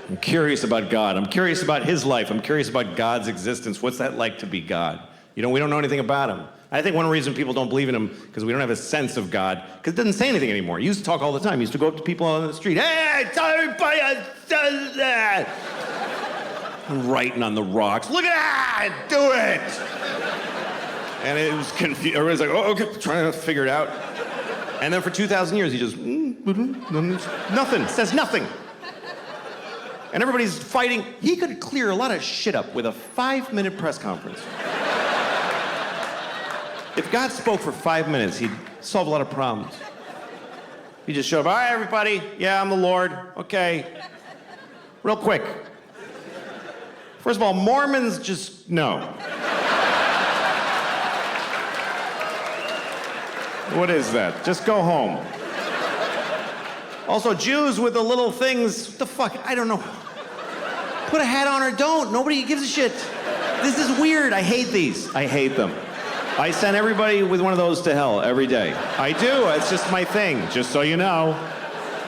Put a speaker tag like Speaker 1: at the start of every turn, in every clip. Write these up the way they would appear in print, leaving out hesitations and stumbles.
Speaker 1: I'm curious about God. I'm curious about his life. I'm curious about God's existence. What's that like to be God? You know, we don't know anything about him. I think one reason people don't believe in him because we don't have a sense of God, because it doesn't say anything anymore. He used to talk all the time. He used to go up to people on the street. Hey, tell everybody does that. I'm writing on the rocks. Look at that! Do it! And it was confused. Everybody's like, oh, okay, trying to figure it out. And then for 2,000 years, he just, nothing, says nothing. And everybody's fighting. He could clear a lot of shit up with a 5-minute press conference. If God spoke for 5 minutes, he'd solve a lot of problems. He'd just show up, hi, everybody. Yeah, I'm the Lord. Okay. Real quick. First of all, Mormons just no. What is that? Just go home. Also, Jews with the little things, what the fuck? I don't know. Put a hat on or don't. Nobody gives a shit. This is weird. I hate these. I hate them. I send everybody with one of those to hell every day. I do. It's just my thing. Just so you know.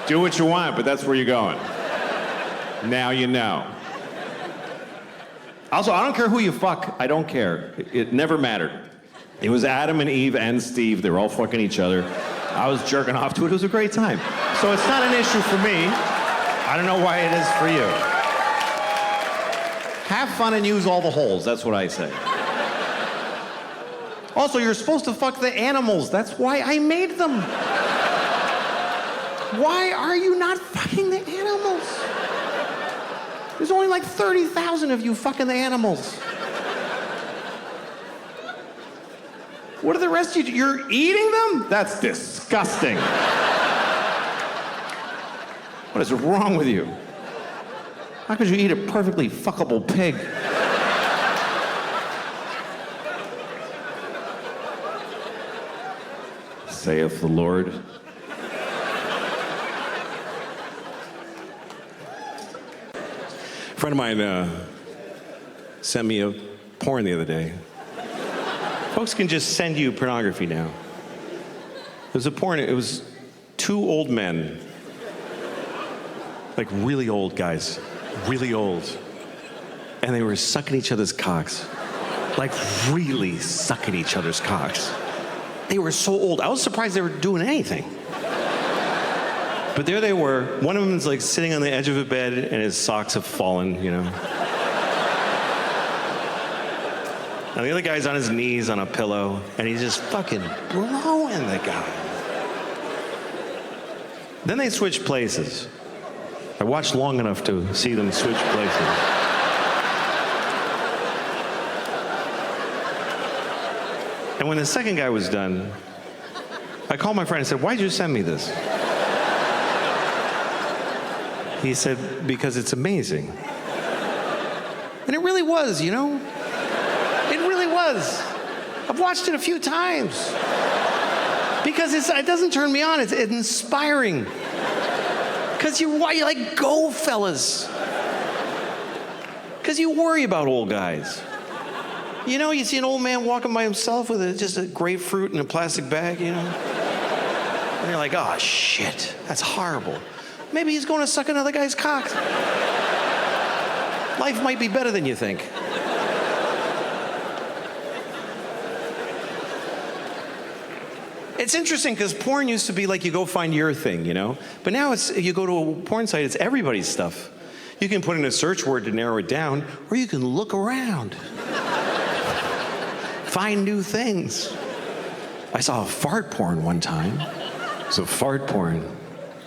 Speaker 1: Do what you want, but that's where you're going. Now you know. Also, I don't care who you fuck. I don't care. It never mattered. It was Adam and Eve and Steve. They were all fucking each other. I was jerking off to it. It was a great time. So it's not an issue for me. I don't know why it is for you. Have fun and use all the holes. That's what I say. Also, you're supposed to fuck the animals. That's why I made them. Why are you not fucking the animals? There's only like 30,000 of you fucking the animals. What are the rest of you? You're eating them? That's disgusting. What is wrong with you? How could you eat a perfectly fuckable pig? Saith the Lord. A friend of mine sent me a porn the other day. Folks can just send you pornography now. It was a porn, it was 2 old men. Like really old guys, really old. And they were sucking each other's cocks. Like really sucking each other's cocks. They were so old, I was surprised they were doing anything. But there they were. One of them's like sitting on the edge of a bed and his socks have fallen, you know. And the other guy's on his knees on a pillow, and he's just fucking blowing the guy. Then they switched places. I watched long enough to see them switch places. And when the second guy was done, I called my friend and said, why'd you send me this? He said, because it's amazing. And it really was, you know? It really was. I've watched it a few times. Because it doesn't turn me on, it's inspiring. Because you're like, go fellas. Because you worry about old guys. You know, you see an old man walking by himself with just a grapefruit in a plastic bag, you know? And you're like, oh shit, that's horrible. Maybe he's going to suck another guy's cock. Life might be better than you think. It's interesting because porn used to be like you go find your thing, you know? But now you go to a porn site, it's everybody's stuff. You can put in a search word to narrow it down, or you can look around. Find new things. I saw a fart porn one time. It was a fart porn.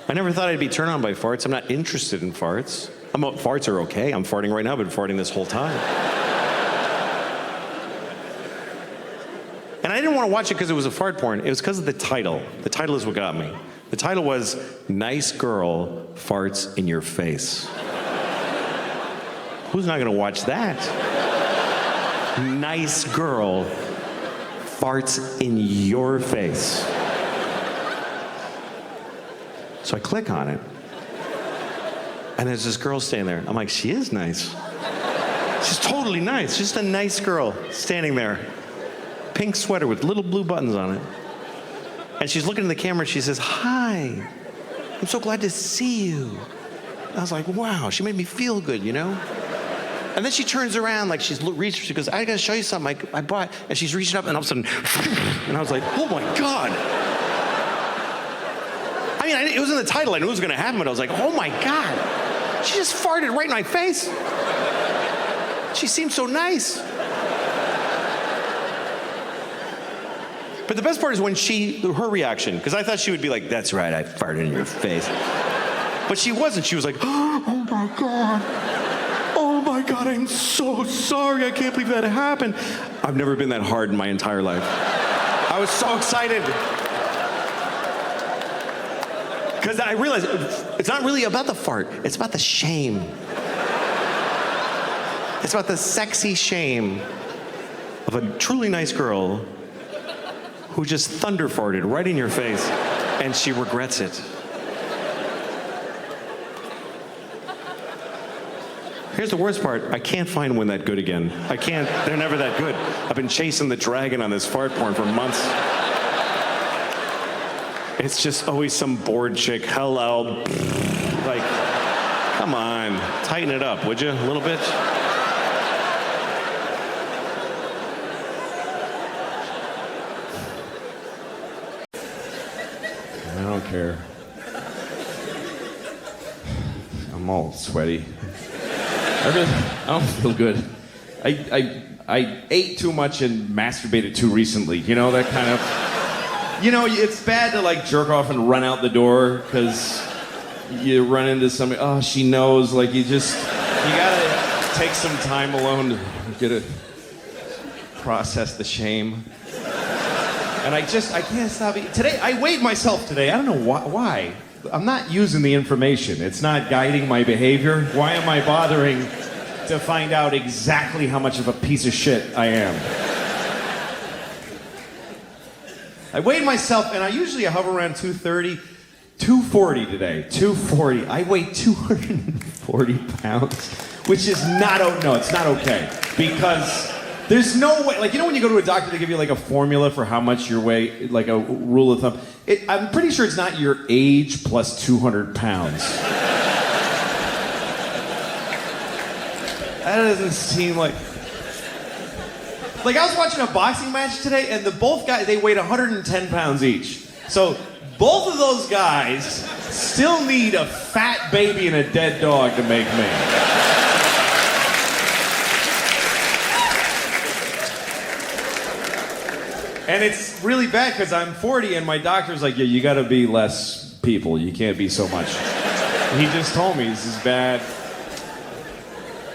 Speaker 1: I never thought I'd be turned on by farts. I'm not interested in farts. Farts are okay. I'm farting right now. I've been farting this whole time. And I didn't want to watch it because it was a fart porn. It was because of the title. The title is what got me. The title was, Nice Girl Farts in Your Face. Who's not going to watch that? Nice girl farts in your face. So I click on it, and there's this girl standing there. I'm like, she is nice. She's totally nice, just a nice girl standing there. Pink sweater with little blue buttons on it. And she's looking in the camera and she says, hi, I'm so glad to see you. I was like, wow, she made me feel good, you know? And then she turns around like she's reached, she goes, I gotta show you something I bought. And she's reaching up and all of a sudden, and I was like, oh my God. I mean, it was in the title, I knew it was gonna happen, but I was like, oh my God. She just farted right in my face. She seemed so nice. But the best part is when her reaction, because I thought she would be like, that's right, I farted in your face. But she wasn't, she was like, oh my God. Oh my God, I'm so sorry. I can't believe that happened. I've never been that hard in my entire life. I was so excited. Because I realized it's not really about the fart, it's about the shame. It's about the sexy shame of a truly nice girl who just thunder farted right in your face, and she regrets it. Here's the worst part. I can't find one that good again. I can't. They're never that good. I've been chasing the dragon on this fart porn for months. It's just always some bored chick. Hello. Like, come on. Tighten it up, would you? A little bit? I don't care. I'm all sweaty. I don't feel good. I ate too much and masturbated too recently. You know, that kind of... You know, it's bad to like jerk off and run out the door because you run into somebody, oh, she knows. Like you gotta take some time alone to get to process the shame. And I can't stop eating. Today, I weighed myself today. I don't know why. I'm not using the information. It's not guiding my behavior. Why am I bothering to find out exactly how much of a piece of shit I am? I weighed myself, and I usually hover around 230, 240 today. 240. I weigh 240 pounds, which is not, no, it's not okay. Because there's no way, like, you know when you go to a doctor, they give you like a formula for how much your weight, like a rule of thumb. I'm pretty sure it's not your age plus 200 pounds. That doesn't seem like... Like, I was watching a boxing match today, and both guys, they weighed 110 pounds each. So, both of those guys still need a fat baby and a dead dog to make me. And it's really bad because I'm 40 and my doctor's like, yeah, you gotta be less people. You can't be so much. And he just told me this is bad.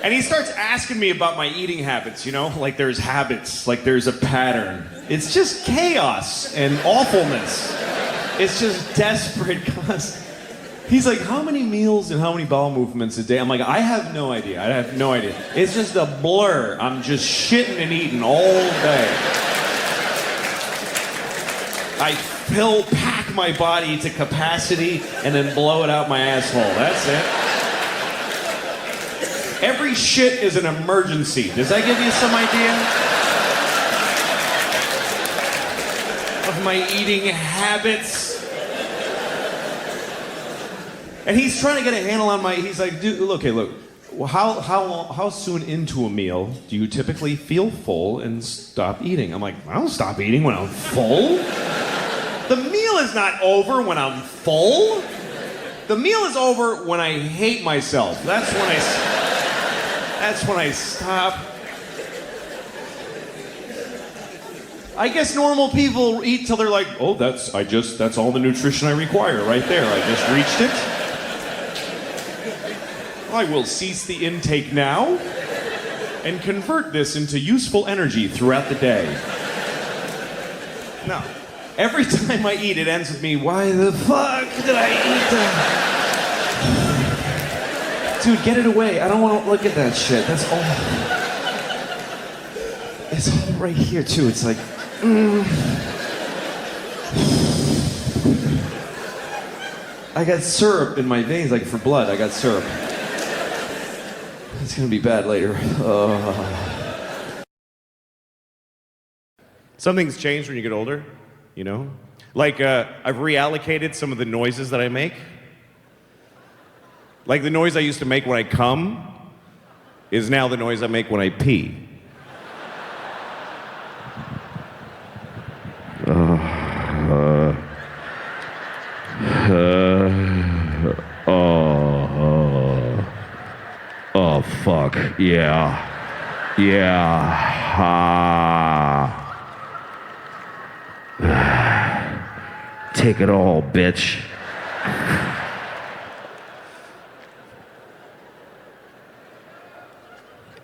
Speaker 1: And he starts asking me about my eating habits, you know? Like there's habits, like there's a pattern. It's just chaos and awfulness. It's just desperate constant. He's like, how many meals and how many bowel movements a day? I'm like, I have no idea. I have no idea. It's just a blur. I'm just shitting and eating all day. I pack my body to capacity and then blow it out my asshole. That's it. Every shit is an emergency. Does that give you some idea of my eating habits? And he's trying to get a handle on he's like, dude, okay, look, how soon into a meal do you typically feel full and stop eating? I'm like, I don't stop eating when I'm full. The meal is not over when I'm full. The meal is over when I hate myself. That's when I stop. I guess normal people eat till they're like, oh, that's all the nutrition I require right there. I just reached it. I will cease the intake now and convert this into useful energy throughout the day. No. Every time I eat, it ends with me, why the fuck did I eat that? Dude, get it away. I don't want to look at that shit. That's all. It's all right here, too. It's like, I got syrup in my veins, like for blood. I got syrup. It's gonna be bad later. Something's changed when you get older, you know? Like, I've reallocated some of the noises that I make. Like the noise I used to make when I come is now the noise I make when I pee.
Speaker 2: Oh, fuck. Yeah. Take it all, bitch.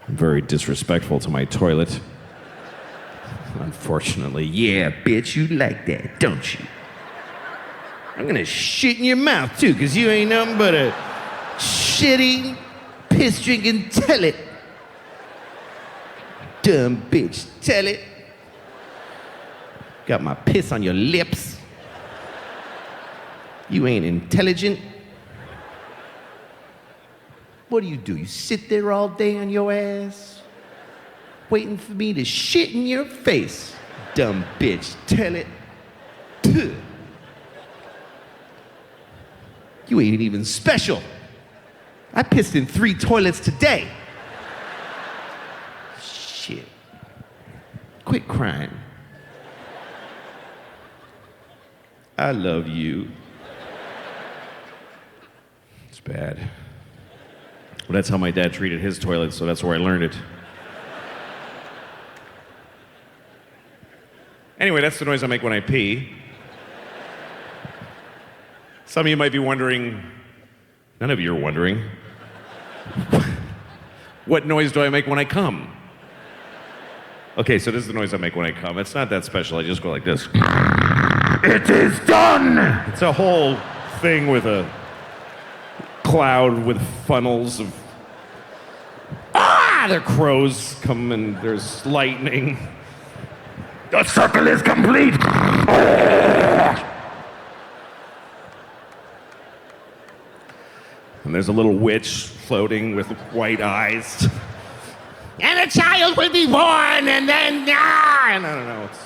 Speaker 1: I'm very disrespectful to my toilet. Unfortunately.
Speaker 2: Yeah, bitch, you like that, don't you?
Speaker 1: I'm gonna shit in your mouth too, cause you ain't nothing but a shitty, piss-drinking telet. Dumb bitch, telet. Got my piss on your lips. You ain't intelligent. What do? You sit there all day on your ass, waiting for me to shit in your face. Dumb bitch, telet. Tuh. You ain't even special. I pissed in 3 toilets today. Shit. Quit crying. I love you. It's bad. Well, that's how my dad treated his toilet, so that's where I learned it. Anyway, that's the noise I make when I pee. Some of you might be wondering, none of you are wondering, what noise do I make when I come? Okay, so this is the noise I make when I come. It's not that special, I just go like this.
Speaker 2: It is done!
Speaker 1: It's a whole thing with a cloud with funnels of... There are crows come and there's lightning.
Speaker 2: The circle is complete!
Speaker 1: And there's a little witch floating with white eyes. And a child will be born, and then... And I don't know, it's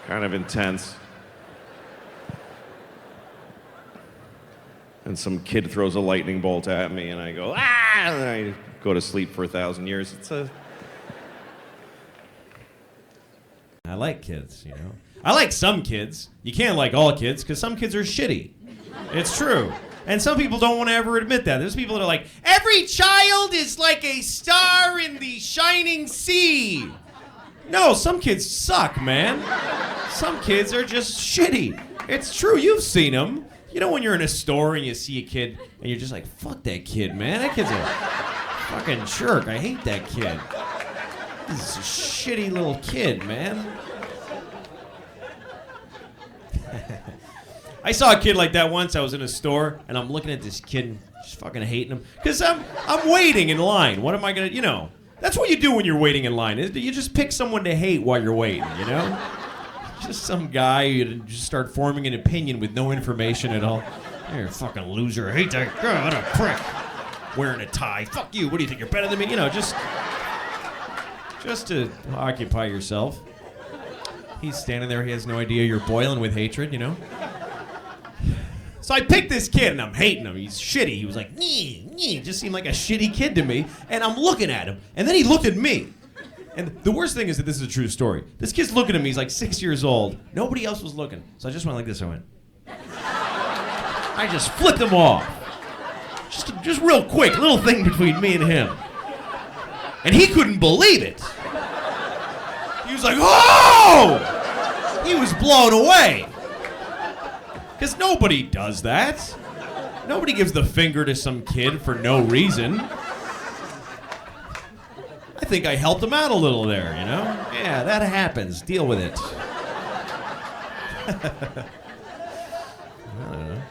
Speaker 1: kind of intense. And some kid throws a lightning bolt at me, and I go, and I go to sleep for 1,000 years.
Speaker 3: I like kids, you know. I like some kids. You can't like all kids, because some kids are shitty. It's true. And some people don't want to ever admit that. There's people that are like, every child is like a star in the shining sea. No, some kids suck, man. Some kids are just shitty. It's true, you've seen them. You know when you're in a store and you see a kid and you're just like, fuck that kid, man. That kid's a fucking jerk. I hate that kid. This is a shitty little kid, man. I saw a kid like that once. I was in a store and I'm looking at this kid and just fucking hating him. Because I'm waiting in line. What am I going to, you know. That's what you do when you're waiting in line. You just pick someone to hate while you're waiting, you know? Just some guy, you just start forming an opinion with no information at all. You're a fucking loser. I hate that guy. What a prick. Wearing a tie. Fuck you. What do you think? You're better than me? You know, just to occupy yourself. He's standing there. He has no idea you're boiling with hatred, you know? So I picked this kid and I'm hating him. He's shitty. He was like, nee. Just seemed like a shitty kid to me. And I'm looking at him. And then he looked at me. And the worst thing is that this is a true story. This kid's looking at me. He's like 6 years old. Nobody else was looking. So I just went like this. I just flipped him off. Just real quick. Little thing between me and him. And he couldn't believe it. He was like, oh! He was blown away. Because nobody does that. Nobody gives the finger to some kid for no reason. I think I helped him out a little there, you know? Yeah, that happens. Deal with it. I don't know.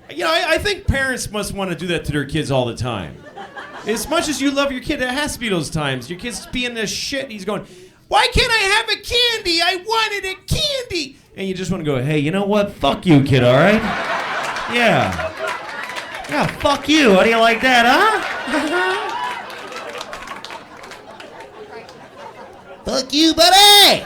Speaker 3: You know, I think parents must want to do that to their kids all the time. As much as you love your kid, there has to be those times. Your kid's being this shit, and he's going, why can't I have a candy? I wanted a candy. And you just want to go, hey, you know what? Fuck you, kid, all right? Yeah. Yeah, fuck you. How do you like that, huh? Fuck you, buddy!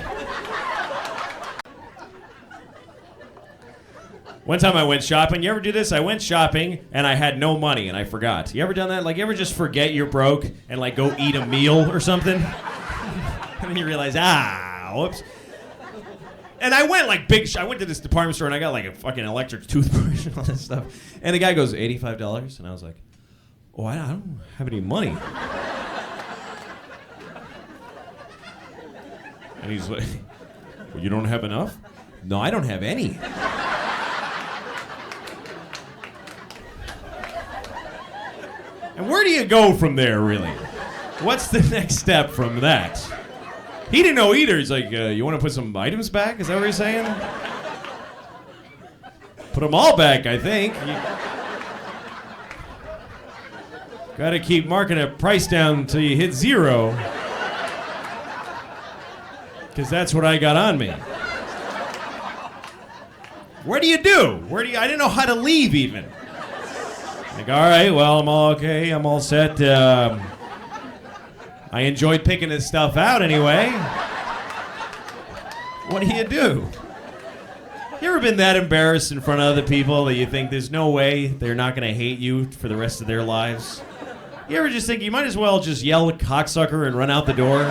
Speaker 3: One time I went shopping. You ever do this? I went shopping and I had no money and I forgot. You ever done that? Like, you ever just forget you're broke and like go eat a meal or something? And then you realize, whoops. And I went like I went to this department store and I got like a fucking electric toothbrush and all this stuff. And the guy goes, $85? And I was like, oh, I don't have any money. And he's like, well, you don't have enough? No, I don't have any. And where do you go from there, really? What's the next step from that? He didn't know either. He's like, you want to put some items back? Is that what you're saying? Put them all back, I think. Got to keep marking a price down until you hit 0. Because that's what I got on me. Where do you do? I didn't know how to leave even. Like, all right, well, I'm all okay. I'm all set. I enjoyed picking this stuff out anyway. What do? You ever been that embarrassed in front of other people that you think there's no way they're not going to hate you for the rest of their lives? You ever just think you might as well just yell cocksucker and run out the door?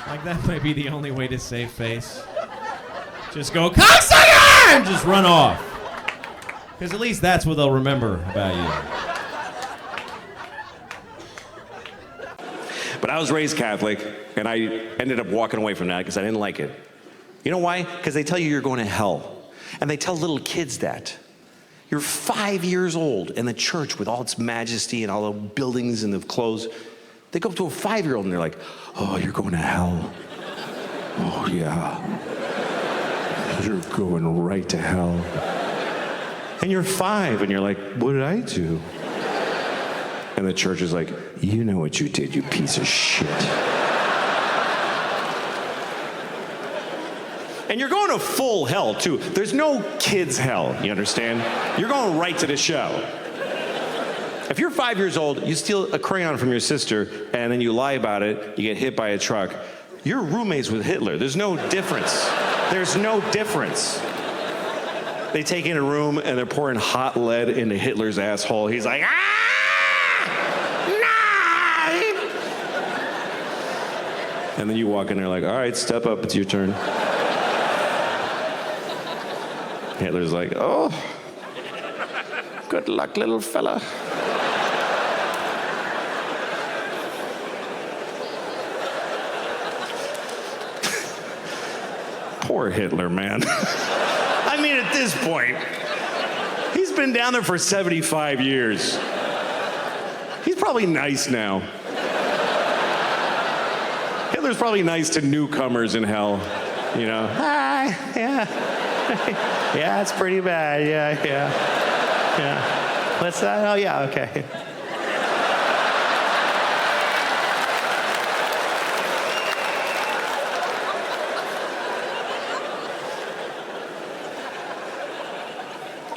Speaker 3: Like, that might be the only way to save face. Just go, cocksucker! And just run off. Because at least that's what they'll remember about you.
Speaker 1: But I was raised Catholic, and I ended up walking away from that because I didn't like it. You know why? Because they tell you you're going to hell. And they tell little kids that. You're 5 years old, and the church, with all its majesty and all the buildings and the clothes, they go up to a 5-year-old and they're like, oh, you're going to hell. Oh, yeah. You're going right to hell. And you're 5, and you're like, what did I do? And the church is like, you know what you did, you piece of shit. And you're going to full hell, too. There's no kids' hell, you understand? You're going right to the show. If you're 5 years old, you steal a crayon from your sister, and then you lie about it, you get hit by a truck, you're roommates with Hitler. There's no difference. There's no difference. They take you in a room, and they're pouring hot lead into Hitler's asshole. He's like, and then you walk in there like, all right, step up, it's your turn. Hitler's like, oh, good luck, little fella. Poor Hitler, man. I mean, at this point, he's been down there for 75 years. He's probably nice now. Hitler's probably nice to newcomers in hell. You know, hi, yeah. Yeah, it's pretty bad. Yeah. What's that? Oh, yeah, okay.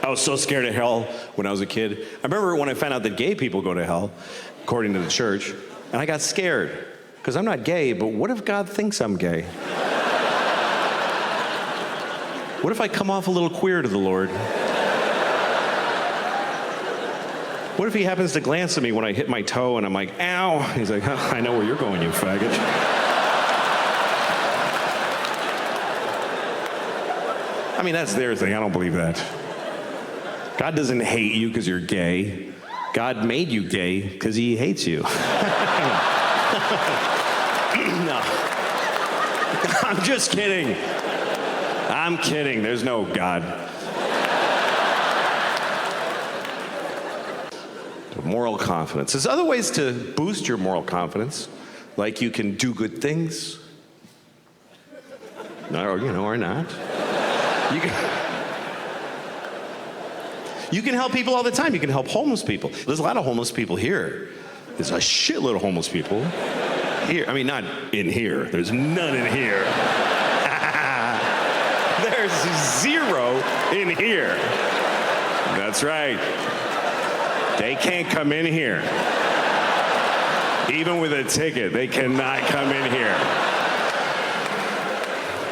Speaker 1: I was so scared of hell when I was a kid. I remember when I found out that gay people go to hell, according to the church, and I got scared. Because I'm not gay, but what if God thinks I'm gay? What if I come off a little queer to the Lord? What if he happens to glance at me when I hit my toe and I'm like, ow? He's like, oh, I know where you're going, you faggot. I mean, that's their thing. I don't believe that. God doesn't hate you because you're gay. God made you gay because he hates you. No. I'm just kidding. I'm kidding. There's no God. Moral confidence. There's other ways to boost your moral confidence. Like you can do good things. Or, or not. You can help people all the time. You can help homeless people. There's a lot of homeless people here. There's a shitload of homeless people here. I mean, not in here. There's none in here. There's 0 in here. That's right. They can't come in here. Even with a ticket, they cannot come in here.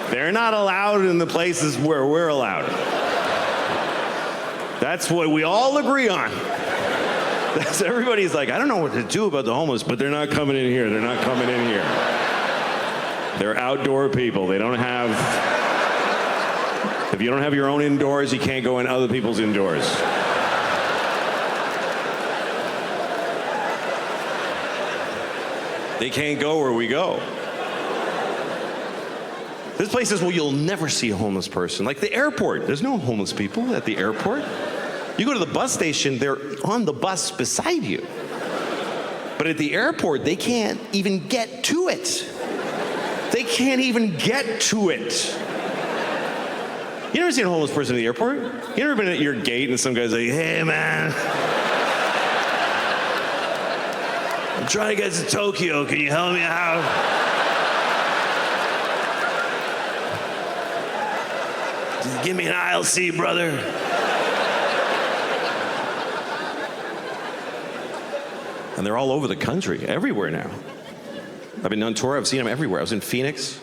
Speaker 1: They're not allowed in the places where we're allowed. That's what we all agree on. Everybody's like, I don't know what to do about the homeless, but they're not coming in here. They're not coming in here. They're outdoor people. They don't have... If you don't have your own indoors, you can't go in other people's indoors. They can't go where we go. There's places where you'll never see a homeless person. Like the airport. There's no homeless people at the airport. You go to the bus station, they're on the bus beside you. But at the airport, they can't even get to it. They can't even get to it. You never seen a homeless person at the airport? You never been at your gate and some guy's like, hey man, I'm trying to get to Tokyo, can you help me out? Just give me an aisle seat, brother. And they're all over the country, everywhere now. I've been on tour, I've seen them everywhere. I was in Phoenix,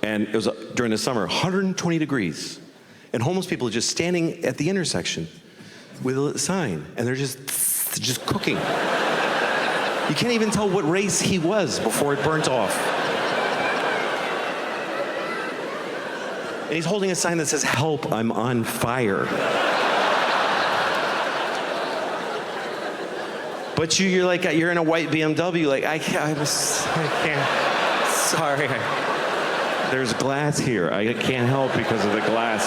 Speaker 1: and it was during the summer, 120 degrees. And homeless people are just standing at the intersection with a sign, and they're just cooking. You can't even tell what race he was before it burnt off. And he's holding a sign that says, help, I'm on fire. But you're like, you're in a white BMW, like, I can't, sorry. There's glass here. I can't help because of the glass.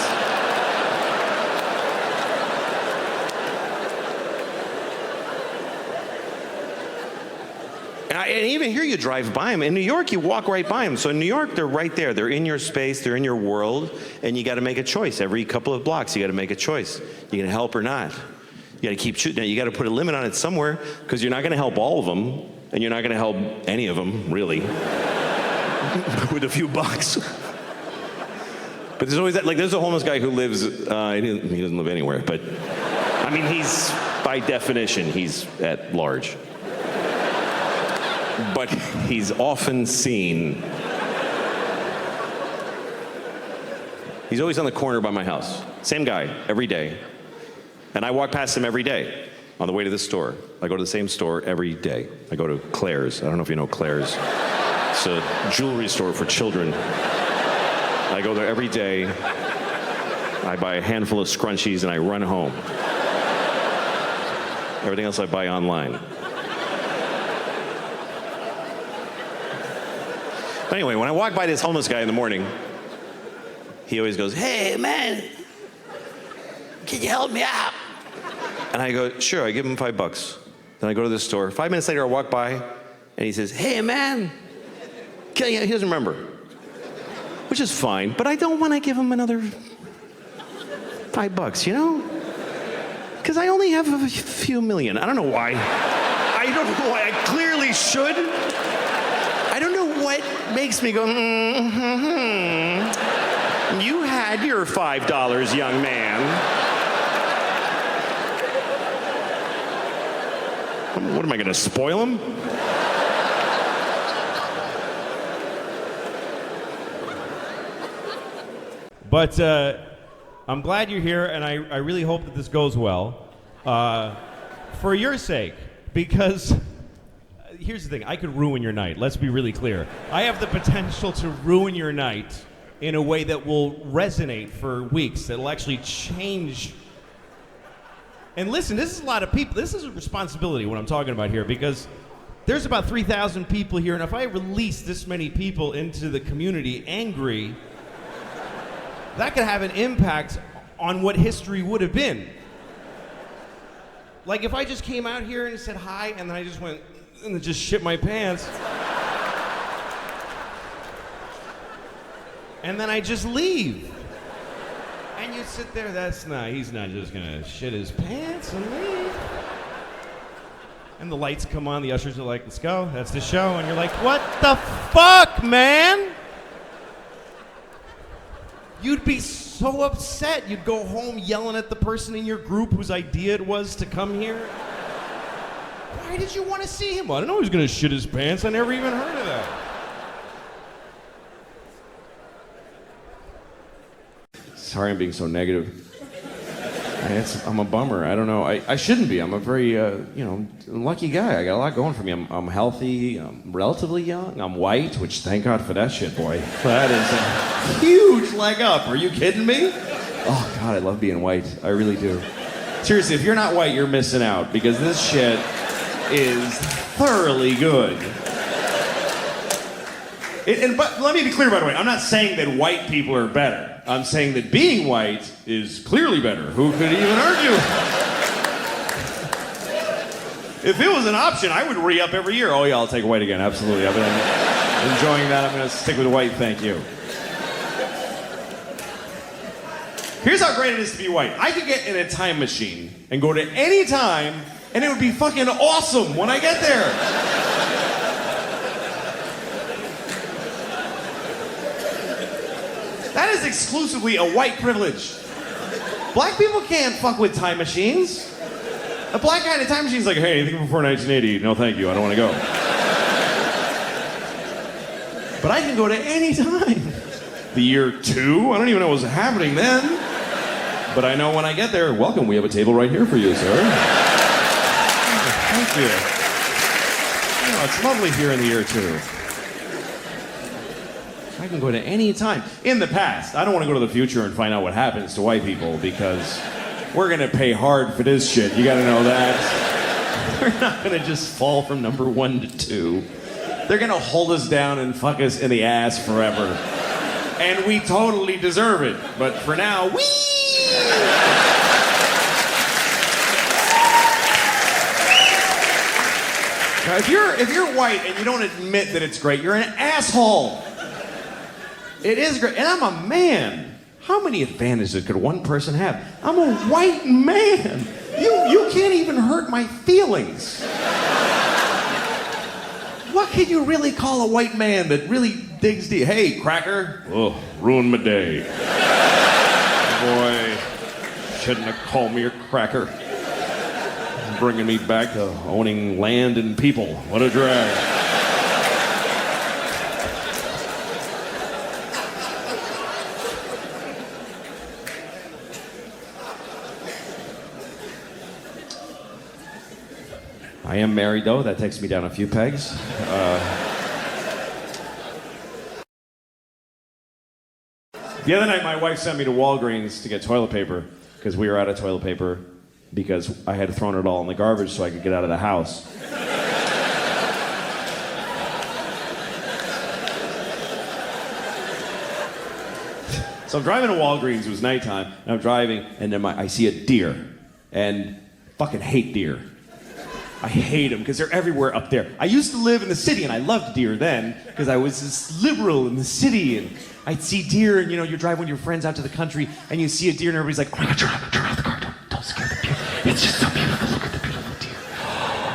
Speaker 1: And even here you drive by them. In New York, you walk right by them. So in New York, they're right there. They're in your space, they're in your world, and you gotta make a choice. Every couple of blocks, you gotta make a choice. You gonna help or not? You gotta keep shooting. Now, you gotta put a limit on it somewhere, because you're not gonna help all of them, and you're not gonna help any of them, really, with a few bucks. But there's always that, like, there's a homeless guy who lives, he doesn't live anywhere, but, I mean, he's, by definition, he's at large. But he's often seen. He's always on the corner by my house. Same guy, every day. And I walk past him every day on the way to the store. I go to the same store every day. I go to Claire's. I don't know if you know Claire's. It's a jewelry store for children. I go there every day. I buy a handful of scrunchies and I run home. Everything else I buy online. But anyway, when I walk by this homeless guy in the morning, he always goes, hey, man, can you help me out? And I go, sure, I give him $5. Then I go to the store. 5 minutes later, I walk by, and he says, hey, man, he doesn't remember, which is fine, but I don't want to give him another $5, you know? Because I only have a few million. I don't know why. I don't know why. I clearly should. I don't know what makes me go, You had your $5, young man. What am I going to spoil him?
Speaker 3: But I'm glad you're here, and I really hope that this goes well. For your sake, because here's the thing, I could ruin your night. Let's be really clear. I have the potential to ruin your night in a way that will resonate for weeks, that'll actually change. And listen, this is a lot of people. This is a responsibility, what I'm talking about here, because there's about 3,000 people here, and if I release this many people into the community angry, that could have an impact on what history would have been. Like if I just came out here and said hi, and then I just went and just shit my pants, and then I just leave. And you sit there, he's not just gonna shit his pants and leave. And the lights come on, the ushers are like, let's go, that's the show. And you're like, what the fuck, man? You'd be so upset. You'd go home yelling at the person in your group whose idea it was to come here. Why did you want to see him? I don't know he was gonna shit his pants. I never even heard of that.
Speaker 1: Sorry I'm being so negative. I'm a bummer. I don't know. I shouldn't be. I'm a very, lucky guy. I got a lot going for me. I'm healthy. I'm relatively young. I'm white, which thank God for that shit, boy. That is a huge leg up. Are you kidding me? Oh, God, I love being white. I really do. Seriously, if you're not white, you're missing out because this shit is thoroughly good. But let me be clear, by the way. I'm not saying that white people are better. I'm saying that being white is clearly better. Who could even argue? If it was an option, I would re-up every year. Oh, yeah, I'll take white again. Absolutely. I've been enjoying that. I'm going to stick with white. Thank you. Here's how great it is to be white. I could get in a time machine and go to any time, and it would be fucking awesome when I get there. That is exclusively a white privilege. Black people can't fuck with time machines. A black guy in a time machine is like, hey, anything before 1980? No, thank you. I don't want to go. But I can go to any time. The year 2? I don't even know what's happening then. But I know when I get there, welcome, we have a table right here for you, sir. Thank you. Oh, it's lovely here in the year 2. I can go to any time. In the past, I don't want to go to the future and find out what happens to white people because we're going to pay hard for this shit. You got to know that. We're not going to just fall from number 1 to 2. They're going to hold us down and fuck us in the ass forever. And we totally deserve it. But for now, whee! Now, if you're white and you don't admit that it's great, you're an asshole. It is great. And I'm a man. How many advantages could one person have? I'm a white man. You can't even hurt my feelings. What can you really call a white man that really digs deep? Hey, cracker. Oh, ruined my day. Boy, shouldn't have called me a cracker. Bringing me back to owning land and people. What a drag. I am married, though. That takes me down a few pegs. The other night, my wife sent me to Walgreens to get toilet paper because we were out of toilet paper because I had thrown it all in the garbage so I could get out of the house. So I'm driving to Walgreens. It was nighttime, and I'm driving, and then I see a deer, and I fucking hate deer. I hate them because they're everywhere up there. I used to live in the city and I loved deer then because I was this liberal in the city and I'd see deer and you drive with your friends out to the country and you see a deer and everybody's like, oh my God, turn off the car, don't scare the deer. It's just so beautiful, look at the beautiful deer.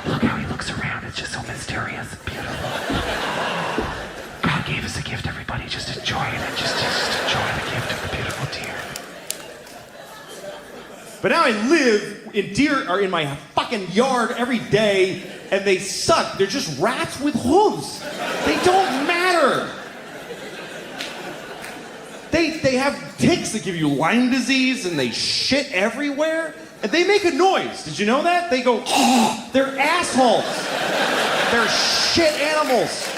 Speaker 1: Look how he looks around, it's just so mysterious and beautiful. God gave us a gift, everybody, just enjoy it and just enjoy the gift of the beautiful deer. But now I live in deer are in my fucking yard every day, and they suck. They're just rats with hooves. They don't matter. They have ticks that give you Lyme disease, and they shit everywhere, and they make a noise. Did you know that? They go, oh, they're assholes. They're shit animals.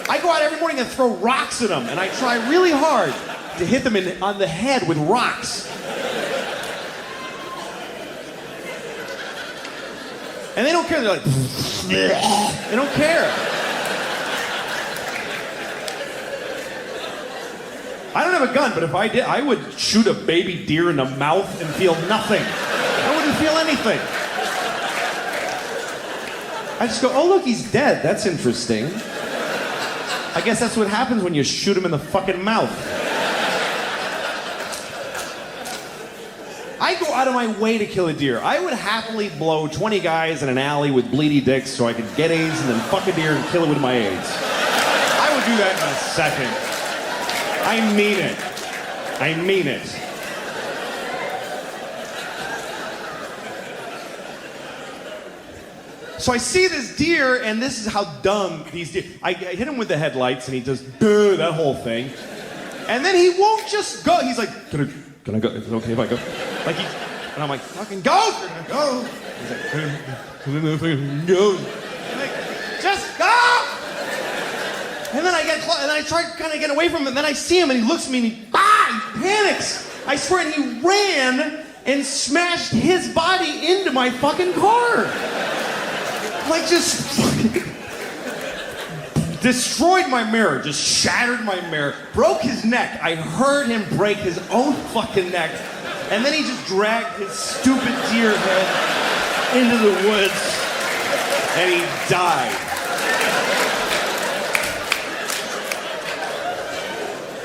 Speaker 1: I go out every morning and throw rocks at them, and I try really hard to hit them on the head with rocks. And they don't care. They're like, they don't care. I don't have a gun, but if I did, I would shoot a baby deer in the mouth and feel nothing. I wouldn't feel anything. I just go, oh, look, he's dead. That's interesting. I guess that's what happens when you shoot him in the fucking mouth. I go out of my way to kill a deer. I would happily blow 20 guys in an alley with bleedy dicks so I could get AIDS and then fuck a deer and kill it with my AIDS. I would do that in a second. I mean it. I mean it. So I see this deer, and this is how dumb these deer... I hit him with the headlights, and he does that whole thing. And then he won't just go. He's like, can Can I go? Is it okay if I go? Like and I'm like, fucking go! You're gonna go. He's like, go. I'm like, just go! And then I get close, and I try kind of get away from him, and then I see him, and he looks at me, and he panics. I swear, and he ran and smashed his body into my fucking car. Like, just fucking destroyed my mirror, just shattered my mirror, broke his neck. I heard him break his own fucking neck, and then he just dragged his stupid deer head into the woods, and he died.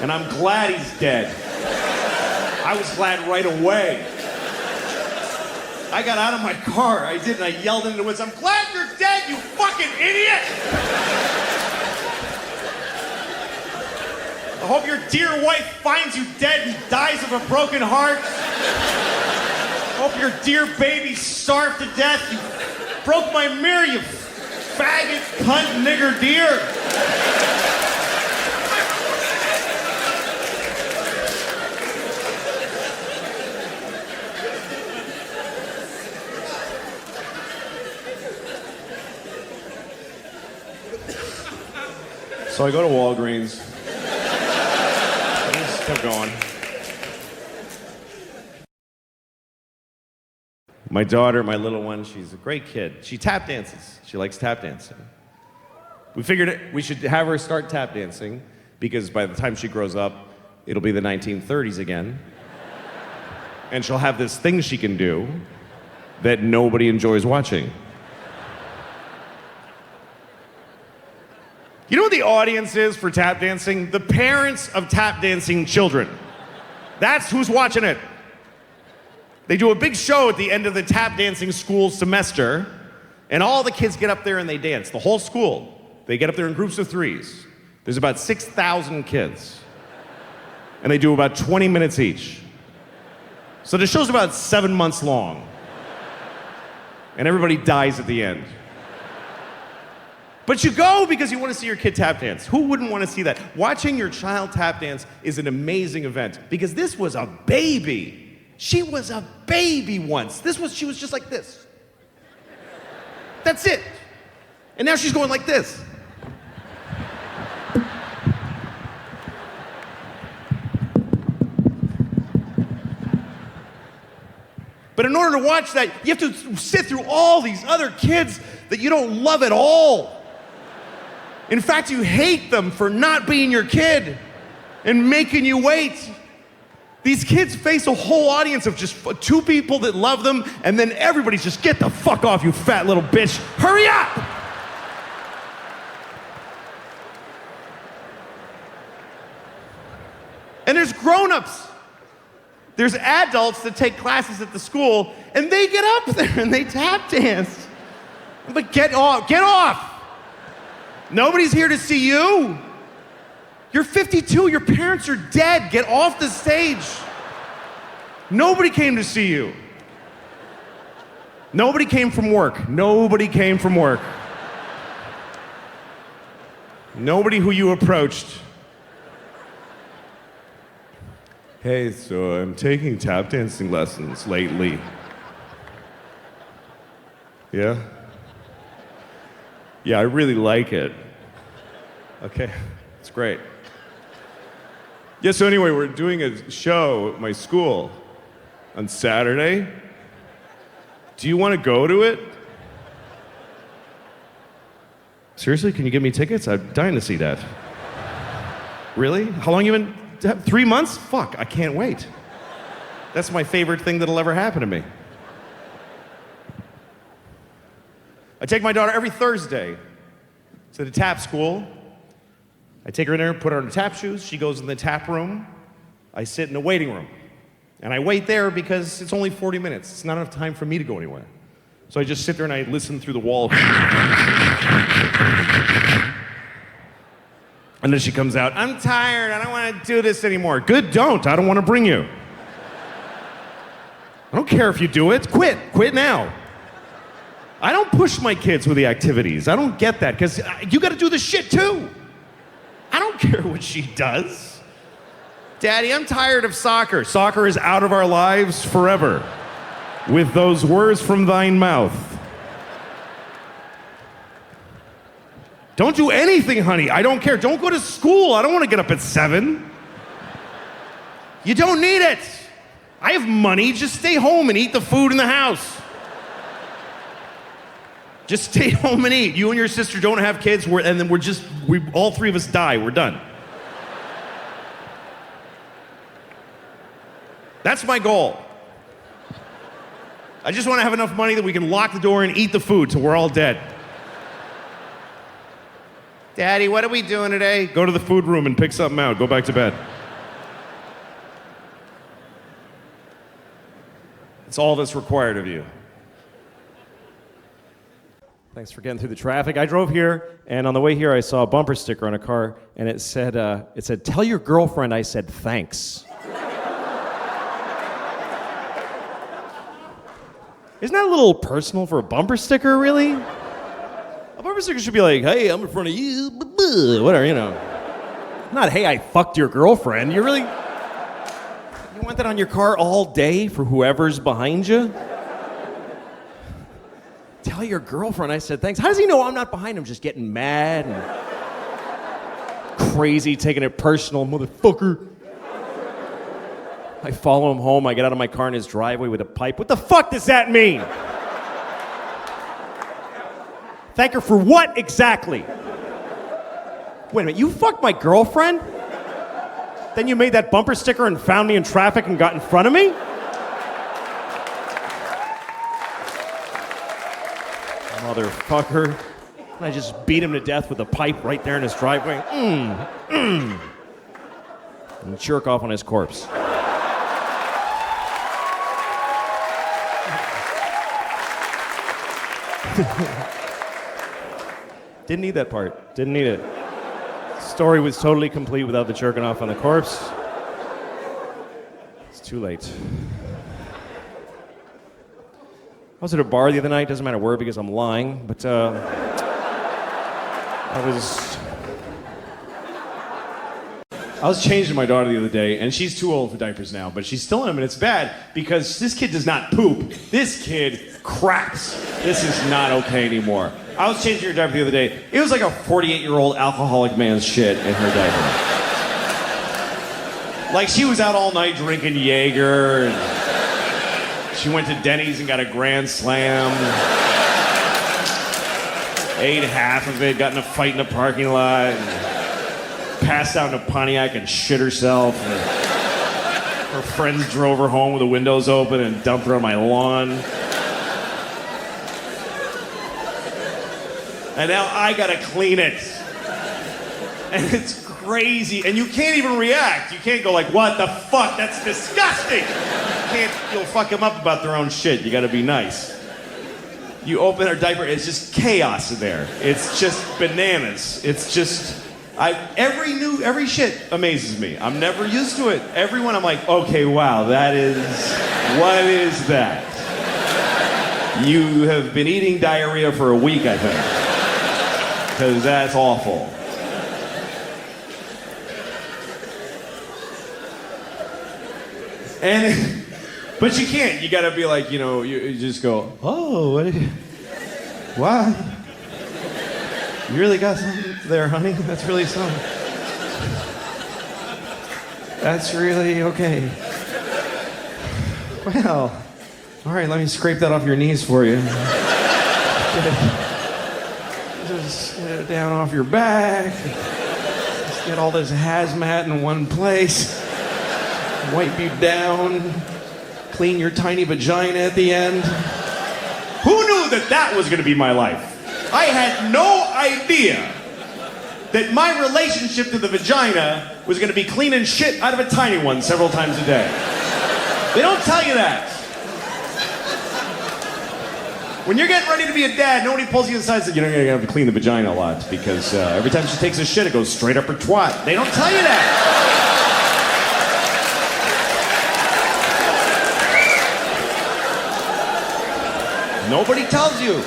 Speaker 1: And I'm glad he's dead. I was glad right away. I got out of my car, I did, and I yelled into the woods, I'm glad you're dead, you fucking idiot! I hope your dear wife finds you dead and dies of a broken heart. I hope your dear baby starved to death. You broke my mirror, you faggot, cunt, nigger deer. So I go to Walgreens. I just kept going. My daughter, my little one, she's a great kid. She tap dances. She likes tap dancing. We figured we should have her start tap dancing because by the time she grows up, it'll be the 1930s again. And she'll have this thing she can do that nobody enjoys watching. You know what the audience is for tap dancing? The parents of tap dancing children. That's who's watching it. They do a big show at the end of the tap dancing school semester, and all the kids get up there and they dance. The whole school. They get up there in groups of threes. There's about 6,000 kids. And they do about 20 minutes each. So the show's about 7 months long. And everybody dies at the end. But you go because you want to see your kid tap dance. Who wouldn't want to see that? Watching your child tap dance is an amazing event because this was a baby. She was a baby once. She was just like this. That's it. And now she's going like this. But in order to watch that, you have to sit through all these other kids that you don't love at all. In fact, you hate them for not being your kid and making you wait. These kids face a whole audience of just two people that love them, and then everybody's just, get the fuck off, you fat little bitch. Hurry up! And there's grown-ups. There's adults that take classes at the school, and they get up there and they tap dance. But get off, get off! Nobody's here to see you. You're 52, your parents are dead. Get off the stage. Nobody came to see you. Nobody came from work. Nobody came from work. Nobody who you approached. Hey, so I'm taking tap dancing lessons lately. Yeah? Yeah, I really like it. Okay, it's great. Yeah, so anyway, we're doing a show at my school on Saturday. Do you want to go to it? Seriously, can you give me tickets? I'm dying to see that. Really? How long you been? 3 months? Fuck, I can't wait. That's my favorite thing that'll ever happen to me. I take my daughter every Thursday to the tap school. I take her in there, put her in the tap shoes. She goes in the tap room. I sit in the waiting room. And I wait there because it's only 40 minutes. It's not enough time for me to go anywhere. So I just sit there and I listen through the wall. And then she comes out, I'm tired, I don't want to do this anymore. Good, don't. I don't want to bring you. I don't care if you do it. Quit now. I don't push my kids with the activities. I don't get that, because you got to do the shit too. I don't care what she does. Daddy, I'm tired of soccer. Soccer is out of our lives forever. With those words from thine mouth. Don't do anything, honey. I don't care. Don't go to school. I don't want to get up at 7. You don't need it. I have money. Just stay home and eat the food in the house. Just stay home and eat. You and your sister don't have kids, and then we all 3 of us die. We're done. That's my goal. I just want to have enough money that we can lock the door and eat the food till we're all dead. Daddy, what are we doing today? Go to the food room and pick something out. Go back to bed. It's all that's required of you. Thanks for getting through the traffic. I drove here, and on the way here, I saw a bumper sticker on a car, and it said, "Tell your girlfriend I said thanks." Isn't that a little personal for a bumper sticker, really? A bumper sticker should be like, "Hey, I'm in front of you," whatever, you know. Not, "Hey, I fucked your girlfriend." You want that on your car all day for whoever's behind you? Tell your girlfriend I said thanks. How does he know I'm not behind him, just getting mad and crazy, taking it personal, motherfucker? I follow him home. I get out of my car in his driveway with a pipe. What the fuck does that mean? Thank her for what exactly? Wait a minute, you fucked my girlfriend? Then you made that bumper sticker and found me in traffic and got in front of me? Motherfucker. And I just beat him to death with a pipe right there in his driveway. And jerk off on his corpse. Didn't need that part. Didn't need it. Story was totally complete without the jerking off on the corpse. It's too late. I was at a bar the other night. Doesn't matter where because I'm lying, but I was changing my daughter the other day, and she's too old for diapers now, but she's still in them, and it's bad because this kid does not poop. This kid craps. This is not okay anymore. I was changing her diaper the other day. It was like a 48-year-old alcoholic man's shit in her diaper. Like, she was out all night drinking Jaeger, and she went to Denny's and got a Grand Slam. Ate half of it, got in a fight in the parking lot. Passed out in a Pontiac and shit herself. And her friends drove her home with the windows open and dumped her on my lawn. And now I gotta clean it. And it's crazy. And you can't even react. You can't go like, "What the fuck? That's disgusting." You'll fuck them up about their own shit. You gotta be nice. You open her diaper, it's just chaos in there. It's just bananas. It's just... every shit amazes me. I'm never used to it. Everyone, I'm like, okay, wow, what is that? You have been eating diarrhea for a week, I think. Because that's awful. But you can't. You gotta be like, you just go, "Oh, wow. You really got something there, honey. That's really something. That's really okay. Well, all right, let me scrape that off your knees for you. Just get it down off your back. Just get all this hazmat in one place. Wipe you down. Clean your tiny vagina at the end." Who knew that was going to be my life? I had no idea that my relationship to the vagina was going to be cleaning shit out of a tiny one several times a day. They don't tell you that. When you're getting ready to be a dad, nobody pulls you aside and says, "You're going to have to clean the vagina a lot because every time she takes a shit, it goes straight up her twat." They don't tell you that. Nobody tells you.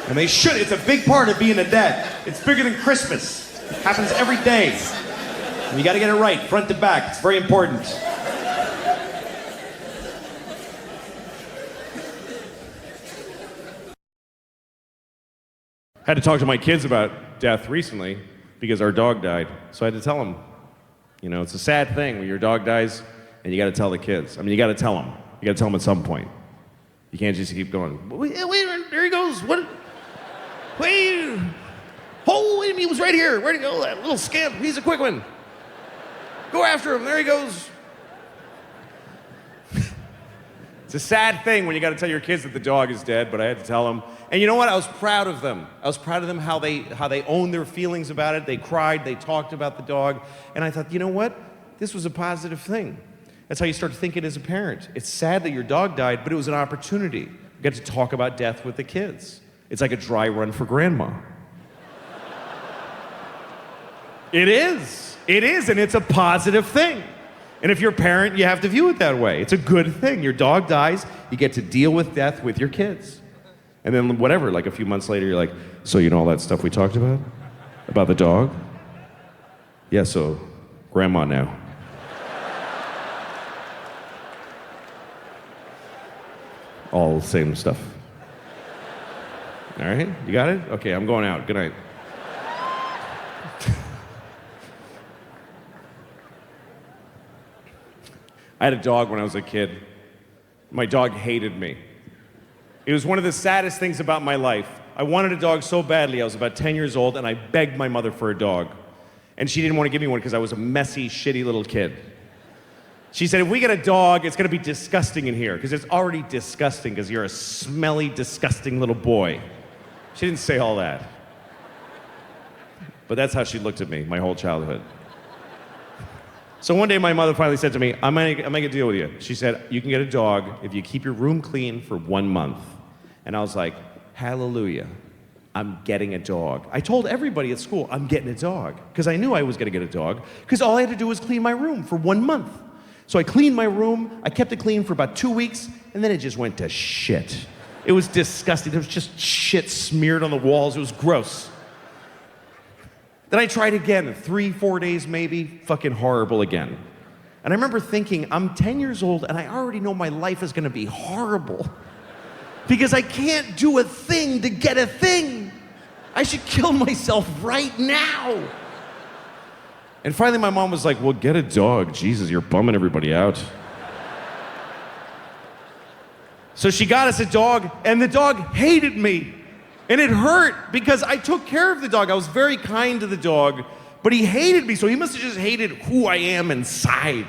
Speaker 1: And they should. It's a big part of being a dad. It's bigger than Christmas. It happens every day. And you got to get it right, front to back. It's very important. I had to talk to my kids about death recently because our dog died. So I had to tell them, you know, it's a sad thing when your dog dies and you got to tell the kids. I mean, you got to tell them. You got to tell them at some point. You can't just keep going, wait, there he goes. What? Wait. Oh, wait a minute, he was right here. Where'd he go? That little scamp. He's a quick one. Go after him. There he goes. It's a sad thing when you got to tell your kids that the dog is dead, but I had to tell them. And you know what? I was proud of them. I was proud of them how they owned their feelings about it. They cried. They talked about the dog. And I thought, you know what? This was a positive thing. That's how you start thinking as a parent. It's sad that your dog died, but it was an opportunity. You get to talk about death with the kids. It's like a dry run for grandma. It is. It is, and it's a positive thing. And if you're a parent, you have to view it that way. It's a good thing. Your dog dies, you get to deal with death with your kids. And then whatever, like a few months later, you're like, so you know all that stuff we talked about? About the dog? Yeah, so grandma now. All the same stuff. All right, you got it? Okay, I'm going out. Good night. I had a dog when I was a kid. My dog hated me. It was one of the saddest things about my life. I wanted a dog so badly. I was about 10 years old, and I begged my mother for a dog. And she didn't want to give me one because I was a messy, shitty little kid. She said, if we get a dog, it's going to be disgusting in here, because it's already disgusting because you're a smelly, disgusting little boy. She didn't say all that. But that's how she looked at me my whole childhood. So one day my mother finally said to me, I'm gonna make a deal with you. She said, you can get a dog if you keep your room clean for 1 month. And I was like, hallelujah, I'm getting a dog. I told everybody at school, I'm getting a dog, because I knew I was gonna get a dog, because all I had to do was clean my room for 1 month. So I cleaned my room, I kept it clean for about 2 weeks, and then it just went to shit. It was disgusting. There was just shit smeared on the walls. It was gross. Then I tried again, 3-4 days maybe, fucking horrible again. And I remember thinking, I'm 10 years old and I already know my life is gonna be horrible because I can't do a thing to get a thing. I should kill myself right now. And finally my mom was like, well, get a dog. Jesus, you're bumming everybody out. So she got us a dog, and the dog hated me. And it hurt because I took care of the dog. I was very kind to the dog, but he hated me, so he must have just hated who I am inside.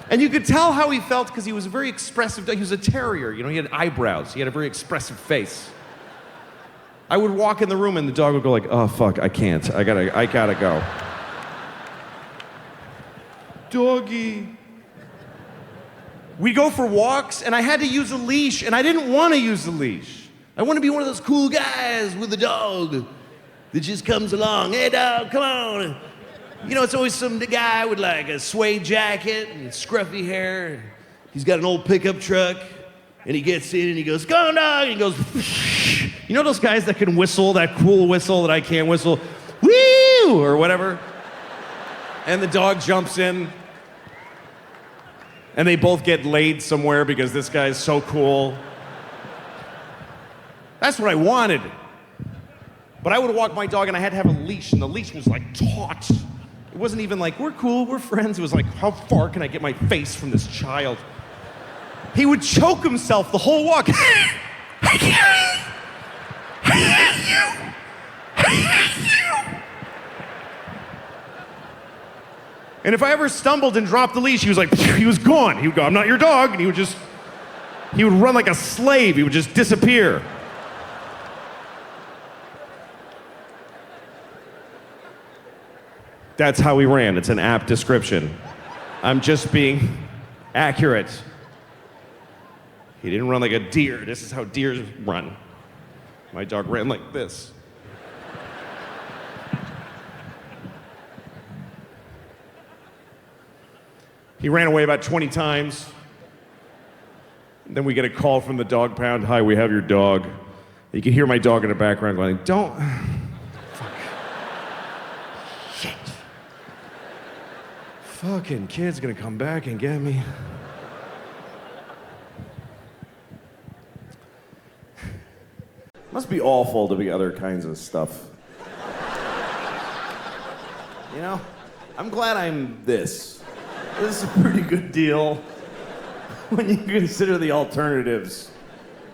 Speaker 1: And you could tell how he felt because he was a very expressive dog. He was a terrier, you know, he had eyebrows. He had a very expressive face. I would walk in the room and the dog would go like, oh fuck, I can't. I gotta go. Doggy. We'd go for walks and I had to use a leash and I didn't want to use the leash. I want to be one of those cool guys with a dog that just comes along. Hey, dog, come on. You know, it's always some guy with like a suede jacket and scruffy hair. He's got an old pickup truck, and he gets in and he goes, come on, dog, and he goes, you know those guys that can whistle, that cool whistle that I can't whistle? Woo! Or whatever. And the dog jumps in, and they both get laid somewhere because this guy's so cool. That's what I wanted. But I would walk my dog and I had to have a leash, and the leash was like taut. It wasn't even like, we're cool, we're friends. It was like, how far can I get my face from this child? He would choke himself the whole walk. I hate you. I hate you. And if I ever stumbled and dropped the leash, he was like, he was gone. He would go, I'm not your dog. And he would run like a slave. He would just disappear. That's how we ran. It's an apt description. I'm just being accurate. He didn't run like a deer. This is how deers run. My dog ran like this. He ran away about 20 times. Then we get a call from the dog pound. Hi, we have your dog. You can hear my dog in the background going, don't. Fuck. Shit. fucking kid's gonna come back and get me. Must be awful to be other kinds of stuff. You know, I'm glad I'm this. This is a pretty good deal when you consider the alternatives.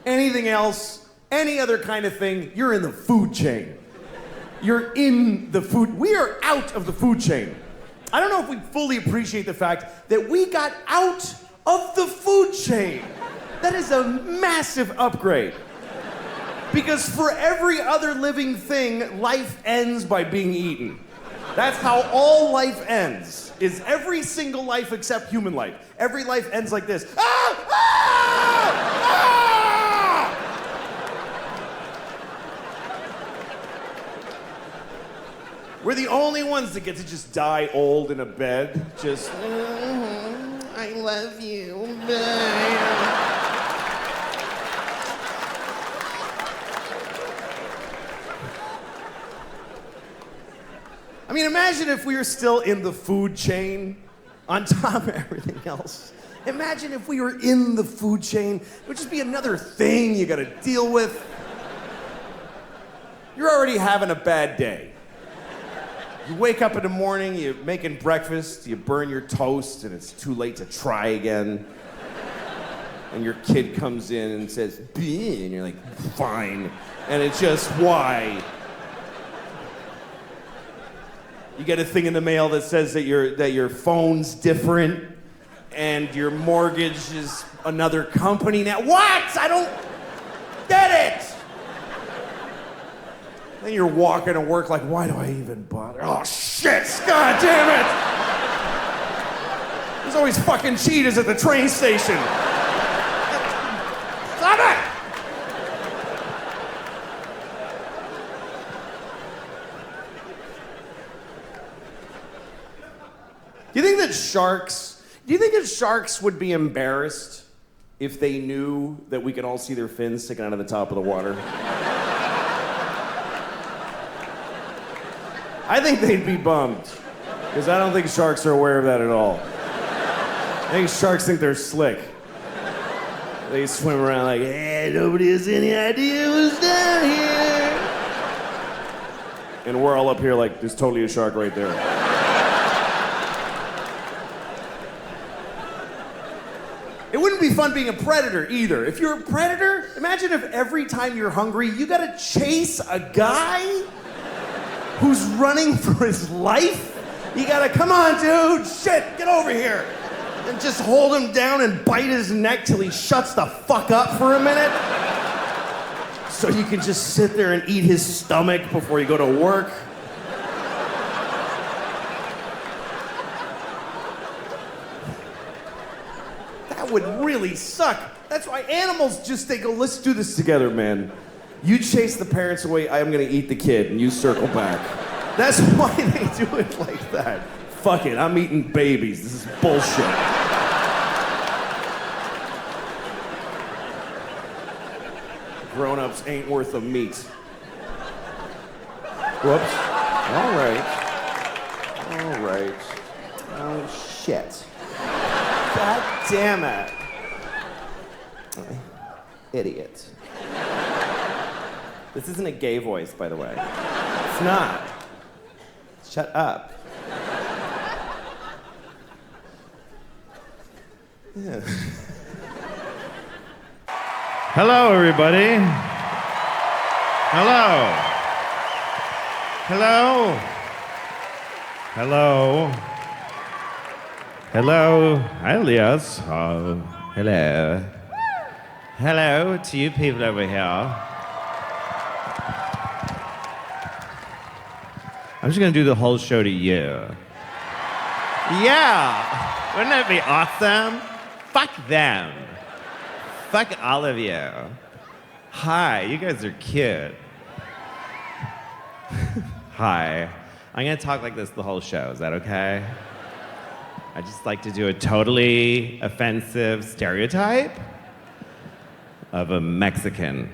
Speaker 1: Anything else, any other kind of thing, you're in the food chain. You're in the food. We are out of the food chain. I don't know if we fully appreciate the fact that we got out of the food chain. That is a massive upgrade. Because for every other living thing, life ends by being eaten. That's how all life ends, is every single life except human life. Every life ends like this. Ah! Ah! Ah! We're the only ones that get to just die old in a bed. Just, I love you. Bye. I mean, imagine if we were still in the food chain on top of everything else. Imagine if we were in the food chain. It would just be another thing you gotta deal with. You're already having a bad day. You wake up in the morning, you're making breakfast, you burn your toast, and it's too late to try again. And your kid comes in and says, "Bleh," and you're like, fine. And it's just, why? You get a thing in the mail that says that your phone's different and your mortgage is another company now. What? I don't get it. Then you're walking to work like, why do I even bother? Oh shit, God damn it. There's always fucking cheetahs at the train station. Stop it. Do you think that sharks would be embarrassed if they knew that we could all see their fins sticking out of the top of the water? I think they'd be bummed, because I don't think sharks are aware of that at all. I think sharks think they're slick. They swim around like, hey, nobody has any idea what's down here. And we're all up here like, there's totally a shark right there. It wouldn't be fun being a predator either. If you're a predator, imagine if every time you're hungry, you gotta chase a guy who's running for his life. You gotta, come on, dude, shit, get over here. And just hold him down and bite his neck till he shuts the fuck up for a minute. So you can just sit there and eat his stomach before you go to work. That would really suck. That's why animals just, they go, let's do this together, man. You chase the parents away, I'm gonna eat the kid, and you circle back. That's why they do it like that. Fuck it, I'm eating babies. This is bullshit. Grown-ups ain't worth the meat. Whoops. All right. All right. Oh, shit. God damn it. Idiot. This isn't a gay voice, by the way. It's not. Shut up. Yeah.
Speaker 2: Hello, everybody. Hello. Hello. Hello. Hello. Hi, Elias. Oh, hello. Hello to you people over here. I'm just gonna do the whole show to you. Yeah. Wouldn't that be awesome? Fuck them. Fuck all of you. Hi, you guys are cute. Hi. I'm gonna talk like this the whole show. Is that okay? I just like to do a totally offensive stereotype of a Mexican.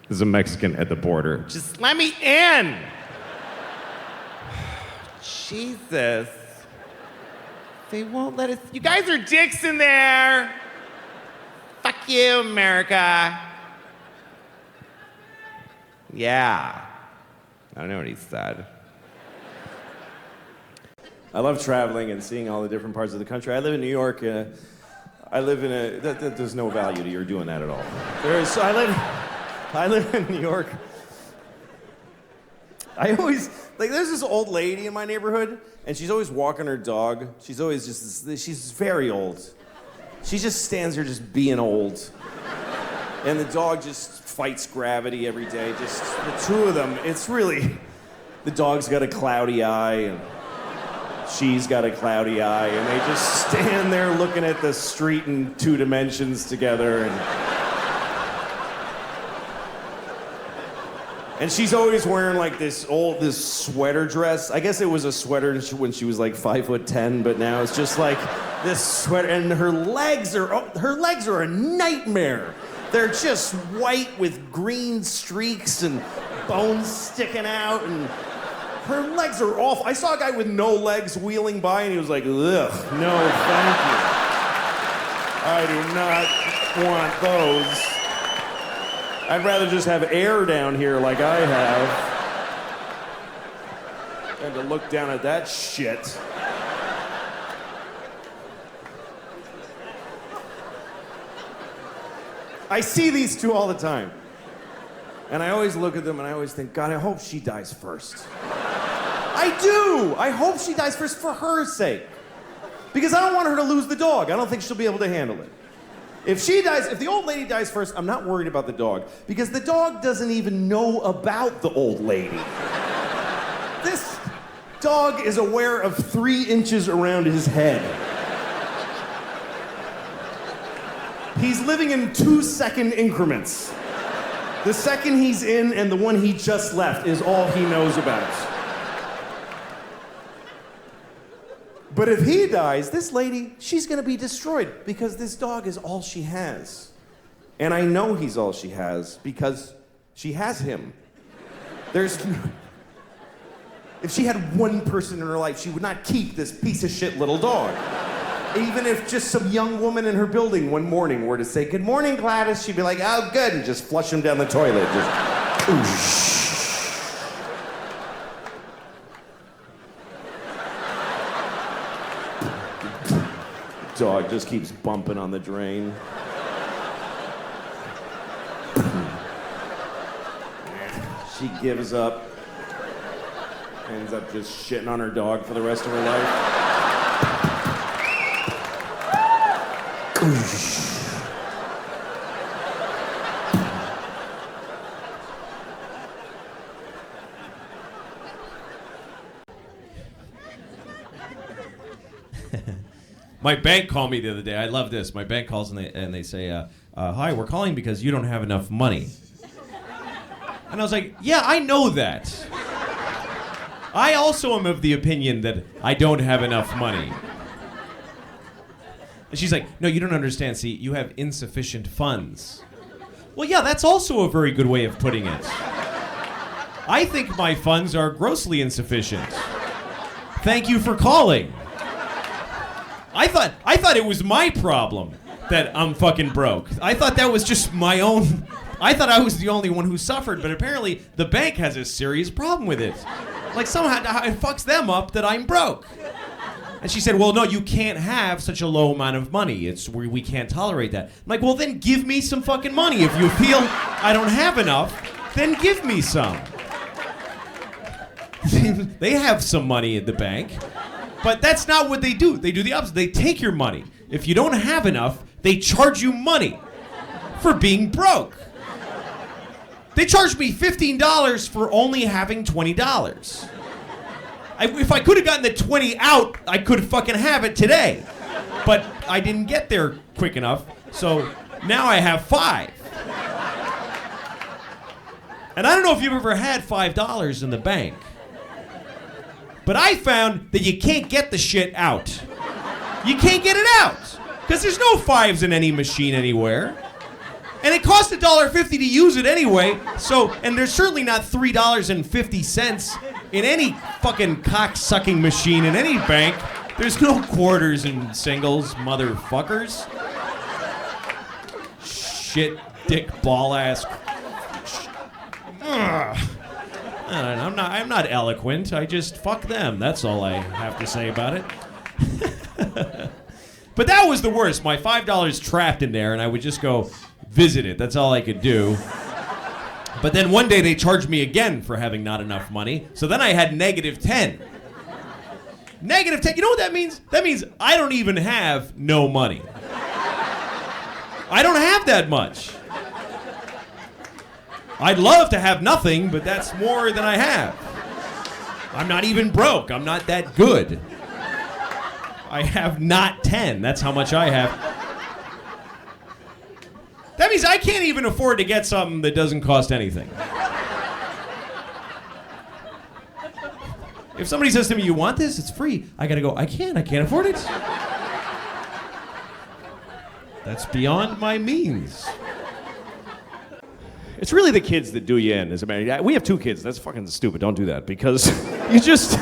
Speaker 2: There's a Mexican at the border. Just let me in! Jesus. They won't let us. You guys are dicks in there. Fuck you, America. Yeah. I don't know what he said.
Speaker 1: I love traveling and seeing all the different parts of the country. I live in New York. There's no value to your doing that at all. I live in New York. There's this old lady in my neighborhood, and she's always walking her dog. She's very old. She just stands there just being old. And the dog just fights gravity every day. Just the two of them, the dog's got a cloudy eye, and she's got a cloudy eye, and they just stand there looking at the street in 2 dimensions together. And she's always wearing like this sweater dress. I guess it was a sweater when she was like 5'10", but now it's just like this sweater. And her legs are a nightmare. They're just white with green streaks and bones sticking out, and her legs are awful. I saw a guy with no legs wheeling by, and he was like, ugh, no, thank you. I do not want those. I'd rather just have air down here like I have than to look down at that shit. I see these two all the time. And I always look at them and I always think, God, I hope she dies first. I do! I hope she dies first for her sake. Because I don't want her to lose the dog. I don't think she'll be able to handle it. If the old lady dies first, I'm not worried about the dog. Because the dog doesn't even know about the old lady. This dog is aware of 3 inches around his head. He's living in 2-second increments. The second he's in and the one he just left is all he knows about. But if he dies, this lady, she's gonna be destroyed because this dog is all she has. And I know he's all she has because she has him. If she had one person in her life, she would not keep this piece of shit little dog. Even if just some young woman in her building one morning were to say, "Good morning, Gladys," she'd be like, "Oh, good," and just flush him down the toilet. Just, dog just keeps bumping on the drain. She gives up. Ends up just shitting on her dog for the rest of her life.
Speaker 3: My bank called me the other day. I love this. My bank calls and they say, "Hi, we're calling because you don't have enough money." And I was like, "Yeah, I know that. I also am of the opinion that I don't have enough money." And she's like, "No, you don't understand. See, you have insufficient funds." Well, yeah, that's also a very good way of putting it. I think my funds are grossly insufficient. Thank you for calling. I thought it was my problem that I'm fucking broke. I thought that was just my own. I thought I was the only one who suffered, but apparently the bank has a serious problem with it. Like somehow it fucks them up that I'm broke. And she said, "Well, no, you can't have such a low amount of money. We can't tolerate that." I'm like, "Well, then give me some fucking money. If you feel I don't have enough, then give me some." They have some money at the bank. But that's not what they do. They do the opposite. They take your money. If you don't have enough, they charge you money for being broke. They charged me $15 for only having $20. If I could have gotten the 20 out, I could fucking have it today. But I didn't get there quick enough, so now I have 5. And I don't know if you've ever had $5 in the bank. But I found that you can't get the shit out. You can't get it out. Because there's no 5s in any machine anywhere. And it costs $1.50 to use it anyway. And there's certainly not $3.50 In any fucking cock-sucking machine in any bank, there's no quarters and singles, motherfuckers. Shit, dick, ball ass. I'm not eloquent. I just fuck them. That's all I have to say about it. But that was the worst. My $5 trapped in there, and I would just go visit it. That's all I could do. But then one day they charged me again for having not enough money. So then I had -10. -10. You know what that means? That means I don't even have no money. I don't have that much. I'd love to have nothing, but that's more than I have. I'm not even broke. I'm not that good. I have not 10. That's how much I have. That means I can't even afford to get something that doesn't cost anything. If somebody says to me, "You want this? It's free." I gotta go, I can't afford it. That's beyond my means.
Speaker 1: It's really the kids that do you in as a man. We have 2 kids. That's fucking stupid. Don't do that because you just.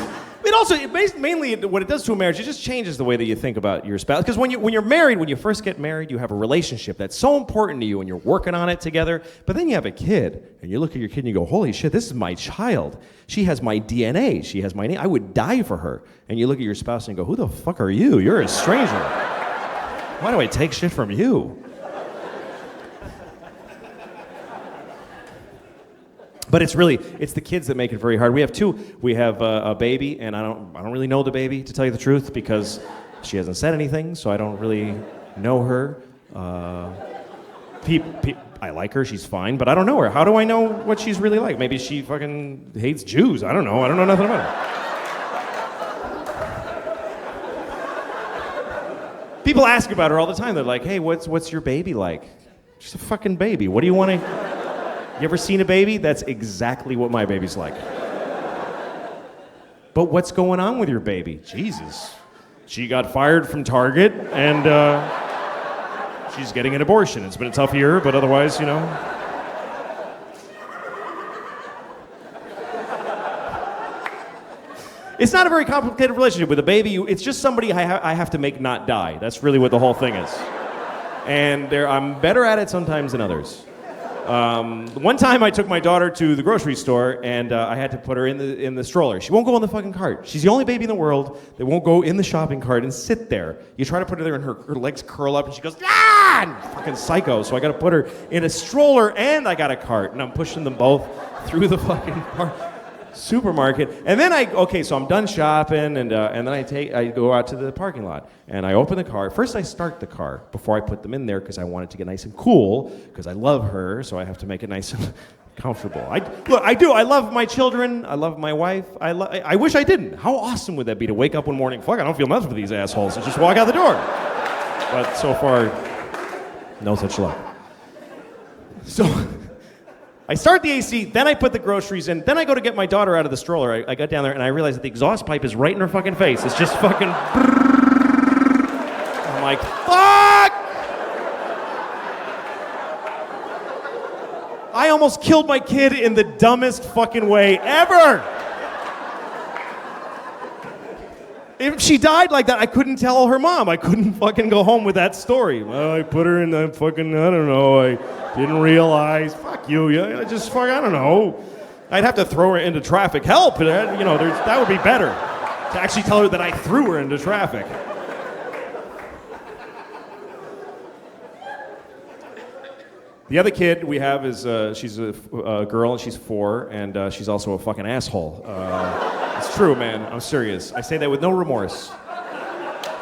Speaker 1: Mainly what it does to a marriage, it just changes the way that you think about your spouse. Because when you're married, when you first get married, you have a relationship that's so important to you and you're working on it together. But then you have a kid and you look at your kid and you go, "Holy shit, this is my child. She has my DNA. She has my name. I would die for her." And you look at your spouse and you go, "Who the fuck are you? You're a stranger. Why do I take shit from you?" But it's the kids that make it very hard. We have 2. We have a baby, and I don't really know the baby, to tell you the truth, because she hasn't said anything, so I don't really know her. I like her, she's fine, but I don't know her. How do I know what she's really like? Maybe she fucking hates Jews. I don't know nothing about her. People ask about her all the time. They're like, "Hey, what's your baby like?" She's a fucking baby. What do you want to... You ever seen a baby? That's exactly what my baby's like. But what's going on with your baby? Jesus. She got fired from Target, and she's getting an abortion. It's been a tough year, but otherwise, you know. It's not a very complicated relationship with a baby. It's just somebody I have to make not die. That's really what the whole thing is. And I'm better at it sometimes than others. One time I took my daughter to the grocery store and I had to put her in the stroller. She won't go in the fucking cart. She's the only baby in the world that won't go in the shopping cart and sit there. You try to put her there and her legs curl up and she goes, "Ah!" And fucking psycho. So I gotta put her in a stroller and I got a cart and I'm pushing them both through the fucking supermarket. And then so I'm done shopping and then I go out to the parking lot and I open the car. First I start the car before I put them in there because I want it to get nice and cool because I love her, so I have to make it nice and comfortable. I do. I love my children. I love my wife. I wish I didn't. How awesome would that be to wake up one morning, fuck, I don't feel nothing for these assholes, and just walk out the door. But so far, no such luck. So I start the AC, then I put the groceries in, then I go to get my daughter out of the stroller. I got down there and I realized that the exhaust pipe is right in her fucking face. It's just fucking... I'm like, fuck! I almost killed my kid in the dumbest fucking way ever! If she died like that, I couldn't tell her mom. I couldn't fucking go home with that story. Well, I put her in the fucking, I don't know, I didn't realize. Fuck you, I don't know. I'd have to throw her into traffic. Help, that would be better. To actually tell her that I threw her into traffic. The other kid we have is, she's a girl and she's 4, and she's also a fucking asshole. It's true, man. I'm serious. I say that with no remorse.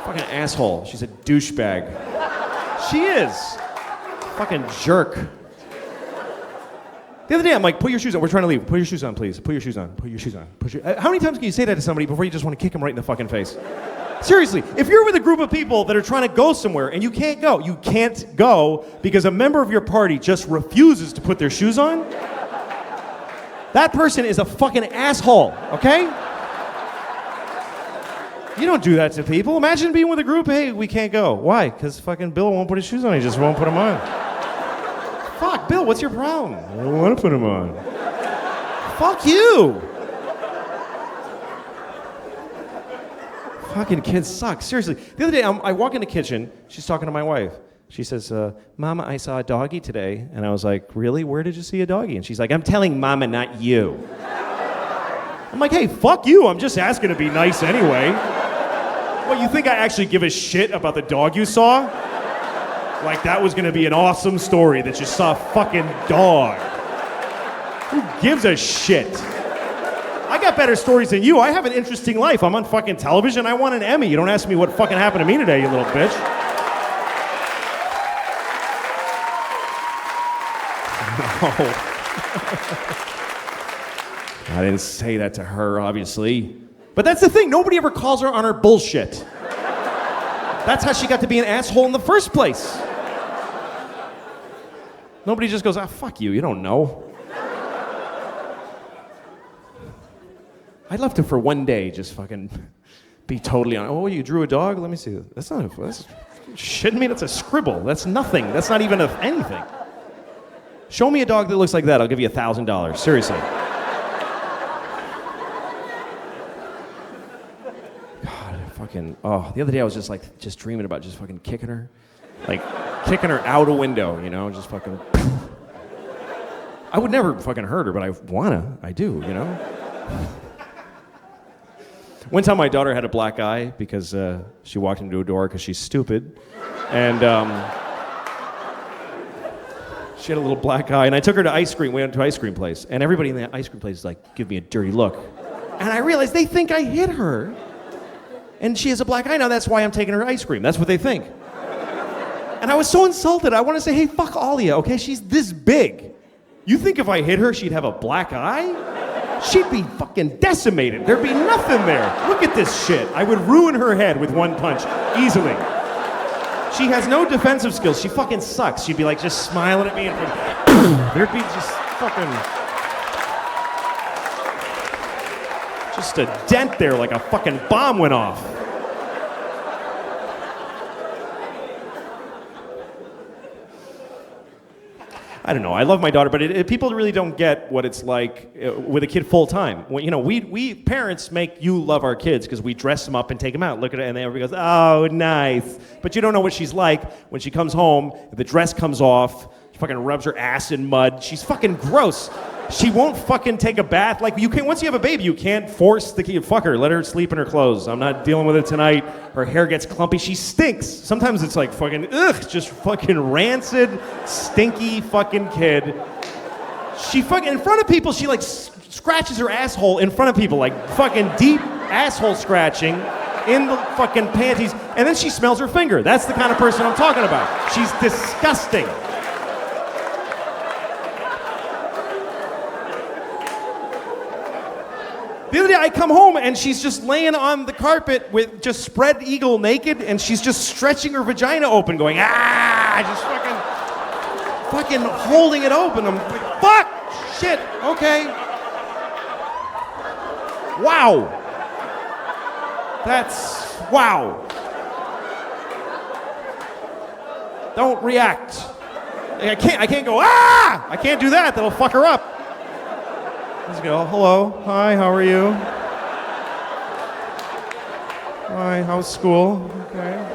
Speaker 1: Fucking asshole. She's a douchebag. She is. Fucking jerk. The other day, I'm like, put your shoes on. We're trying to leave. Put your shoes on, please. Put your shoes on. Put your shoes on. How many times can you say that to somebody before you just want to kick them right in the fucking face? Seriously, if you're with a group of people that are trying to go somewhere and you can't go because a member of your party just refuses to put their shoes on, that person is a fucking asshole, okay? You don't do that to people. Imagine being with a group, hey, we can't go. Why? Because fucking Bill won't put his shoes on, he just won't put them on. Fuck, Bill, what's your problem? I don't want to put them on. Fuck you.
Speaker 3: Fucking kids suck. Seriously. The other day, I walk in the kitchen. She's talking to my wife. She says, Mama, I saw a doggy today. And I was like, really? Where did you see a doggy? And she's like, I'm telling Mama, not you. I'm like, hey, fuck you. I'm just asking to be nice anyway. What, you think I actually give a shit about the dog you saw? Like that was gonna be an awesome story that you saw a fucking dog. Who gives a shit? I got better stories than you. I have an interesting life. I'm on fucking television. I won an Emmy. You don't ask me what fucking happened to me today, you little bitch. No. I didn't say that to her, obviously. But that's the thing. Nobody ever calls her on her bullshit. That's how she got to be an asshole in the first place. Nobody just goes, fuck you. You don't know. I'd love to, for one day, just fucking be totally on. Oh, you drew a dog? Let me see. That's not that's shitting me? That's a scribble. That's nothing. That's not even anything. Show me a dog that looks like that. I'll give you $1,000. Seriously. God, fucking. Oh, the other day I was just dreaming about just fucking kicking her, like kicking her out a window. You know, just fucking. I would never fucking hurt her, but I wanna. I do. You know. One time my daughter had a black eye because she walked into a door because she's stupid. And she had a little black eye. And I took her to ice cream. We went to an ice cream place. And everybody in the ice cream place is like, give me a dirty look. And I realized they think I hit her. And she has a black eye now. That's why I'm taking her to ice cream. That's what they think. And I was so insulted. I want to say, hey, fuck all of you, okay? She's this big. You think if I hit her, she'd have a black eye? She'd be fucking decimated. There'd be nothing there. Look at this shit. I would ruin her head with one punch, easily. She has no defensive skills. She fucking sucks. She'd be like just smiling at me and there'd be just fucking... just a dent there like a fucking bomb went off. I don't know. I love my daughter, but people really don't get what it's like with a kid full time. Well, you know, we parents make you love our kids because we dress them up and take them out. Look at it, and everybody goes, "Oh, nice." But you don't know what she's like when she comes home. The dress comes off. She fucking rubs her ass in mud. She's fucking gross. She won't fucking take a bath. Like you can't. Once you have a baby, you can't force the kid. Fuck her. Let her sleep in her clothes. I'm not dealing with it tonight. Her hair gets clumpy. She stinks. Sometimes it's like fucking just fucking rancid, stinky fucking kid. She fucking in front of people. She like scratches her asshole in front of people, like fucking deep asshole scratching in the fucking panties, and then she smells her finger. That's the kind of person I'm talking about. She's disgusting. The other day I come home and she's just laying on the carpet with just spread eagle naked and she's just stretching her vagina open going, just fucking holding it open. I'm like, fuck, shit, okay. Wow. That's, wow. Don't react. I can't go, I can't do that, that'll fuck her up. Let's go. Hello. Hi, how are you? Hi, how's school? Okay.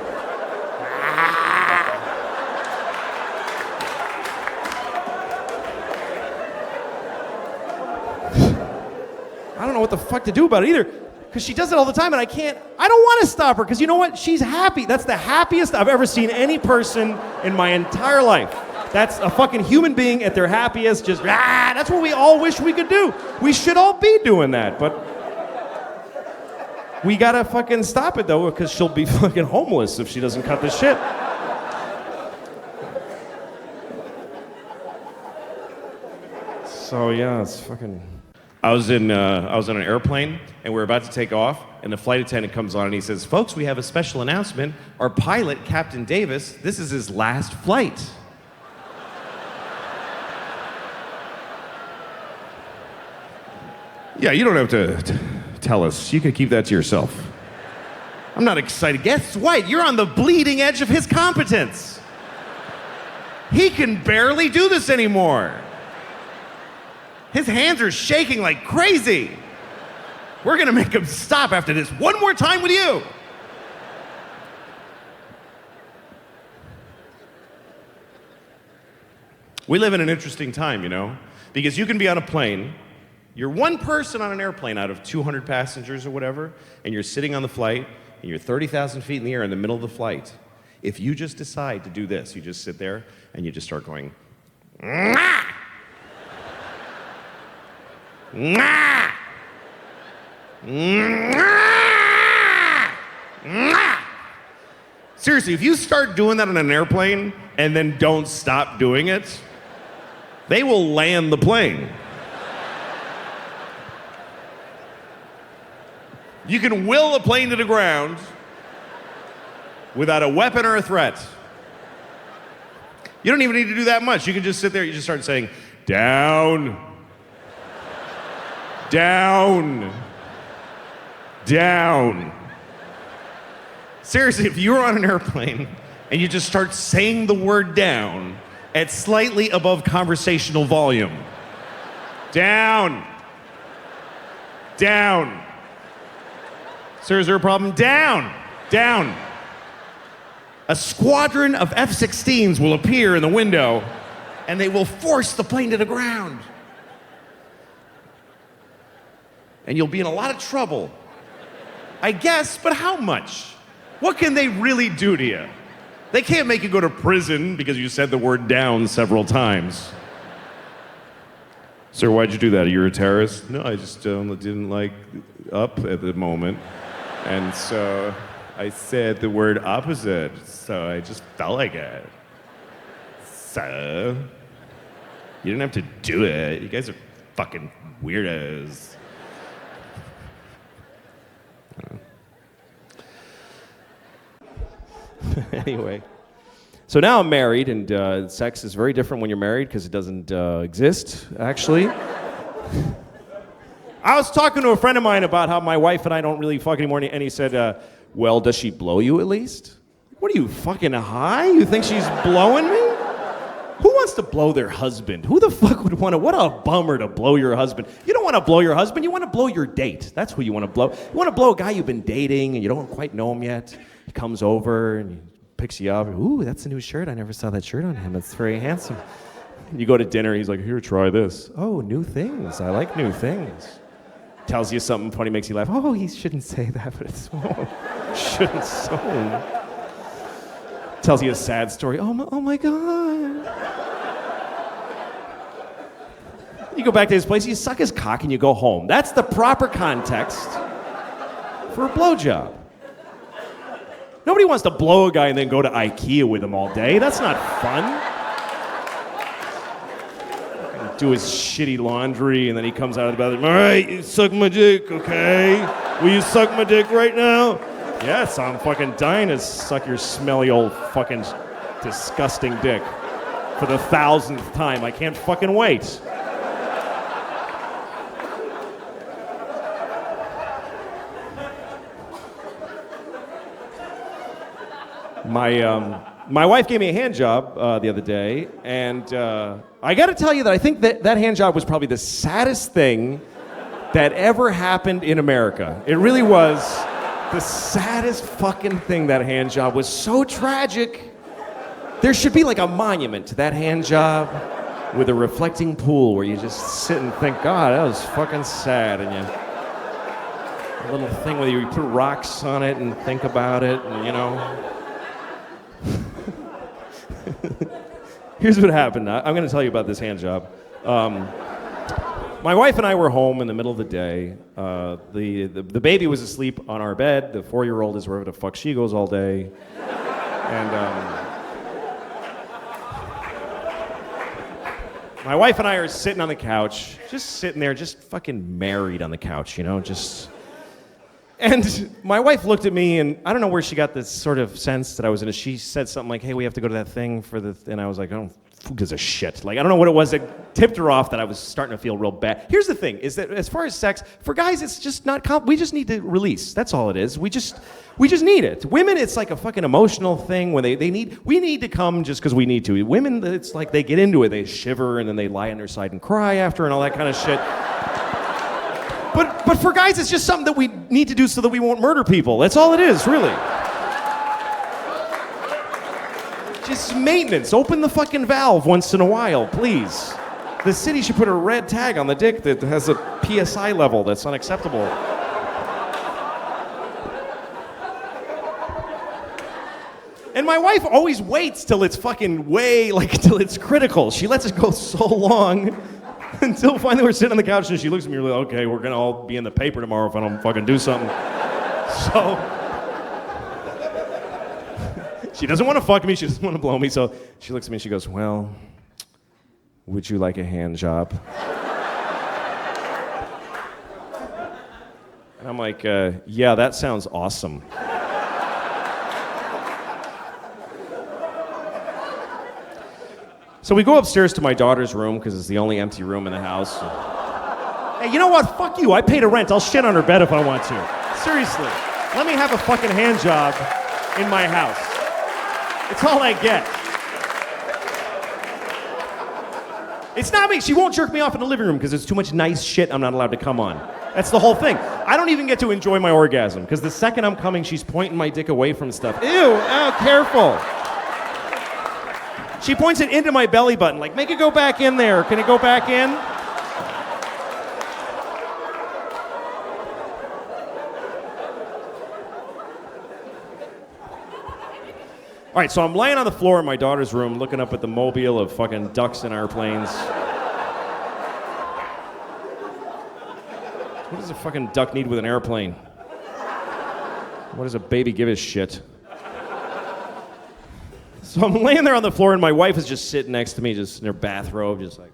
Speaker 3: I don't know what the fuck to do about it either. Because she does it all the time and I don't want to stop her because you know what? She's happy. That's the happiest I've ever seen any person in my entire life. That's a fucking human being at their happiest, just, that's what we all wish we could do. We should all be doing that, but we gotta fucking stop it though, because she'll be fucking homeless if she doesn't cut this shit. So yeah, it's fucking...
Speaker 1: I was on an airplane, and we were about to take off, and the flight attendant comes on, and he says, "Folks, we have a special announcement. Our pilot, Captain Davis, this is his last flight." Yeah, you don't have to tell us. You can keep that to yourself. I'm not excited. Guess what? You're on the bleeding edge of his competence. He can barely do this anymore. His hands are shaking like crazy. We're gonna make him stop after this one more time with you. We live in an interesting time, you know, because you can be on a plane, you're one person on an airplane out of 200 passengers or whatever, and you're sitting on the flight, and you're 30,000 feet in the air in the middle of the flight. If you just decide to do this, you just sit there and you just start going, "Mwah! Mwah! Mwah! Mwah!" Seriously, if you start doing that on an airplane and then don't stop doing it, they will land the plane. You can will a plane to the ground without a weapon or a threat. You don't even need to do that much. You can just sit there, you just start saying, down, down, down. Seriously, if you were on an airplane and you just start saying the word down at slightly above conversational volume, down, down. Sir, is there a problem? Down, down. A squadron of F-16s will appear in the window and they will force the plane to the ground. And you'll be in a lot of trouble. I guess, but how much? What can they really do to you? They can't make you go to prison because you said the word down several times. Sir, why'd you do that? Are you a terrorist? No, I just didn't like up at the moment. And so I said the word opposite, so I just felt like it. So, you didn't have to do it. You guys are fucking weirdos.
Speaker 4: Anyway, so now I'm married, and sex is very different when you're married because it doesn't exist, actually. I was talking to a friend of mine about how my wife and I don't really fuck anymore, and he said, well, does she blow you at least? What are you, fucking high? You think she's blowing me? Who wants to blow their husband? Who the fuck would want to? What a bummer to blow your husband. You don't want to blow your husband, you want to blow your date. That's who you want to blow. You want to blow a guy you've been dating and you don't quite know him yet. He comes over and he picks you up. Ooh, that's a new shirt. I never saw that shirt on him. It's very handsome. You go to dinner, he's like, here, try this. Oh, new things. I like new things. Tells you something funny, makes you laugh. Oh, he shouldn't say that, but it's shouldn't so. Tells you a sad story. Oh my God. You go back to his place, you suck his cock, and you go home. That's the proper context for a blowjob. Nobody wants to blow a guy and then go to IKEA with him all day. That's not fun. Do his shitty laundry, and then he comes out of the bathroom. All right, you suck my dick, okay? Will you suck my dick right now? Yes, I'm fucking dying to suck your smelly old fucking disgusting dick for the 1,000th time. I can't fucking wait. My wife gave me a hand job the other day, and I got to tell you that I think that hand job was probably the saddest thing that ever happened in America. It really was the saddest fucking thing, that hand job. Was so tragic. There should be like a monument to that hand job with a reflecting pool where you just sit and think, God, that was fucking sad, and you... A little thing where you put rocks on it and think about it, and you know... Here's what happened. I'm going to tell you about this hand job. My wife and I were home in the middle of the day. The baby was asleep on our bed. The 4-year-old is wherever the fuck she goes all day. And my wife and I are sitting on the couch, just sitting there, just fucking married on the couch, you know, just... And my wife looked at me, and I don't know where she got this sort of sense that I was in. She said something like, hey, we have to go to that thing for the... And I was like, oh, who gives a shit? Like, I don't know what it was that tipped her off that I was starting to feel real bad. Here's the thing, is that as far as sex, for guys, it's just not... we just need to release. That's all it is. We just need it. Women, it's like a fucking emotional thing when we need to come just because we need to. Women, it's like they get into it. They shiver, and then they lie on their side and cry after and all that kind of shit. But for guys, it's just something that we need to do so that we won't murder people. That's all it is, really. Just maintenance. Open the fucking valve once in a while, please. The city should put a red tag on the dick that has a PSI level that's unacceptable. And my wife always waits till it's fucking till it's critical. She lets it go so long until finally we're sitting on the couch and she looks at me and like, okay, we're gonna all be in the paper tomorrow if I don't fucking do something. So, she doesn't want to fuck me, she doesn't want to blow me, so she looks at me and she goes, well, would you like a hand job? And I'm like, yeah, that sounds awesome. So we go upstairs to my daughter's room because it's the only empty room in the house. Hey, you know what? Fuck you. I paid a rent. I'll shit on her bed if I want to. Seriously. Let me have a fucking hand job in my house. It's all I get. It's not me. She won't jerk me off in the living room because there's too much nice shit I'm not allowed to come on. That's the whole thing. I don't even get to enjoy my orgasm because the second I'm coming, she's pointing my dick away from stuff. Ew, oh, careful. She points it into my belly button, like, make it go back in there. Can it go back in? All right, so I'm laying on the floor in my daughter's room looking up at the mobile of fucking ducks and airplanes. What does a fucking duck need with an airplane? What does a baby give a shit? So I'm laying there on the floor and my wife is just sitting next to me, just in her bathrobe, just like.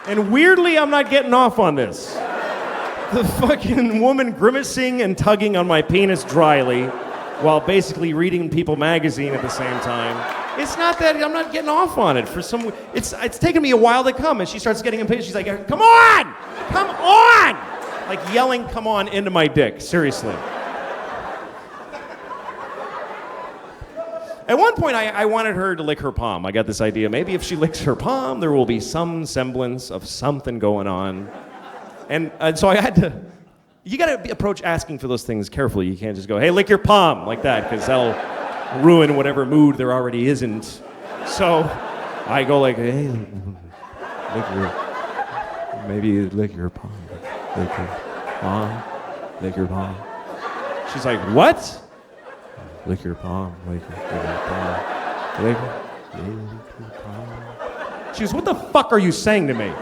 Speaker 4: And weirdly, I'm not getting off on this. The fucking woman grimacing and tugging on my penis dryly while basically reading People magazine at the same time. It's not that I'm not getting off on it for some. It's taken me a while to come, and she starts getting impatient. She's like, "Come on, come on!" Like yelling, "Come on!" into my dick. Seriously. At one point, I wanted her to lick her palm. I got this idea. Maybe if she licks her palm, there will be some semblance of something going on. And so I had to. You got to approach asking for those things carefully. You can't just go, "Hey, lick your palm," like that, because that'll ruin whatever mood there already isn't. So I go like, "Hey, maybe lick your palm, lick your palm, lick your palm." She's like, "What?" Lick your palm, lick your palm, lick your palm. She goes, "What the fuck are you saying to me?"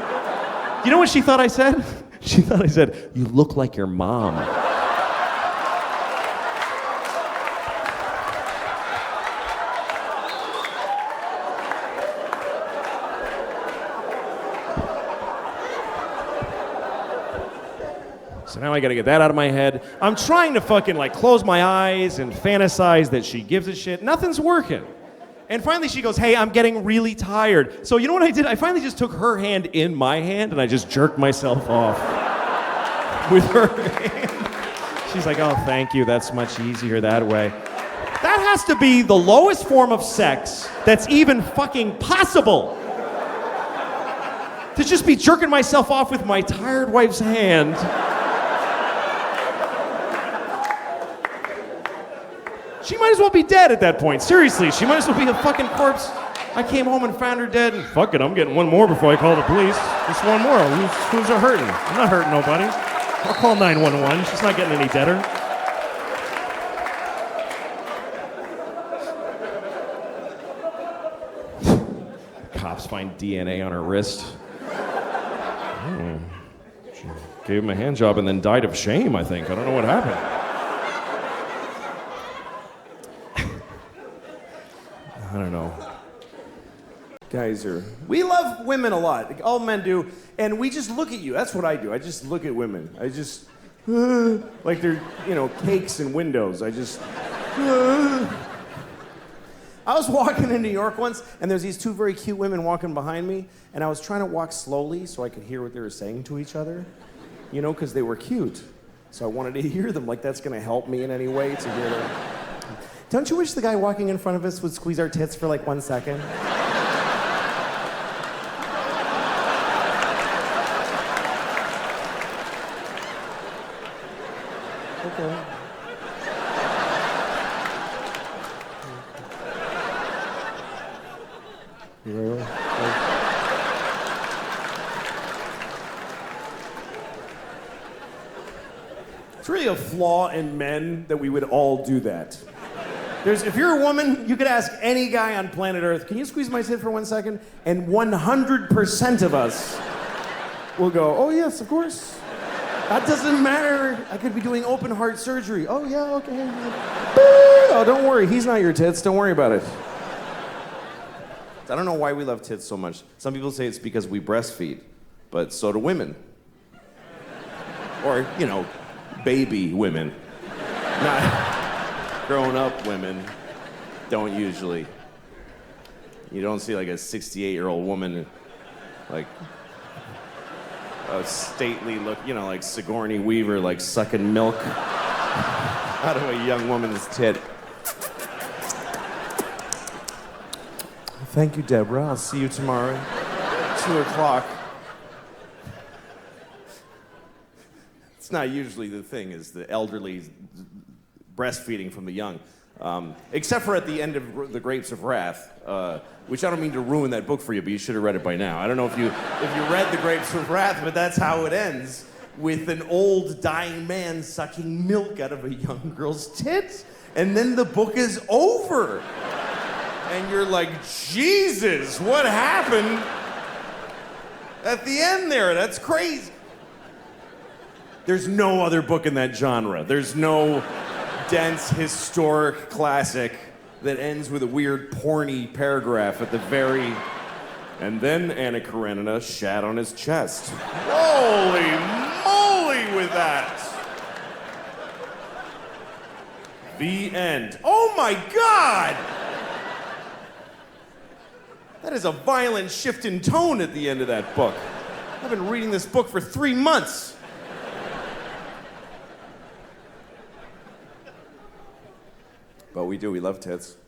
Speaker 4: You know what she thought I said? She thought I said, "You look like your mom." So now I gotta get that out of my head. I'm trying to fucking like close my eyes and fantasize that she gives a shit. Nothing's working. And finally she goes, "Hey, I'm getting really tired." So you know what I did? I finally just took her hand in my hand and I just jerked myself off with her hand. She's like, "Oh, thank you. That's much easier that way." That has to be the lowest form of sex that's even fucking possible. To just be jerking myself off with my tired wife's hand. She might as well be dead at that point. Seriously, she might as well be a fucking corpse. I came home and found her dead. And fuck it, I'm getting one more before I call the police. Just one more. Who's her hurting? I'm not hurting nobody. I'll call 911. She's not getting any deader. Cops find DNA on her wrist. She gave him a hand job and then died of shame, I think. I don't know what happened. I don't know. We love women a lot. All men do. And we just look at you. That's what I do. I just look at women. I just, like they're, cakes and windows. I I was walking in New York once, and there's these two very cute women walking behind me, and I was trying to walk slowly so I could hear what they were saying to each other, you know, because they were cute. So I wanted to hear them, like that's gonna help me in any way to hear them. Don't you wish the guy walking in front of us would squeeze our tits for like 1 second? Okay. Really? It's really a flaw in men that we would all do that. If you're a woman, you could ask any guy on planet Earth, can you squeeze my tit for 1 second? And 100% of us will go, oh yes, of course. That doesn't matter. I could be doing open heart surgery. Oh yeah, okay. Oh, don't worry, he's not your tits, don't worry about it. I don't know why we love tits so much. Some people say it's because we breastfeed, but so do women. Or, you know, baby women. Not grown-up women don't usually. You don't see like a 68-year-old woman, like a stately look, you know, like Sigourney Weaver, like sucking milk out of a young woman's tit. Thank you, Deborah. I'll see you tomorrow, 2:00. It's not usually the thing, is the elderly breastfeeding from the young. Except for at the end of The Grapes of Wrath, which I don't mean to ruin that book for you, but you should have read it by now. I don't know if you read The Grapes of Wrath, but that's how it ends, with an old dying man sucking milk out of a young girl's tit, and then the book is over. And you're like, Jesus, what happened at the end there? That's crazy. There's no other book in that genre. There's no dense historic classic that ends with a weird porny paragraph at the very... And then Anna Karenina shat on his chest. Holy moly with that. The end. Oh my God! That is a violent shift in tone at the end of that book. I've been reading this book for 3 months. But we do, we love tits.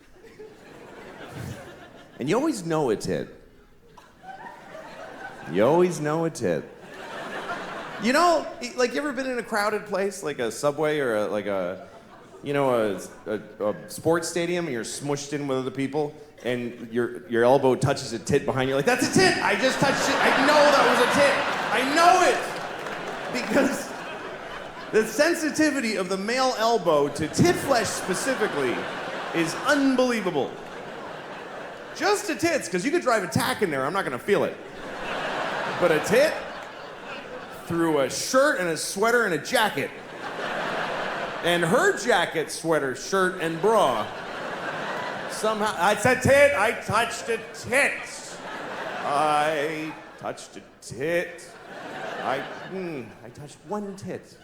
Speaker 4: And you always know a tit. You always know a tit. You know, like, you ever been in a crowded place, like a subway or a sports stadium, and you're smushed in with other people, and your elbow touches a tit behind you, like, that's a tit! I just touched it! I know that was a tit! I know it! Because the sensitivity of the male elbow to tit flesh specifically is unbelievable. Just to tits, because you could drive a tack in there, I'm not gonna feel it. But a tit, through a shirt and a sweater and a jacket, and her jacket, sweater, shirt, and bra, somehow, it's a tit, I touched a tit. I touched a tit. I touched one tit.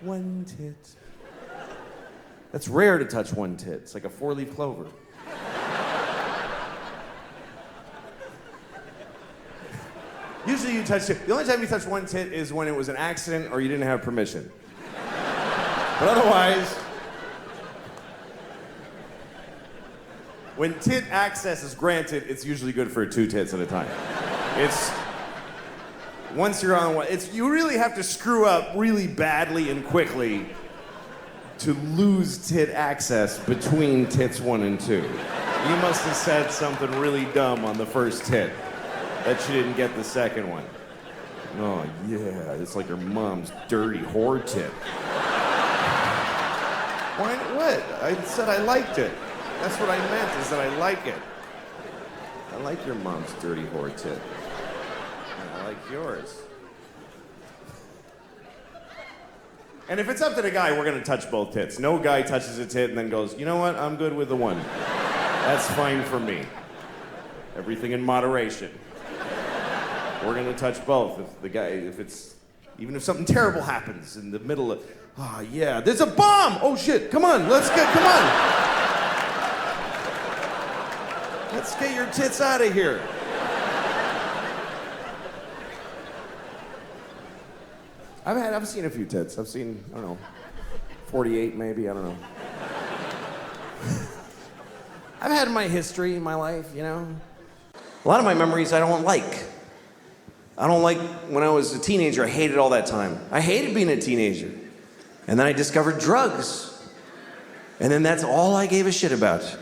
Speaker 4: One tit. That's rare to touch one tit. It's like a 4-leaf clover. Usually you touch it. The only time you touch one tit is when it was an accident or you didn't have permission. But otherwise, when tit access is granted, it's usually good for 2 tits at a time. It's, once you're on one, you really have to screw up really badly and quickly to lose tit access between tits 1 and 2. You must have said something really dumb on the first tit that you didn't get the second one. Oh yeah, it's like your mom's dirty whore tit. Why, what? I said I liked it. That's what I meant, is that I like it. I like your mom's dirty whore tit. And I like yours. And if it's up to the guy, we're gonna touch both tits. No guy touches a tit and then goes, you know what, I'm good with the one. That's fine for me. Everything in moderation. We're gonna touch both. Even if something terrible happens in the middle of, oh yeah, there's a bomb! Oh shit, come on, come on. Let's get your tits out of here. I've seen a few tits. I've seen, I don't know, 48 maybe, I don't know. I've had my history in my life, you know. A lot of my memories I don't like. I don't like when I was a teenager, I hated all that time. I hated being a teenager. And then I discovered drugs. And then that's all I gave a shit about.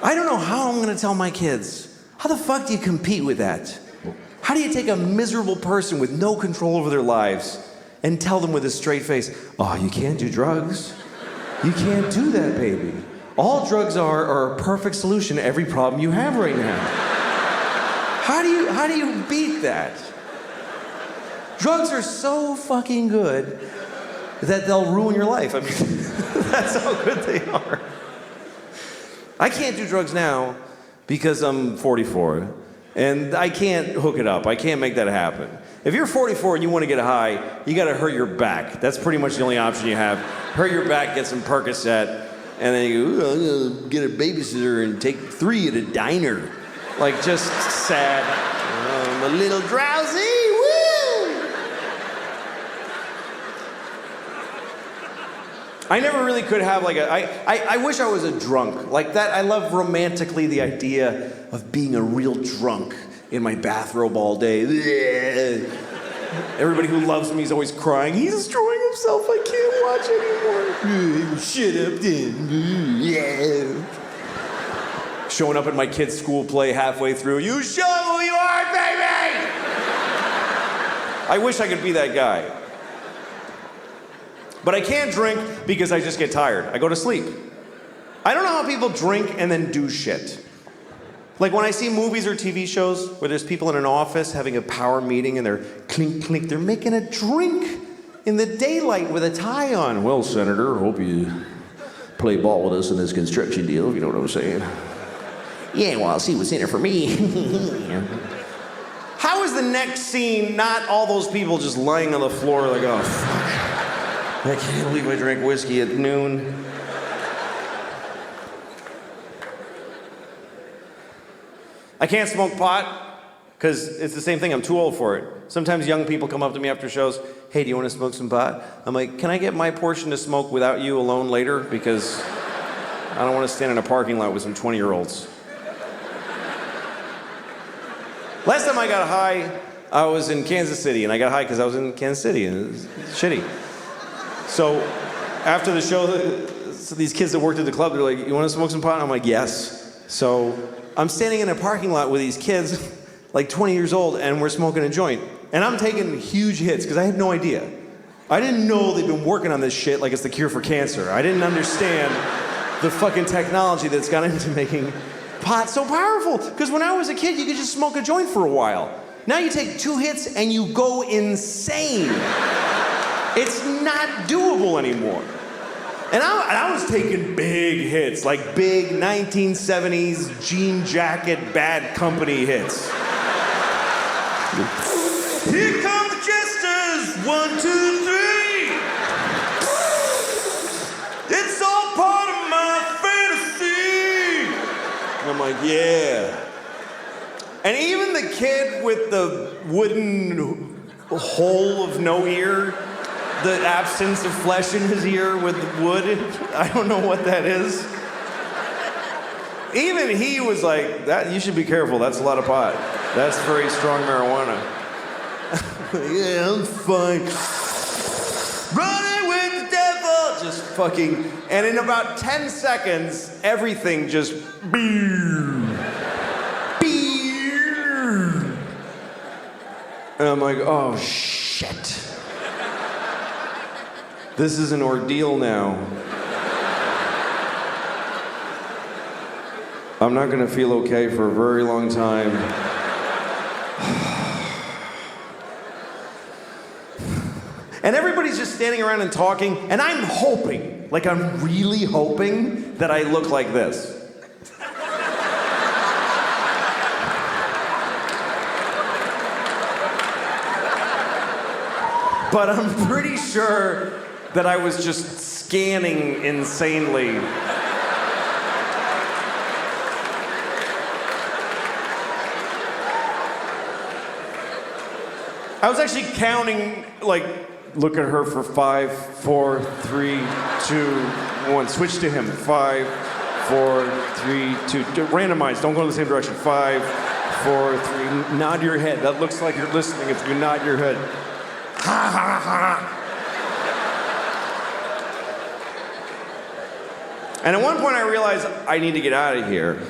Speaker 4: I don't know how I'm gonna tell my kids. How the fuck do you compete with that? How do you take a miserable person with no control over their lives and tell them with a straight face, oh, you can't do drugs. You can't do that, baby. All drugs are a perfect solution to every problem you have right now. How do you beat that? Drugs are so fucking good that they'll ruin your life. I mean, that's how good they are. I can't do drugs now because I'm 44, and I can't hook it up. I can't make that happen. If you're 44 and you want to get high, you got to hurt your back. That's pretty much the only option you have. Hurt your back, get some Percocet, and then you go, I'm gonna get a babysitter and take 3 at a diner. Like, just sad. I'm a little drowsy. Woo! I never really could have like I wish I was a drunk. Like that, I love romantically the idea of being a real drunk in my bathrobe all day. Everybody who loves me is always crying. He's destroying himself. I can't watch anymore. Shut up then. Yeah. Showing up at my kid's school play halfway through. You show who you are, baby! I wish I could be that guy. But I can't drink because I just get tired. I go to sleep. I don't know how people drink and then do shit. Like when I see movies or TV shows where there's people in an office having a power meeting and they're clink, clink, they're making a drink in the daylight with a tie on. Well, Senator, hope you play ball with us in this construction deal, if you know what I'm saying. Yeah, well, I'll see what's in it for me. How is the next scene not all those people just lying on the floor like, oh, fuck. I can't believe I drank whiskey at noon. I can't smoke pot because it's the same thing. I'm too old for it. Sometimes young people come up to me after shows, hey, do you want to smoke some pot? I'm like, can I get my portion to smoke without you alone later? Because I don't want to stand in a parking lot with some 20-year-olds. Last time I got high, I was in Kansas City, and I got high because I was in Kansas City, and it was shitty. So after the show, so these kids that worked at the club, they're like, you want to smoke some pot? I'm like, yes. So I'm standing in a parking lot with these kids, like 20 years old, and we're smoking a joint. And I'm taking huge hits, because I had no idea. I didn't know they'd been working on this shit like it's the cure for cancer. I didn't understand the fucking technology that's gone into making pot so powerful. Because when I was a kid, you could just smoke a joint for a while. Now you take 2 hits and you go insane. It's not doable anymore. And I was taking big hits, like big 1970s jean jacket, Bad Company hits. Here come the jesters, 1, 2, 3. It's all part of my fantasy. And I'm like, yeah. And even the kid with the wooden hole of no ear, the absence of flesh in his ear with wood, I don't know what that is. Even he was like, "That you should be careful, that's a lot of pot. That's very strong marijuana." Yeah, I'm fine. Running with the devil! Just fucking, and in about 10 seconds, everything just and I'm like, oh shit. This is an ordeal now. I'm not gonna feel okay for a very long time. And everybody's just standing around and talking, and I'm hoping, like I'm really hoping that I look like this. But I'm pretty sure that I was just scanning insanely. I was actually counting, like, look at her for 5, 4, 3, 2, 1. Switch to him. 5, 4, 3, 2. Randomize. Don't go in the same direction. 5, 4, 3. Nod your head. That looks like you're listening if you nod your head. Ha ha ha. And at one point I realized I need to get out of here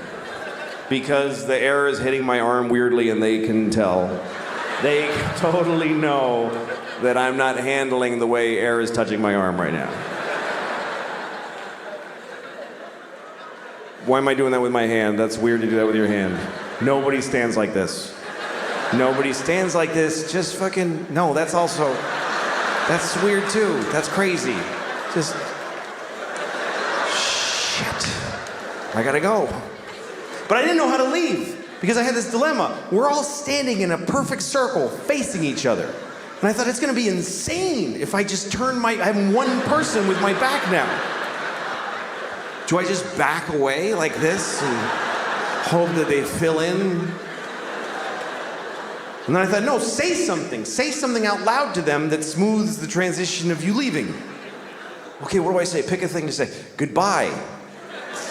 Speaker 4: because the air is hitting my arm weirdly and they can tell. They totally know that I'm not handling the way air is touching my arm right now. Why am I doing that with my hand? That's weird to do that with your hand. Nobody stands like this. Nobody stands like this. Just fucking, no, that's that's weird too. That's crazy. Just, shit. I gotta go. But I didn't know how to leave because I had this dilemma. We're all standing in a perfect circle facing each other. And I thought it's gonna be insane if I just turn I'm one person with my back now. Do I just back away like this and hope that they fill in? And then I thought, no, say something. Say something out loud to them that smooths the transition of you leaving. Okay, what do I say? Pick a thing to say. Goodbye.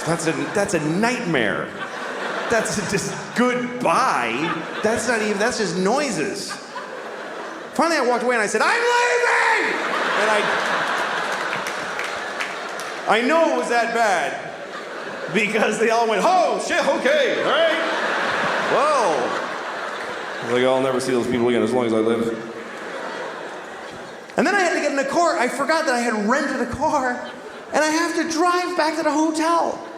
Speaker 4: That's a nightmare. That's just goodbye. That's just noises. Finally, I walked away and I said, I'm leaving! And I know it was that bad because they all went, oh, shit, okay, all right. Whoa. I was like, I'll never see those people again as long as I live. And then I had to get in a car. I forgot that I had rented a car and I have to drive back to the hotel.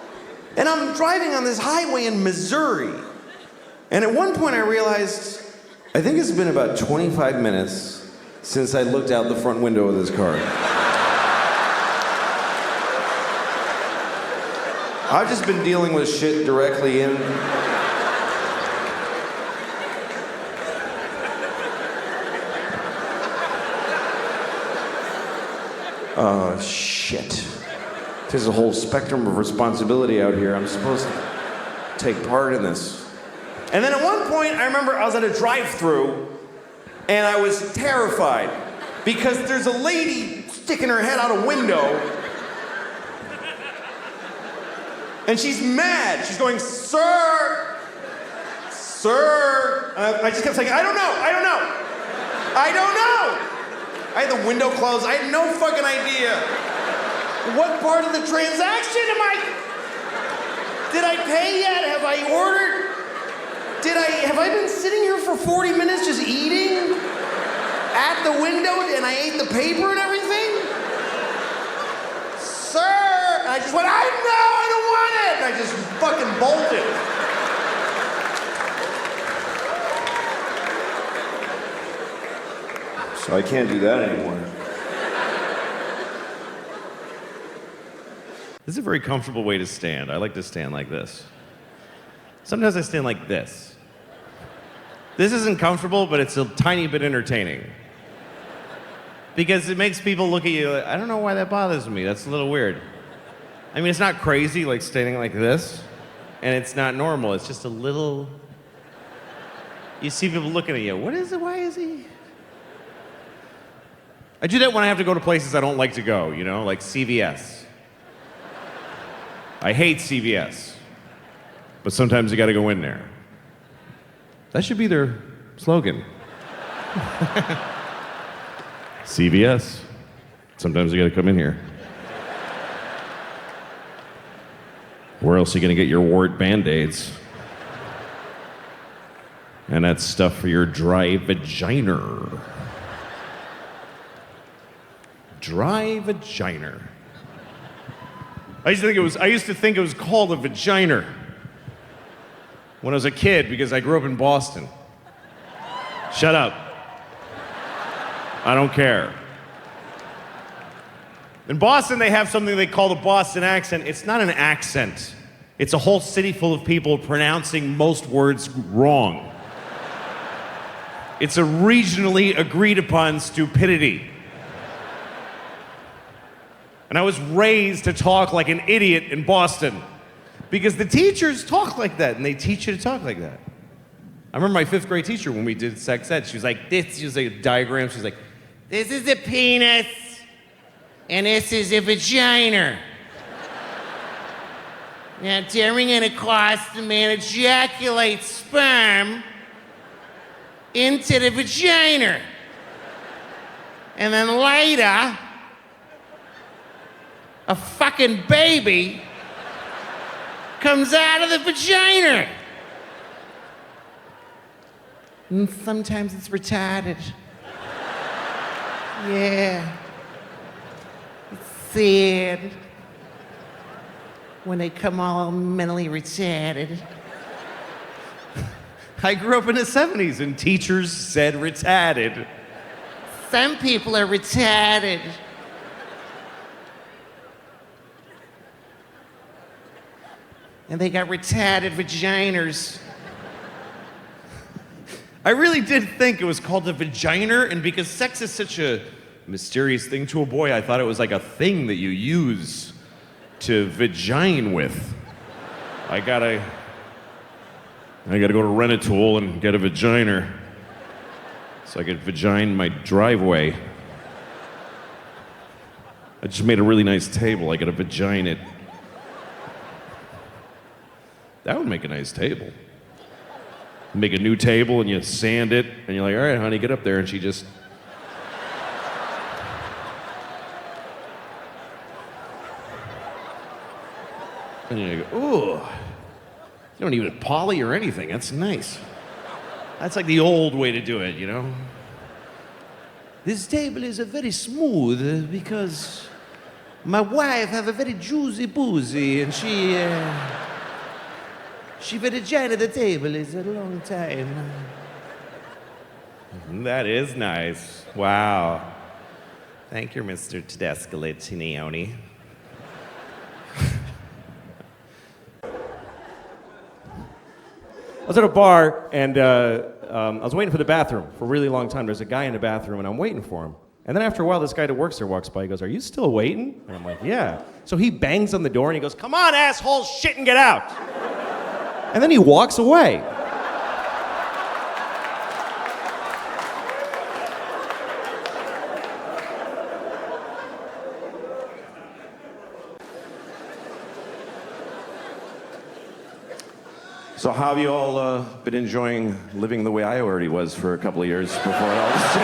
Speaker 4: And I'm driving on this highway in Missouri. And at one point I realized, I think it's been about 25 minutes since I looked out the front window of this car. I've just been dealing with shit directly in. Oh, shit. There's a whole spectrum of responsibility out here. I'm supposed to take part in this. And then at one point, I remember I was at a drive-thru, and I was terrified because there's a lady sticking her head out a window, and she's mad. She's going, sir, sir. And I just kept saying, I don't know. I had the window closed. I had no fucking idea. What part of the transaction am I? Did I pay yet? Have I ordered? Have I been sitting here for 40 minutes just eating at the window and I ate the paper and everything? Sir! And I just went, I don't want it! And I just fucking bolted. So I can't do that anymore.
Speaker 1: This is a very comfortable way to stand. I like to stand like this. Sometimes I stand like this. This isn't comfortable, but it's a tiny bit entertaining. Because it makes people look at you like, I don't know why that bothers me. That's a little weird. I mean, it's not crazy like standing like this, and it's not normal. It's just a little... You see people looking at you. What is it? Why is he... I do that when I have to go to places I don't like to go, you know, like CVS. I hate CVS, but sometimes you gotta go in there. That should be their slogan. CVS. Sometimes you gotta come in here. Where else are you gonna get your wart Band-Aids? And that's stuff for your dry vagina. Dry vagina. I used to think it was called a vagina when I was a kid because I grew up in Boston. Shut up. I don't care. In Boston, they have something they call the Boston accent. It's not an accent. It's a whole city full of people pronouncing most words wrong. It's a regionally agreed upon stupidity. And I was raised to talk like an idiot in Boston because the teachers talk like that and they teach you to talk like that. I remember my 5th grade teacher when we did sex ed. She was like, this is a diagram. She's like, this is a penis, and this is a vagina. Now, during intercourse, the man ejaculates sperm into the vagina. And then later, a fucking baby comes out of the vagina. And sometimes it's retarded. Yeah. It's sad when they come all mentally retarded. I grew up in the 70s and teachers said retarded. Some people are retarded. And they got retarded vaginas. I really did think it was called a vagina, and because sex is such a mysterious thing to a boy, I thought it was like a thing that you use to vagine with. I gotta go to Rent-A-Tool and get a vagina so I could vagine my driveway. I just made a really nice table. I gotta vagine it. That would make a nice table. Make a new table and you sand it, and you're like, all right, honey, get up there, and she just... And you go, ooh. You don't even poly or anything. That's nice. That's like the old way to do it, you know? This table is very smooth because my wife have a very juicy boozy, and she vagina the table is a long time. That is nice. Wow. Thank you, Mr. Tedesca-Tinioni.
Speaker 4: I was at a bar, and I was waiting for the bathroom for a really long time. There's a guy in the bathroom, and I'm waiting for him. And then after a while, this guy that works there walks by. He goes, are you still waiting? And I'm like, yeah. So he bangs on the door, and he goes, come on, asshole, shit and get out. And then he walks away.
Speaker 1: So how have you all been enjoying living the way I already was for a couple of years before all this?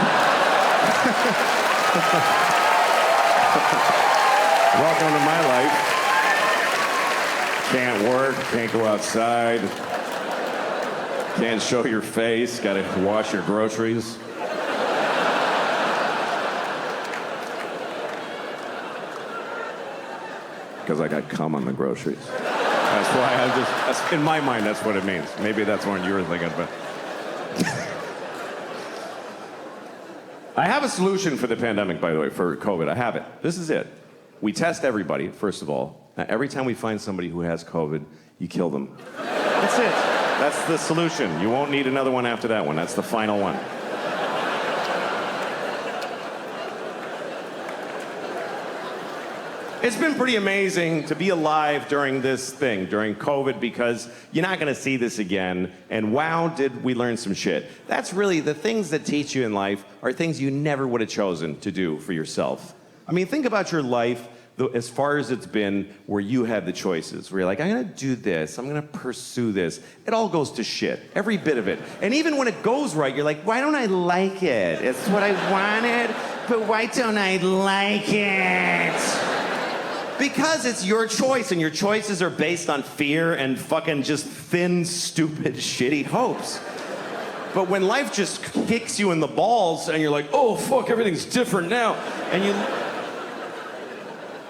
Speaker 1: Welcome to my life. Can't work, can't go outside, can't show your face, gotta wash your groceries. Because I got cum on the groceries. That's why in my mind, that's what it means. Maybe that's what you were thinking, but. I have a solution for the pandemic, by the way, for COVID. I have it. This is it. We test everybody, first of all. Every time we find somebody who has COVID, you kill them. That's it. That's the solution. You won't need another one after that one. That's the final one. It's been pretty amazing to be alive during this thing, during COVID, because you're not going to see this again. And wow, did we learn some shit. That's really the things that teach you in life are things you never would have chosen to do for yourself. I mean, think about your life as far as it's been where you have the choices, where you're like, I'm going to do this, I'm going to pursue this. It all goes to shit, every bit of it. And even when it goes right, you're like, why don't I like it? It's what I wanted, but why don't I like it? Because it's your choice, and your choices are based on fear and fucking just thin, stupid, shitty hopes. But when life just kicks you in the balls and you're like, oh, fuck, everything's different now, and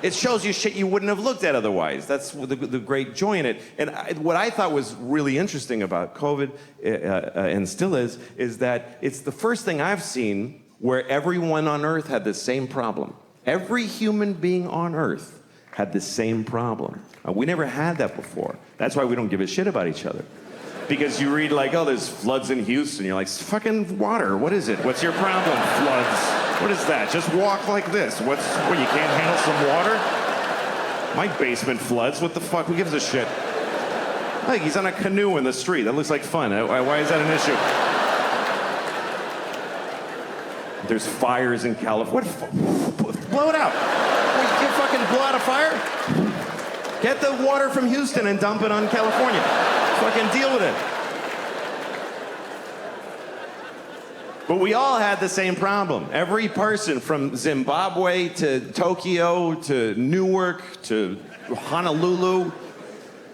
Speaker 1: it shows you shit you wouldn't have looked at otherwise. That's the great joy in it. And what I thought was really interesting about COVID, and still is that it's the first thing I've seen where everyone on Earth had the same problem. Every human being on Earth had the same problem. We never had that before. That's why we don't give a shit about each other. Because you read like, oh, there's floods in Houston. You're like, fucking water. What is it? What's your problem? Floods. What is that? Just walk like this. What, you can't handle some water? My basement floods. What the fuck? Who gives a shit? Like, he's on a canoe in the street. That looks like fun. Why is that an issue? There's fires in California. Blow it out. You fucking blow out a fire? Get the water from Houston and dump it on California. Fucking deal with it. But we all had the same problem. Every person from Zimbabwe to Tokyo to Newark to Honolulu,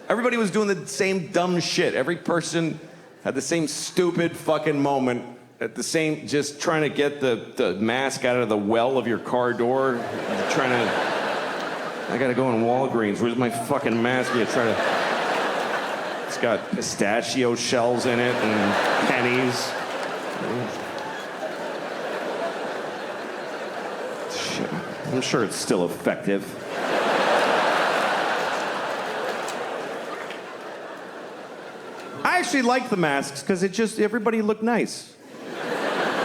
Speaker 1: everybody was doing the same dumb shit. Every person had the same stupid fucking moment at the same, just trying to get the mask out of the well of your car door. Trying to, I gotta go in Walgreens. Where's my fucking mask? You try to, it's got pistachio shells in it and pennies. I'm sure it's still effective. I actually liked the masks because everybody looked nice.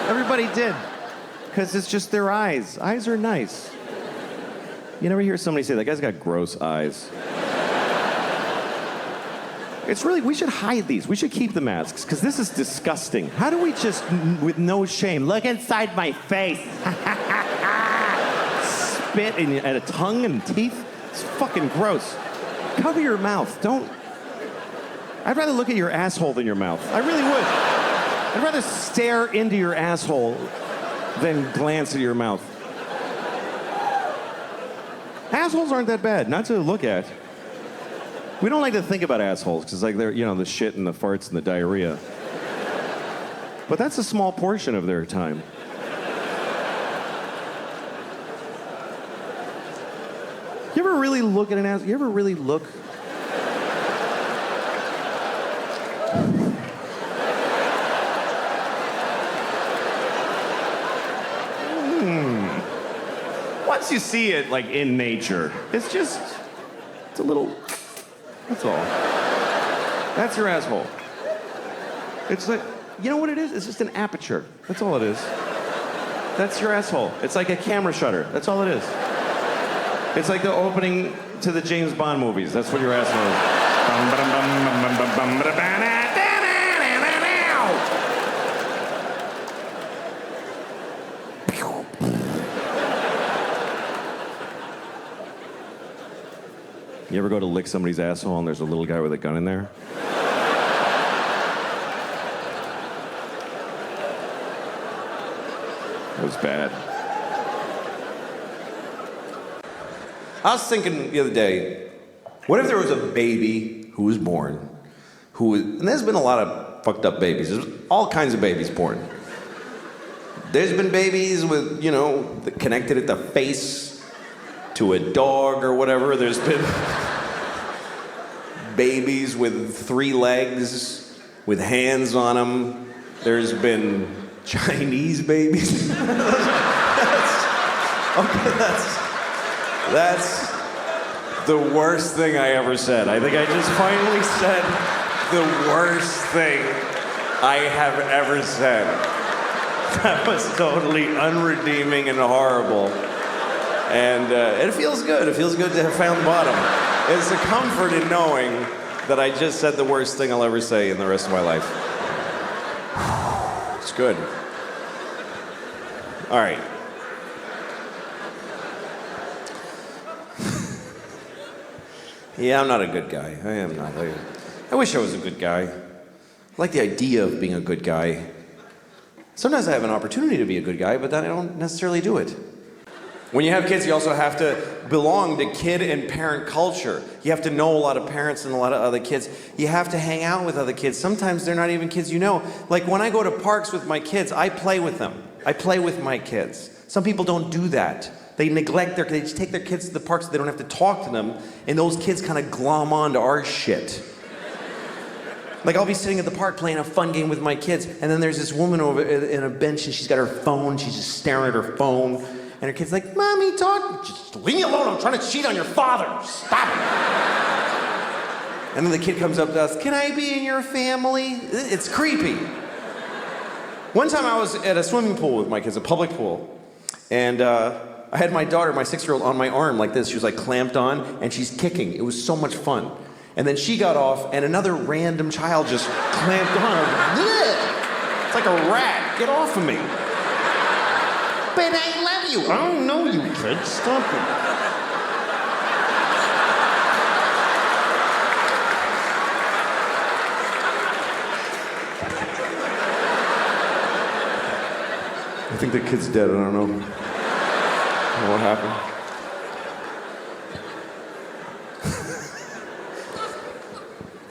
Speaker 1: Everybody did. Because it's just their eyes. Eyes are nice. You never hear somebody say, that guy's got gross eyes. It's really, we should hide these. We should keep the masks because this is disgusting. How do we just, with no shame, look inside my face? Spit at a tongue and teeth. It's fucking gross. Cover your mouth. Don't. I'd rather look at your asshole than your mouth. I really would. I'd rather stare into your asshole than glance at your mouth. Assholes aren't that bad, not to look at. We don't like to think about assholes because, like, they're, the shit and the farts and the diarrhea. But that's a small portion of their time. You ever really look at an ass? You ever really look? Once you see it, like, in nature, it's a little, that's all. That's your asshole. It's like, you know what it is? It's just an aperture. That's all it is. That's your asshole. It's like a camera shutter. That's all it is. It's like the opening to the James Bond movies. That's what your asshole is. You ever go to lick somebody's asshole and there's a little guy with a gun in there? That was bad. I was thinking the other day, what if there was a baby who was born, and there's been a lot of fucked up babies. There's all kinds of babies born. There's been babies with, connected at the face to a dog or whatever. There's been babies with 3 legs, with hands on them. There's been Chinese babies. That's the worst thing I ever said. I think I just finally said the worst thing I have ever said. That was totally unredeeming and horrible. And it feels good. It feels good to have found the bottom. It's a comfort in knowing that I just said the worst thing I'll ever say in the rest of my life. It's good. All right. Yeah, I'm not a good guy. I am not. I wish I was a good guy. I like the idea of being a good guy. Sometimes I have an opportunity to be a good guy, but then I don't necessarily do it. When you have kids, you also have to belong to kid and parent culture. You have to know a lot of parents and a lot of other kids. You have to hang out with other kids. Sometimes they're not even kids you know. Like when I go to parks with my kids, I play with them. I play with my kids. Some people don't do that. They neglect they just take their kids to the parks so they don't have to talk to them, and those kids kind of glom on to our shit. Like I'll be sitting at the park playing a fun game with my kids, and then there's this woman over in a bench, and she's got her phone, she's just staring at her phone, and her kid's like, "Mommy, talk." Just leave me alone, I'm trying to cheat on your father. Stop it. And then the kid comes up to us, "Can I be in your family?" It's creepy. One time I was at a swimming pool with my kids, a public pool, and I had my daughter, my 6-year-old, on my arm like this. She was like clamped on, and she's kicking. It was so much fun. And then she got off, and another random child just clamped on her. Blech! It's like a rat. Get off of me. But I love you. I don't know you, kid. Stop it. I think the kid's dead. I don't know. What happened?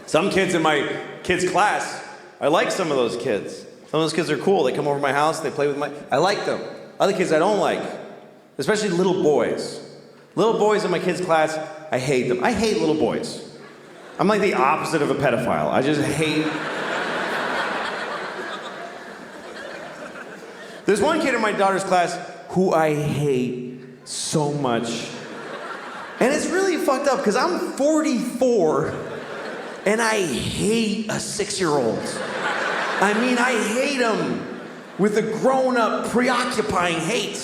Speaker 1: Some kids in my kids' class, I like some of those kids. Some of those kids are cool. They come over to my house, they play with I like them. Other kids I don't like, especially little boys. Little boys in my kids' class, I hate them. I hate little boys. I'm like the opposite of a pedophile. I just hate. There's one kid in my daughter's class who I hate so much. And it's really fucked up because I'm 44 and I hate a 6-year-old. I mean, I hate him with a grown-up, preoccupying hate.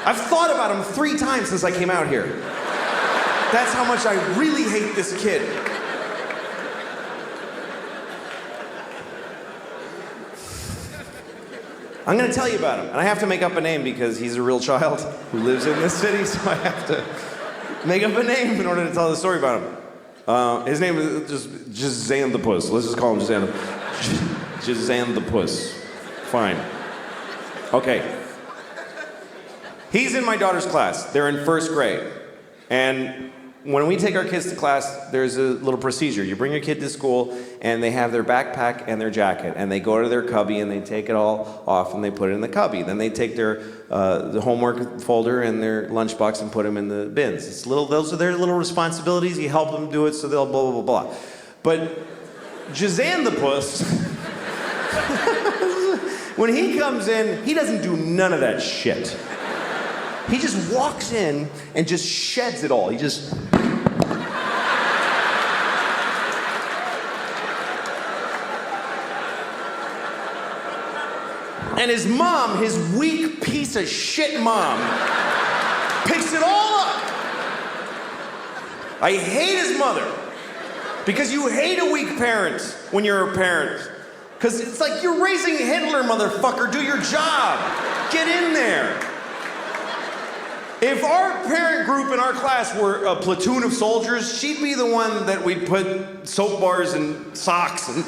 Speaker 1: I've thought about him 3 times since I came out here. That's how much I really hate this kid. I'm gonna tell you about him, and I have to make up a name because he's a real child who lives in this city, so I have to make up a name in order to tell the story about him. His name is just Zan the Puss. Let's just call him Zan the Puss. Fine. Okay. He's in my daughter's class. They're in 1st grade. And when we take our kids to class, there's a little procedure. You bring your kid to school, and they have their backpack and their jacket, and they go to their cubby, and they take it all off, and they put it in the cubby. Then they take their the homework folder and their lunchbox and put them in the bins. Those are their little responsibilities. You help them do it, so they'll blah, blah, blah, blah. But Jazan the Puss, when he comes in, he doesn't do none of that shit. He just walks in and just sheds it all. He just... And his mom, his weak piece of shit mom, picks it all up. I hate his mother. Because you hate a weak parent when you're a parent. Because it's like you're raising Hitler, motherfucker. Do your job. Get in there. If our parent group in our class were a platoon of soldiers, she'd be the one that we'd put soap bars and socks and...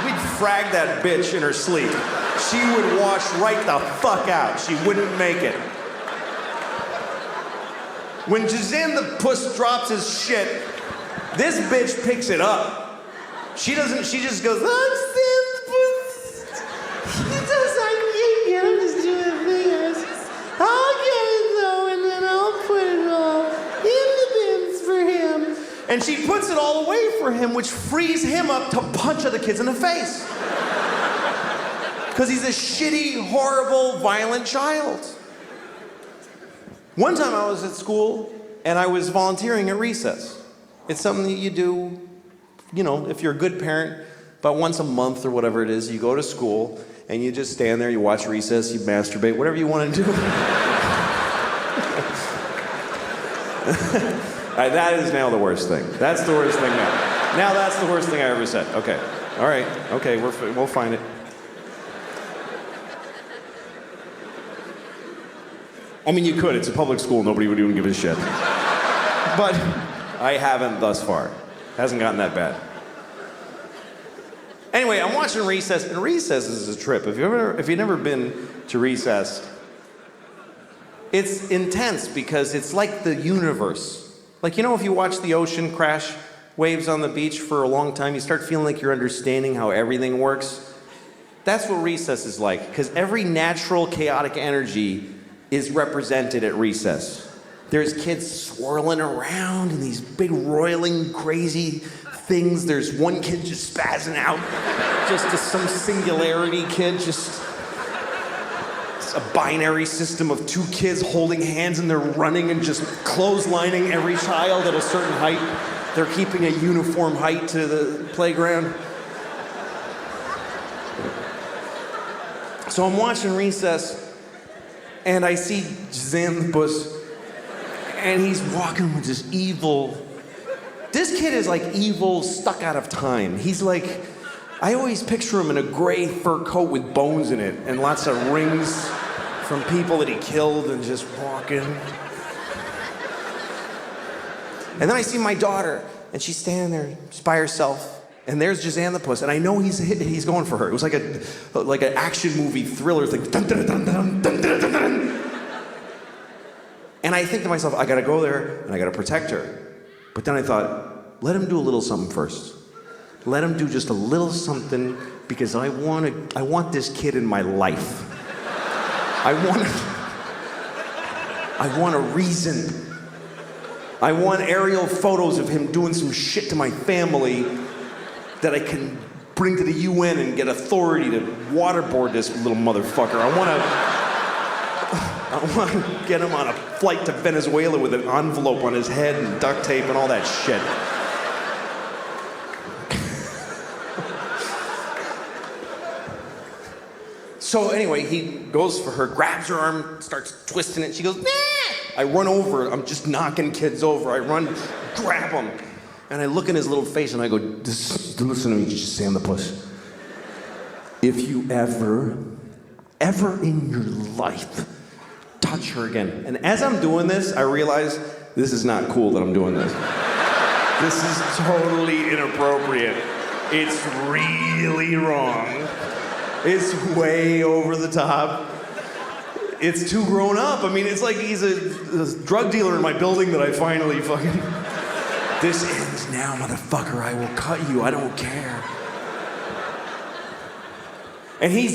Speaker 1: We'd frag that bitch in her sleep. She would wash right the fuck out. She wouldn't make it. When Jazan the Puss drops his shit, this bitch picks it up. She just goes, oh, Jazan the Puss. He does like you. I'm just doing a thing. I'll get it though, and then I'll put it all in the bins for him. And she puts it all away for him, which frees him up to punch other kids in the face. Because he's a shitty, horrible, violent child. One time I was at school, and I was volunteering at recess. It's something that you do, you know, if you're a good parent, about once a month or whatever it is, you go to school, and you just stand there, you watch recess, you masturbate, whatever you want to do. That is now the worst thing. That's the worst thing now. Now that's the worst thing I ever said. Okay. All right. Okay, we'll find it. I mean, you could. It's a public school. Nobody would even give a shit. But I haven't thus far. Hasn't gotten that bad. Anyway, I'm watching Recess, and Recess is a trip. If you've never been to Recess, it's intense because it's like the universe. Like, you know, if you watch the ocean crash waves on the beach for a long time, you start feeling like you're understanding how everything works. That's what Recess is like, because every natural chaotic energy is represented at Recess. There's kids swirling around in these big roiling crazy things. There's one kid just spazzing out, just to some singularity kid, just a binary system of 2 kids holding hands and they're running and just clotheslining every child at a certain height. They're keeping a uniform height to the playground. So I'm watching Recess and I see Jazan the Puss and he's walking with this evil This kid is like evil, stuck out of time. He's like, I always picture him in a gray fur coat with bones in it and lots of rings from people that he killed and just walking. And then I see my daughter, and she's standing there just by herself. And there's Jan the puss, and I know he's going for her. It was like an action movie thriller. It's like dun, dun, dun, dun, dun, dun, dun, dun. And I think to myself, I gotta go there and I gotta protect her. But then I thought, let him do a little something first. Let him do just a little something because I want this kid in my life. I want a reason. I want aerial photos of him doing some shit to my family that I can bring to the UN and get authority to waterboard this little motherfucker. I want to get him on a flight to Venezuela with an envelope on his head and duct tape and all that shit. So anyway, he goes for her, grabs her arm, starts twisting it. She goes, nah! I run over. I'm just knocking kids over. I run, grab him. And I look in his little face and I go, listen to me, Jan the puss. If you ever in your life touch her again. And as I'm doing this, I realize this is not cool that I'm doing this. This is totally inappropriate. It's really wrong. It's way over the top. It's too grown up. I mean, it's like he's a drug dealer in my building that I finally fucking... This ends now, motherfucker. I will cut you. I don't care. And he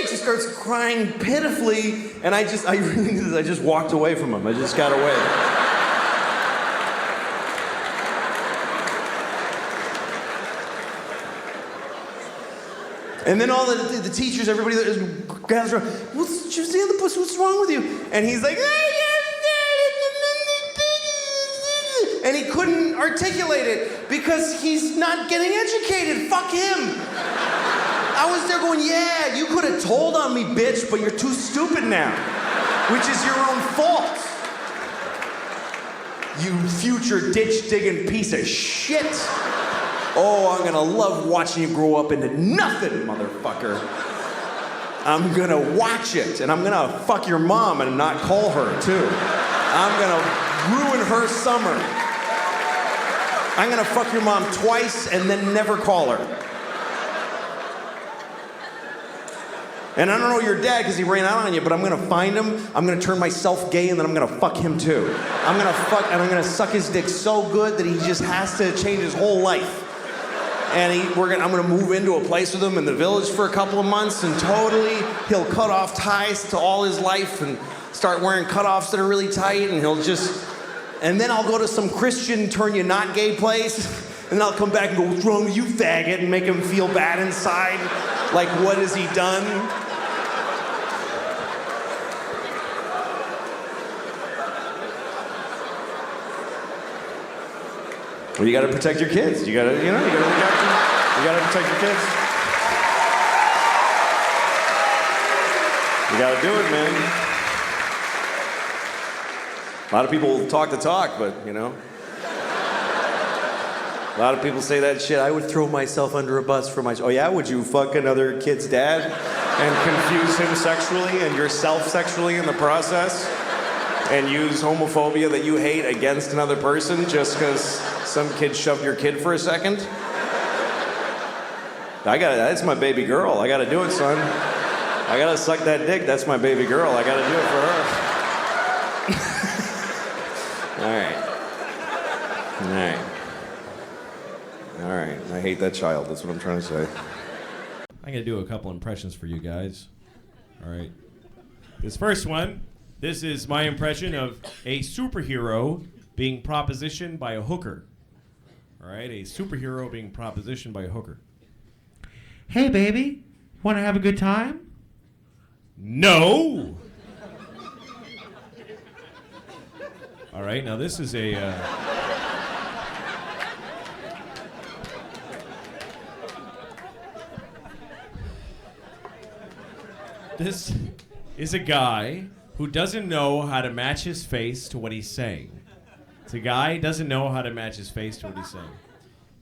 Speaker 1: just starts crying pitifully, and I just walked away from him. I just got away. And then all the teachers, everybody that gathers around, what's Jan the puss? What's wrong with you? And he's like, and he couldn't articulate it because he's not getting educated. Fuck him. I was there going, yeah, you could have told on me, bitch, but you're too stupid now, which is your own fault. You future ditch-digging piece of shit. Oh, I'm gonna love watching you grow up into nothing, motherfucker. I'm gonna watch it, and I'm gonna fuck your mom and not call her, too. I'm gonna ruin her summer. I'm gonna fuck your mom twice and then never call her. And I don't know your dad because he ran out on you, but I'm gonna find him, I'm gonna turn myself gay, and then I'm gonna fuck him too. I'm gonna suck his dick so good that he just has to change his whole life. And I'm gonna move into a place with him in the village for a couple of months, and totally he'll cut off ties to all his life and start wearing cutoffs that are really tight, and and then I'll go to some Christian turn you not gay place, and then I'll come back and go, what's wrong with you, faggot, and make him feel bad inside. Like, what has he done? Well, you gotta protect your kids. You gotta look after them. You gotta protect your kids. You gotta do it, man. A lot of people talk the talk, but, A lot of people say that shit. I would throw myself under a bus for my... Oh, yeah? Would you fuck another kid's dad and confuse him sexually and yourself sexually in the process? And use homophobia that you hate against another person just because some kid shoved your kid for a second? That's my baby girl. I gotta do it, son. I gotta suck that dick. That's my baby girl. I gotta do it for her. All right. I hate that child. That's what I'm trying to say.
Speaker 3: I'm gonna do a couple impressions for you guys. All right. This first one, this is my impression of a superhero being propositioned by a hooker. All right, a superhero being propositioned by a hooker. Hey, baby, want to have a good time? No. All right, now this is a... This is a guy who doesn't know how to match his face to what he's saying. It's a guy doesn't know how to match his face to what he's saying.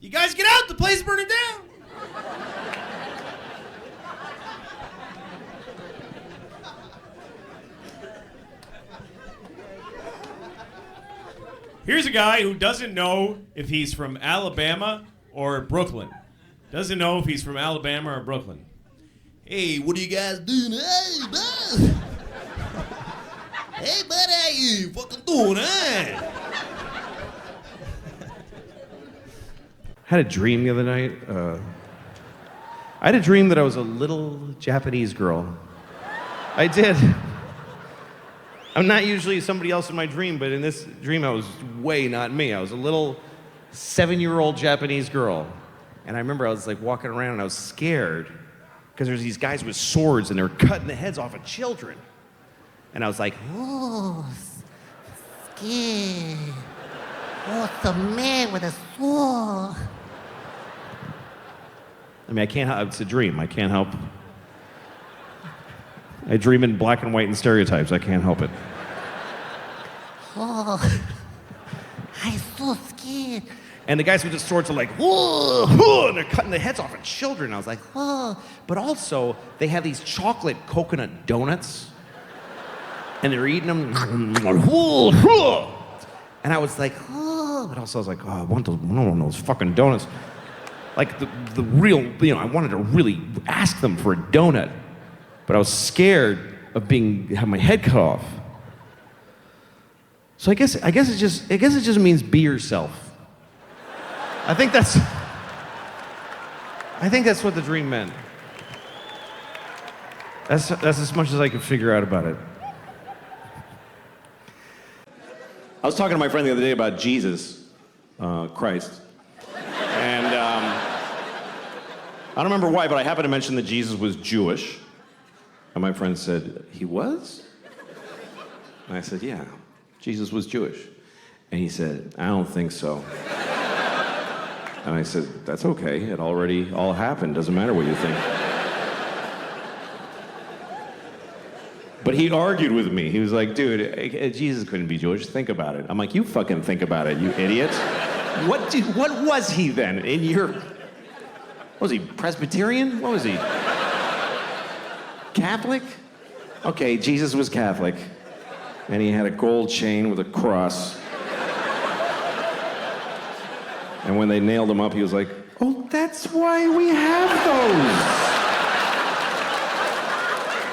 Speaker 3: You guys get out! The place is burning down! Here's a guy who doesn't know if he's from Alabama or Brooklyn. Doesn't know if he's from Alabama or Brooklyn. Hey, what are you guys doing? Hey, bud. Hey, buddy, how you fucking doing, huh?
Speaker 1: I had a dream the other night. I had a dream that I was a little Japanese girl. I did. I'm not usually somebody else in my dream, but in this dream I was way not me. I was a little 7-year-old Japanese girl. And I remember I was like walking around and I was scared because there's these guys with swords and they were cutting the heads off of children. And I was like,
Speaker 5: Oh, scared. Oh, it's a man with a sword.
Speaker 1: I mean, I can't help, it's a dream. I can't help. I dream in black and white and stereotypes. I can't help it.
Speaker 5: Oh, I'm so scared.
Speaker 1: And the guys with the swords are like, whoa, whoa, and they're cutting the heads off of children. I was like, oh. But also, they have these chocolate coconut donuts, and they're eating them. And I was like, oh. But also, I was like, oh, I want those fucking donuts. Like the real, I wanted to really ask them for a donut, but I was scared of having my head cut off. So I guess it just means be yourself. I think that's what the dream meant. That's as much as I could figure out about it. I was talking to my friend the other day about Jesus, Christ. And I don't remember why, but I happened to mention that Jesus was Jewish. And my friend said, he was? And I said, yeah, Jesus was Jewish. And he said, I don't think so. And I said, that's okay. It already all happened. Doesn't matter what you think. But he argued with me. He was like, dude, Jesus couldn't be Jewish. Think about it. I'm like, you fucking think about it, you idiot. What was he then? Was he Presbyterian? What was he? Catholic? Okay, Jesus was Catholic. And he had a gold chain with a cross. And when they nailed him up, he was like, oh, that's why we have those.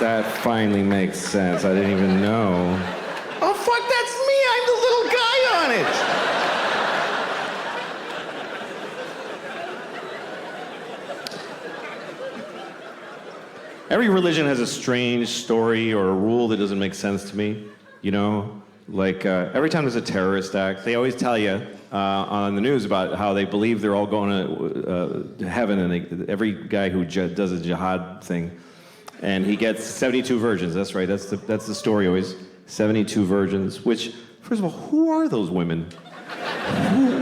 Speaker 1: That finally makes sense. I didn't even know. Oh, fuck, that's me. I'm the little guy on it. Every religion has a strange story or a rule that doesn't make sense to me, Like, every time there's a terrorist act, they always tell you on the news about how they believe they're all going to heaven, and every guy who does a jihad thing, and he gets 72 virgins. That's right, that's the story always. 72 virgins, which, first of all, who are those women?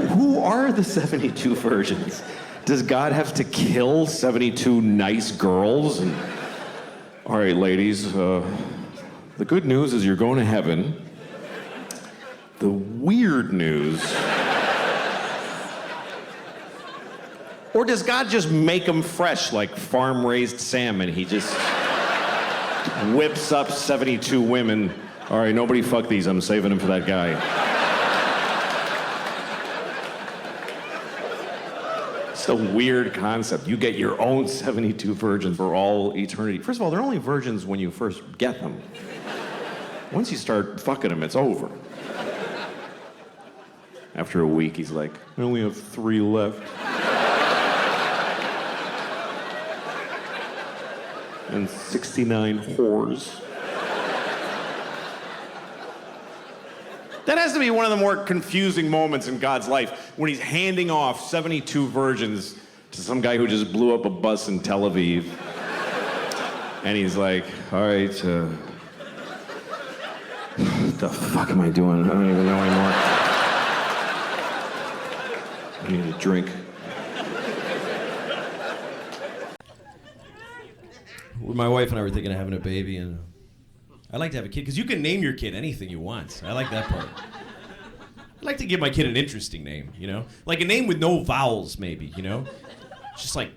Speaker 1: Who are the 72 virgins? Does God have to kill 72 nice girls? All right, ladies, the good news is you're going to heaven. The weird news... Or does God just make them fresh like farm-raised salmon? He just whips up 72 women. All right, nobody fuck these. I'm saving them for that guy. It's a weird concept. You get your own 72 virgins for all eternity. First of all, they're only virgins when you first get them. Once you start fucking them, it's over. After a week, he's like, I only have 3 left. And 69 whores. That has to be one of the more confusing moments in God's life, when he's handing off 72 virgins to some guy who just blew up a bus in Tel Aviv. And he's like, all right, what the fuck am I doing? I don't even know anymore. I need a drink.
Speaker 3: My wife and I were thinking of having a baby, and I'd like to have a kid, because you can name your kid anything you want. I like that part. like to give my kid an interesting name, you know? Like a name with no vowels, maybe, you know? Just like...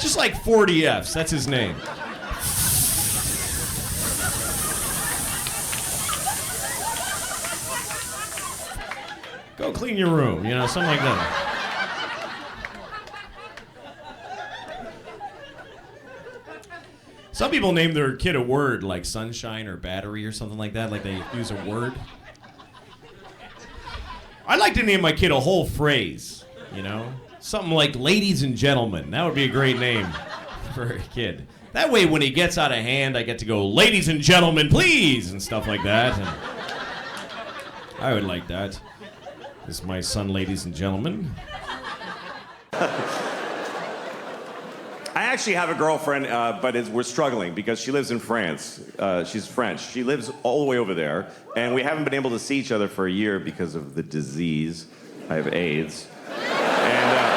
Speaker 3: Just like 40 Fs, that's his name. Go clean your room, you know, something like that. Some people name their kid a word like sunshine or battery or something like that, like they use a word. I'd like to name my kid a whole phrase, you know? Something like ladies and gentlemen. That would be a great name for a kid. That way when he gets out of hand, I get to go, ladies and gentlemen, please, and stuff like that. And I would like that. This is my son, ladies and gentlemen.
Speaker 1: I actually have a girlfriend, but we're struggling because she lives in France. She's French. She lives all the way over there, and we haven't been able to see each other for a year because of the disease. I have AIDS. And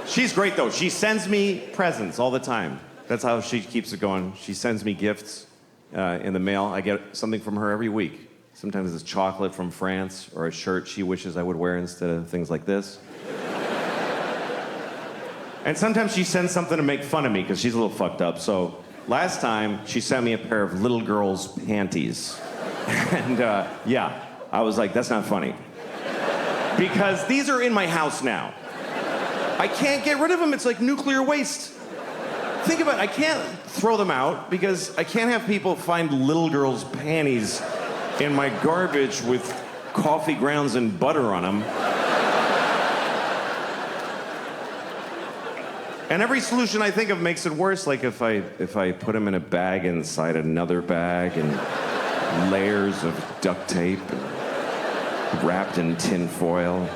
Speaker 1: she's great, though. She sends me presents all the time. That's how she keeps it going. She sends me gifts in the mail. I get something from her every week. Sometimes it's chocolate from France or a shirt she wishes I would wear instead of things like this. And sometimes she sends something to make fun of me because she's a little fucked up. So last time, she sent me a pair of little girl's panties. And yeah, I was like, that's not funny. Because these are in my house now. I can't get rid of them. It's like nuclear waste. Think about it. I can't throw them out because I can't have people find little girl's panties in my garbage with coffee grounds and butter on them. And every solution I think of makes it worse, like if I put them in a bag inside another bag and layers of duct tape wrapped in tin foil.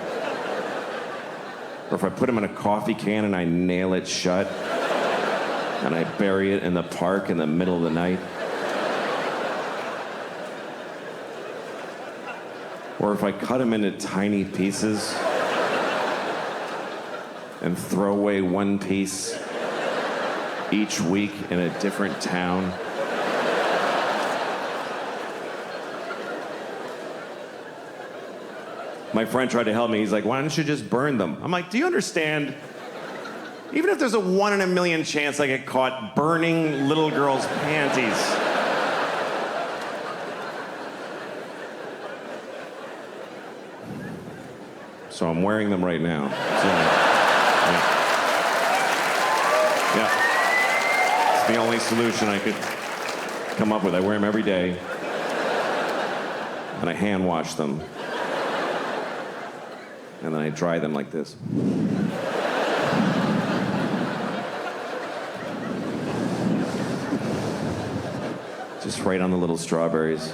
Speaker 1: Or if I put them in a coffee can and I nail it shut and I bury it in the park in the middle of the night. Or if I cut them into tiny pieces and throw away one piece each week in a different town. My friend tried to help me. He's like, why don't you just burn them? I'm like, do you understand? Even if there's a 1 in a million chance I get caught burning little girls' panties. So I'm wearing them right now. Yeah. It's the only solution I could come up with. I wear them every day. And I hand wash them. And then I dry them like this. Just right on the little strawberries.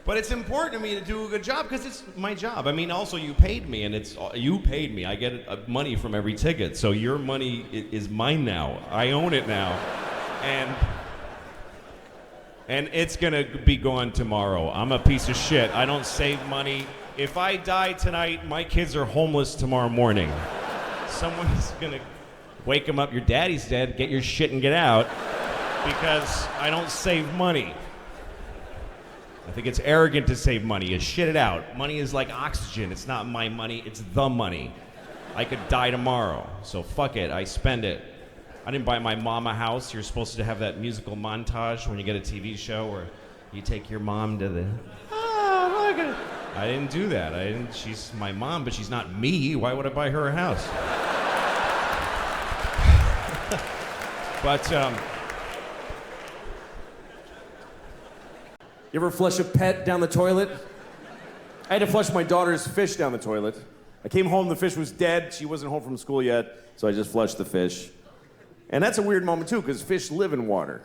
Speaker 3: But it's important to me to do a good job because it's my job. I mean, also you paid me, and you paid me. I get money from every ticket, so your money is mine now. I own it now, and it's gonna be gone tomorrow. I'm a piece of shit. I don't save money. If I die tonight, my kids are homeless tomorrow morning. Someone's gonna wake them up. Your daddy's dead. Get your shit and get out, because I don't save money. I think it's arrogant to save money. You shit it out. Money is like oxygen. It's not my money, it's the money. I could die tomorrow, so fuck it, I spend it. I didn't buy my mom a house. You're supposed to have that musical montage when you get a TV show where you take your mom to the... Oh, look at it. I didn't do that. She's my mom, but she's not me. Why would I buy her a house? But,
Speaker 4: You ever flush a pet down the toilet? I had to flush my daughter's fish down the toilet. I came home, the fish was dead. She wasn't home from school yet, so I just flushed the fish. And that's a weird moment, too, because fish live in water.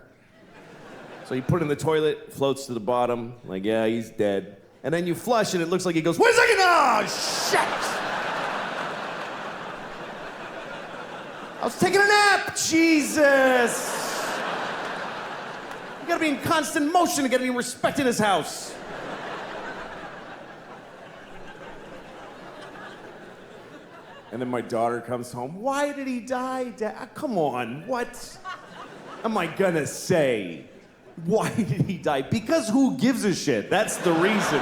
Speaker 4: So you put it in the toilet, floats to the bottom, like, yeah, he's dead. And then you flush, and it looks like he goes, wait a second! Oh, shit! I was taking a nap! Jesus! You gotta be in constant motion. You gotta be respecting his house. And then my daughter comes home. Why did he die, Dad? Come on, what am I gonna say? Why did he die? Because who gives a shit? That's the reason.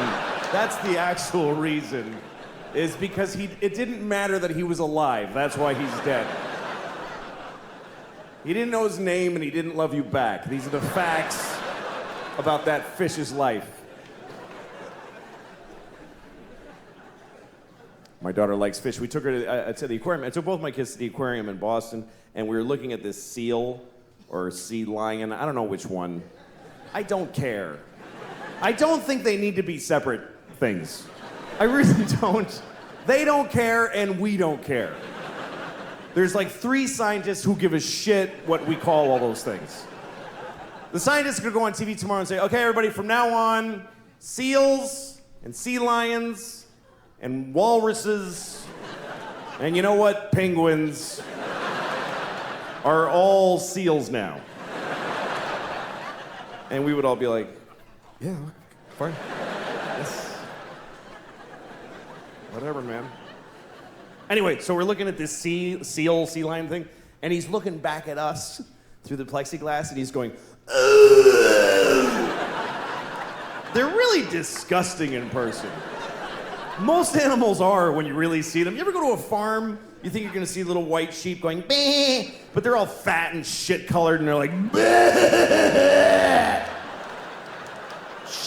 Speaker 4: That's the actual reason. Is because it didn't matter that he was alive. That's why he's dead. He didn't know his name and he didn't love you back. These are the facts about that fish's life. My daughter likes fish. We took her to the aquarium. I took both my kids to the aquarium in Boston, and we were looking at this seal or sea lion. I don't know which one. I don't care. I don't think they need to be separate things. I really don't. They don't care, and we don't care. There's like 3 scientists who give a shit what we call all those things. The scientists could go on TV tomorrow and say, okay, everybody, from now on, seals and sea lions and walruses, and you know what? Penguins are all seals now. And we would all be like, yeah, fine. Yes. Whatever, man. Anyway, so we're looking at this sea lion thing, and he's looking back at us through the plexiglass, and he's going, ugh. They're really disgusting in person. Most animals are when you really see them. You ever go to a farm, you think you're gonna see little white sheep going, bah, but they're all fat and shit-colored, and they're like, bah.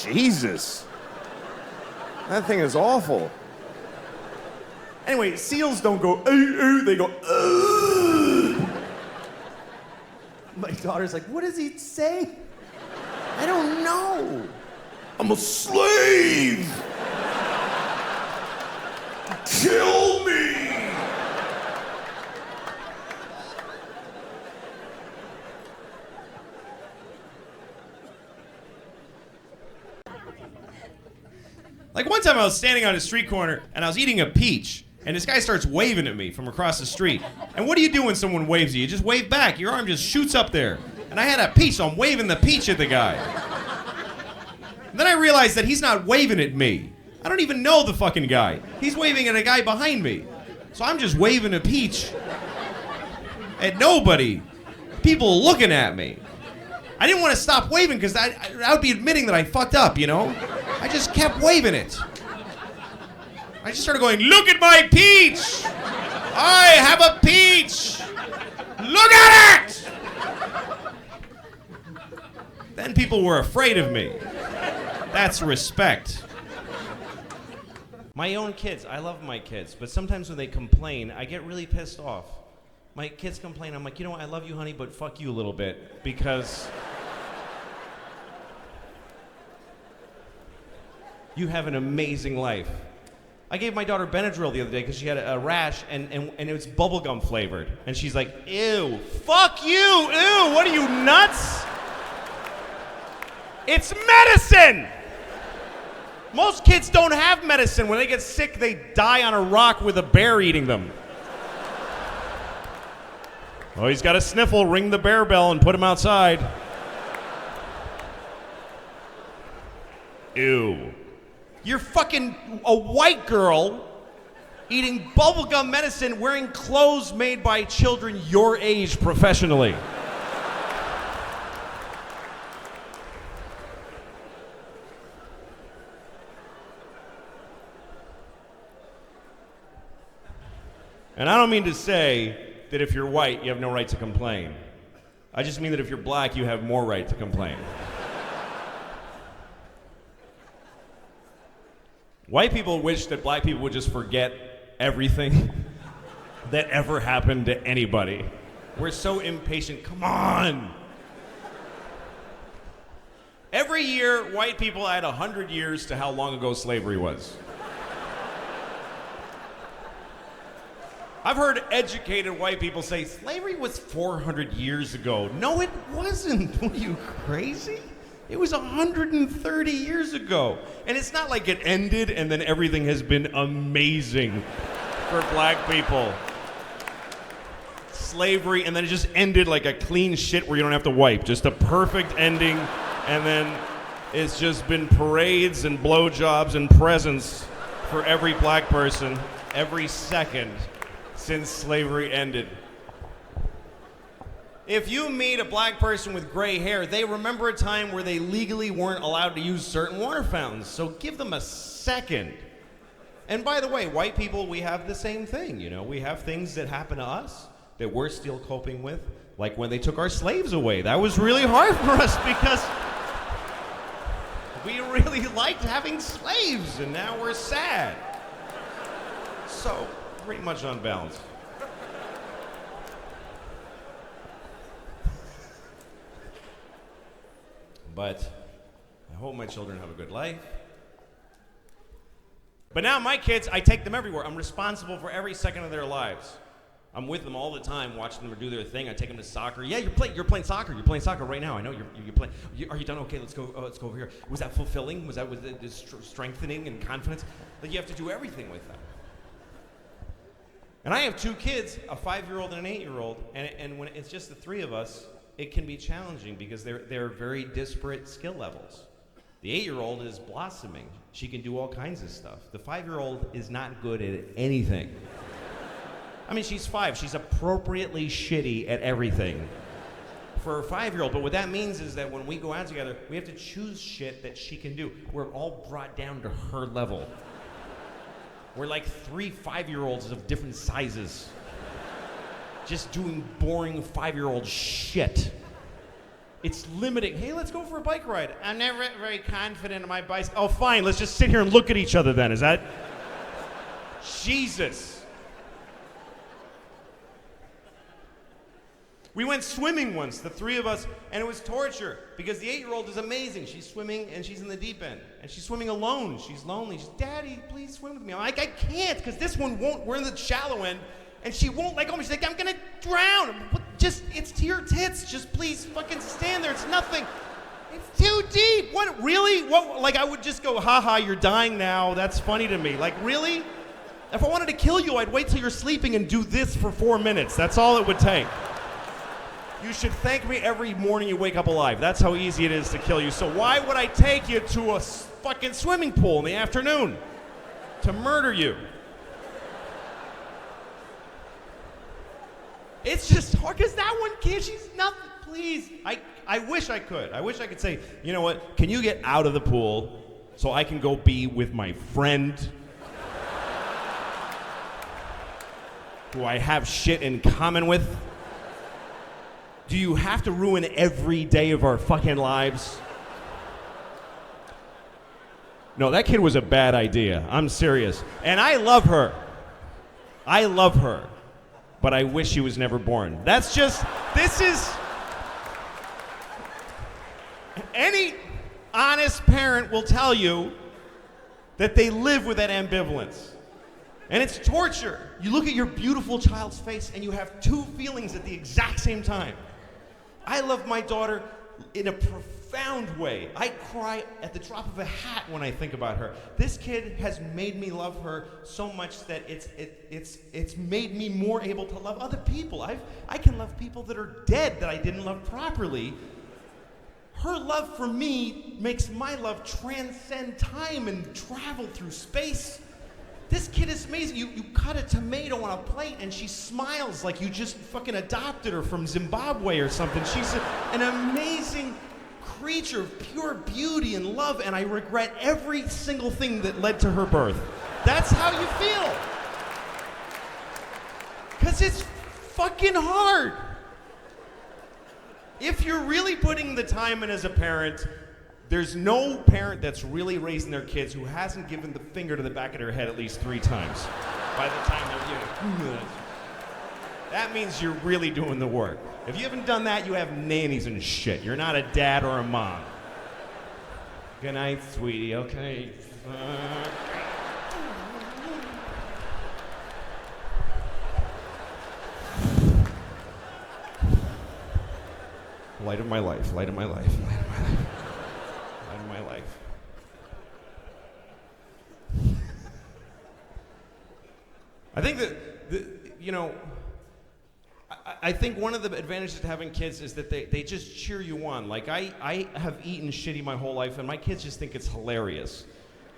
Speaker 4: Jesus. That thing is awful. Anyway, seals don't go, they go, ugh. My daughter's like, what does he say? I don't know. I'm a slave. Kill me!
Speaker 3: Like one time I was standing on a street corner and I was eating a peach, and this guy starts waving at me from across the street. And what do you do when someone waves at you? You just wave back. Your arm just shoots up there. And I had a peach, so I'm waving the peach at the guy. And then I realized that he's not waving at me. I don't even know the fucking guy. He's waving at a guy behind me. So I'm just waving a peach at nobody. People looking at me. I didn't want to stop waving because I would be admitting that I fucked up, you know? I just kept waving it. I just started going, look at my peach! I have a peach! Look at it! Then people were afraid of me. That's respect. My own kids, I love my kids, but sometimes when they complain, I get really pissed off. My kids complain, I'm like, you know what, I love you, honey, but fuck you a little bit, because you have an amazing life. I gave my daughter Benadryl the other day because she had a rash, and it was bubblegum flavored. And she's like, ew, fuck you, ew, what are you, nuts? It's medicine! Most kids don't have medicine. When they get sick, they die on a rock with a bear eating them. Oh, he's got a sniffle. Ring the bear bell and put him outside. Ew. You're fucking a white girl eating bubblegum medicine, wearing clothes made by children your age professionally. And I don't mean to say that if you're white, you have no right to complain. I just mean that if you're black, you have more right to complain. White people wish that black people would just forget everything that ever happened to anybody. We're so impatient. Come on! Every year, white people add 100 years to how long ago slavery was. I've heard educated white people say, slavery was 400 years ago. No, it wasn't. What are you, crazy? It was 130 years ago. And it's not like it ended and then everything has been amazing for black people. Slavery, and then it just ended like a clean shit where you don't have to wipe. Just a perfect ending, and then it's just been parades and blowjobs and presents for every black person every second
Speaker 4: since slavery ended. If you meet a black person with gray hair, they remember a time where they legally weren't allowed to use certain water fountains. So give them a second. And by the way, white people, we have the same thing, you know. We have things that happen to us that we're still coping with. Like when they took our slaves away. That was really hard for us because we really liked having slaves, and now we're sad. So, pretty much on balance. But I hope my children have a good life. But now my kids, I take them everywhere. I'm responsible for every second of their lives. I'm with them all the time, watching them do their thing. I take them to soccer. Yeah, you're playing soccer. You're playing soccer right now. I know you're playing. Are you done? Okay, let's go over here. Was that fulfilling? Was it strengthening and confidence? Like you have to do everything with them. And I have two kids, a 5-year-old and an 8-year-old, and when it's just the three of us, it can be challenging because they're very disparate skill levels. The 8-year-old is blossoming. She can do all kinds of stuff. The 5-year-old is not good at anything. I mean, she's 5. She's appropriately shitty at everything for a 5-year-old. But what that means is that when we go out together, we have to choose shit that she can do. We're all brought down to her level. We're like 3 5-year-olds of different sizes, just doing boring 5-year-old shit. It's limiting. Hey, let's go for a bike ride. I'm never very confident in my bicycle. Oh, fine. Let's just sit here and look at each other then. Is that? Jesus. We went swimming once, the three of us, and it was torture because the 8-year-old is amazing. She's swimming and she's in the deep end. And she's swimming alone. She's lonely. She's, Daddy, please swim with me. I'm like, I can't because this one won't. We're in the shallow end. And she won't let go. She's like, I'm going to drown. Just, it's to your tits. Just please fucking stand there. It's nothing. It's too deep. What, really? What? Like, I would just go, haha, you're dying now. That's funny to me. Like, really? If I wanted to kill you, I'd wait till you're sleeping and do this for 4 minutes. That's all it would take. You should thank me every morning you wake up alive. That's how easy it is to kill you. So why would I take you to a fucking swimming pool in the afternoon to murder you? It's just hard because that one kid, she's nothing. Please, I wish I could. I wish I could say, you know what? Can you get out of the pool so I can go be with my friend who I have shit in common with? Do you have to ruin every day of our fucking lives? No, that kid was a bad idea. I'm serious. And I love her. I love her. But I wish she was never born. That's just, this is, any honest parent will tell you that they live with that ambivalence. And it's torture. You look at your beautiful child's face and you have two feelings at the exact same time. I love my daughter in a profound way. I cry at the drop of a hat when I think about her. This kid has made me love her so much that it's made me more able to love other people. I can love people that are dead that I didn't love properly. Her love for me makes my love transcend time and travel through space. This kid is amazing. You cut a tomato on a plate and she smiles like you just fucking adopted her from Zimbabwe or something. She's an amazing creature of pure beauty and love, and I regret every single thing that led to her birth. That's how you feel. Because it's fucking hard. If you're really putting the time in as a parent, there's no parent that's really raising their kids who hasn't given the finger to the back of their head at least 3 times by the time they're That means you're really doing the work. If you haven't done that, you have nannies and shit. You're not a dad or a mom. Good night, sweetie. Okay. Light of my life, light of my life, light of my life. My life. I think that, I think one of the advantages to having kids is that they just cheer you on. Like, I have eaten shitty my whole life, and my kids just think it's hilarious.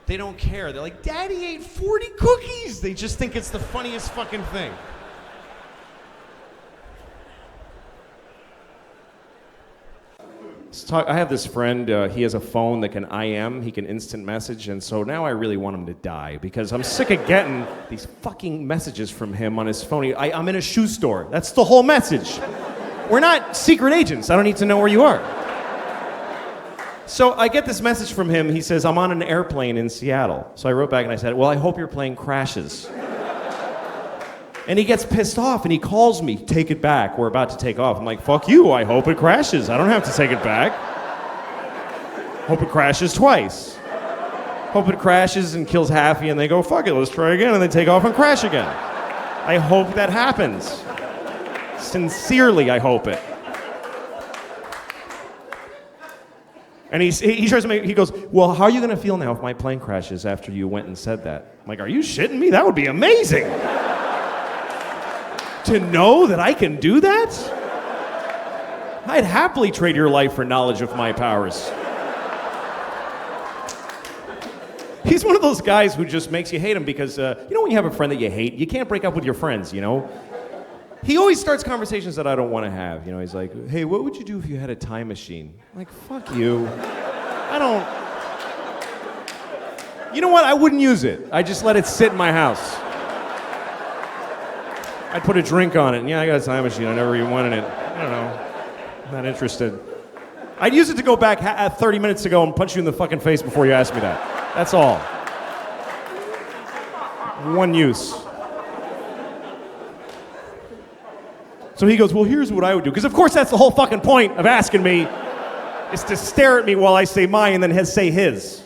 Speaker 4: They don't care. They're like, Daddy ate 40 cookies! They just think it's the funniest fucking thing. I have this friend, he has a phone that can IM, he can instant message, and so now I really want him to die because I'm sick of getting these fucking messages from him on his phone. I'm in a shoe store. That's the whole message. We're not secret agents. I don't need to know where you are. So I get this message from him. He says, I'm on an airplane in Seattle. So I wrote back and I said, well, I hope your plane crashes. And he gets pissed off and he calls me, take it back, we're about to take off. I'm like, fuck you, I hope it crashes. I don't have to take it back. Hope it crashes twice. Hope it crashes and kills Haffy and they go, fuck it, let's try again, and they take off and crash again. I hope that happens. Sincerely, I hope it. And he tries to make, he goes, well, how are you gonna feel now if my plane crashes after you went and said that? I'm like, are you shitting me? That would be amazing. To know that I can do that? I'd happily trade your life for knowledge of my powers. He's one of those guys who just makes you hate him because, you know when you have a friend that you hate, you can't break up with your friends, you know? He always starts conversations that I don't want to have. You know, he's like, hey, what would you do if you had a time machine? I'm like, fuck you. I don't... You know what? I wouldn't use it. I just let it sit in my house. I'd put a drink on it, and yeah, I got a time machine. I never even wanted it. I don't know. I'm not interested. I'd use it to go back 30 minutes ago and punch you in the fucking face before you ask me that. That's all. One use. So he goes, well, here's what I would do. Because of course that's the whole fucking point of asking me, is to stare at me while I say mine and then say his.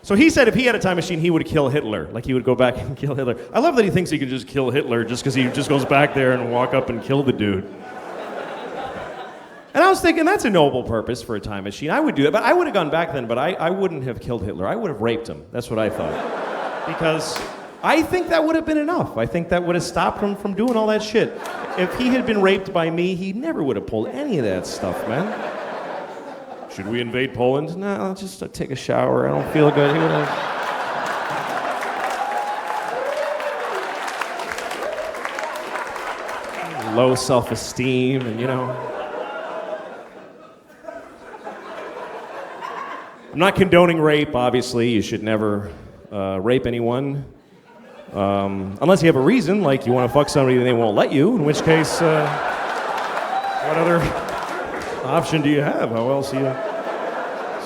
Speaker 4: So he said if he had a time machine, he would kill Hitler. Like he would go back and kill Hitler. I love that he thinks he can just kill Hitler just because he just goes back there and walk up and kill the dude. And I was thinking, that's a noble purpose for a time machine. I would do that, but I would have gone back then, but I wouldn't have killed Hitler. I would have raped him. That's what I thought. Because I think that would have been enough. I think that would have stopped him from doing all that shit. If he had been raped by me, he never would have pulled any of that stuff, man. Should we invade Poland? No, I'll just take a shower. I don't feel good. He would have... Low self-esteem and, you know... I'm not condoning rape, obviously. You should never rape anyone. Unless you have a reason, like you want to fuck somebody and they won't let you, in which case, what other option do you have? How else are you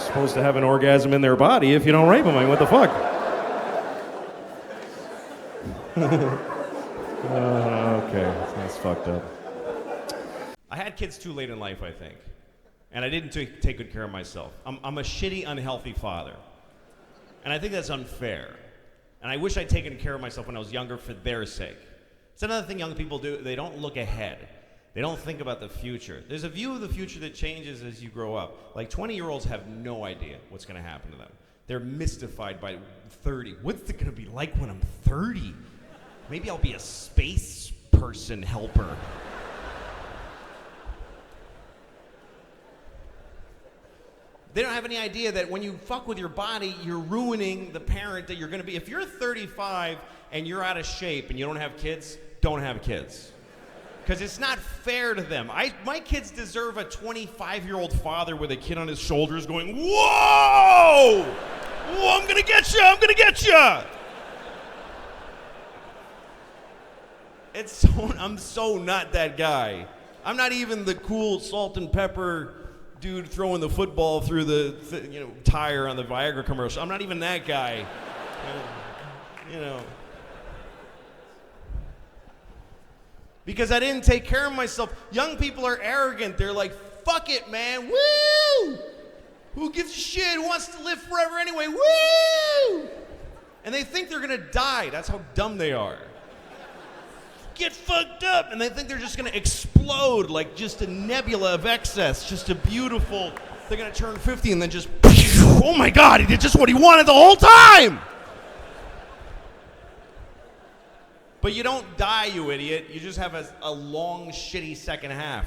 Speaker 4: supposed to have an orgasm in their body if you don't rape them? I mean, what the fuck? Okay, that's fucked up. I had kids too late in life, I think. And I didn't take good care of myself. I'm a shitty, unhealthy father. And I think that's unfair. And I wish I'd taken care of myself when I was younger for their sake. It's another thing young people do. They don't look ahead. They don't think about the future. There's a view of the future that changes as you grow up. Like 20-year-olds have no idea what's going to happen to them. They're mystified by 30. What's it going to be like when I'm 30? Maybe I'll be a space person helper. They don't have any idea that when you fuck with your body, you're ruining the parent that you're going to be. If you're 35 and you're out of shape and you don't have kids, don't have kids. Because it's not fair to them. My kids deserve a 25-year-old father with a kid on his shoulders going, whoa! Whoa, I'm going to get you! I'm going to get you! I'm so not that guy. I'm not even the cool salt and pepper dude throwing the football through the tire on the Viagra commercial. I'm not even that guy. You know. Because I didn't take care of myself. Young people are arrogant. They're like, fuck it, man. Woo! Who gives a shit? Who wants to live forever anyway? Woo! And they think they're gonna die. That's how dumb they are. Get fucked up, and they think they're just gonna explode like just a nebula of excess, just a beautiful, they're gonna turn 50 and then just, oh my God, he did just what he wanted the whole time! But you don't die, you idiot. You just have a long, shitty second half.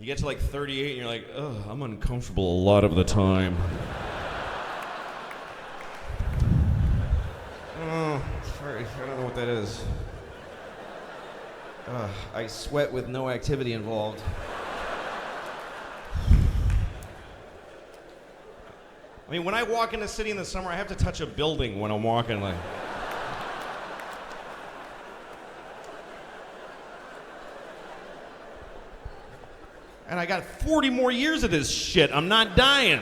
Speaker 4: You get to like 38 and you're like, ugh, I'm uncomfortable a lot of the time. I don't know what that is.
Speaker 3: I sweat with no activity involved. I mean, when I walk in the city in the summer, I have to touch a building when I'm walking. Like, and I got 40 more years of this shit. I'm not dying.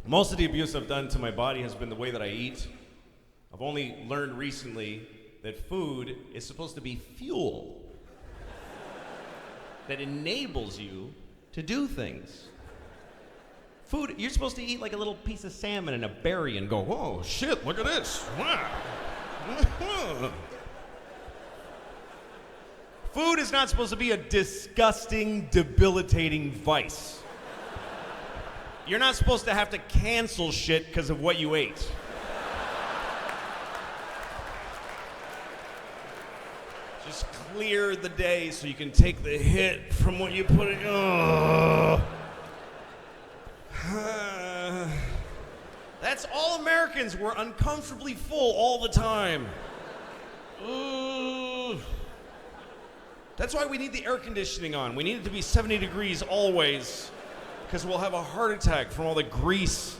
Speaker 3: Most of the abuse I've done to my body has been the way that I eat. I've only learned recently that food is supposed to be fuel that enables you to do things. Food, you're supposed to eat like a little piece of salmon and a berry and go, whoa, shit, look at this. Wow. Food is not supposed to be a disgusting, debilitating vice. You're not supposed to have to cancel shit because of what you ate. Just clear the day so you can take the hit from what you put in. That's all Americans. We're uncomfortably full all the time. That's why we need the air conditioning on. We need it to be 70 degrees always, because we'll have a heart attack from all the grease.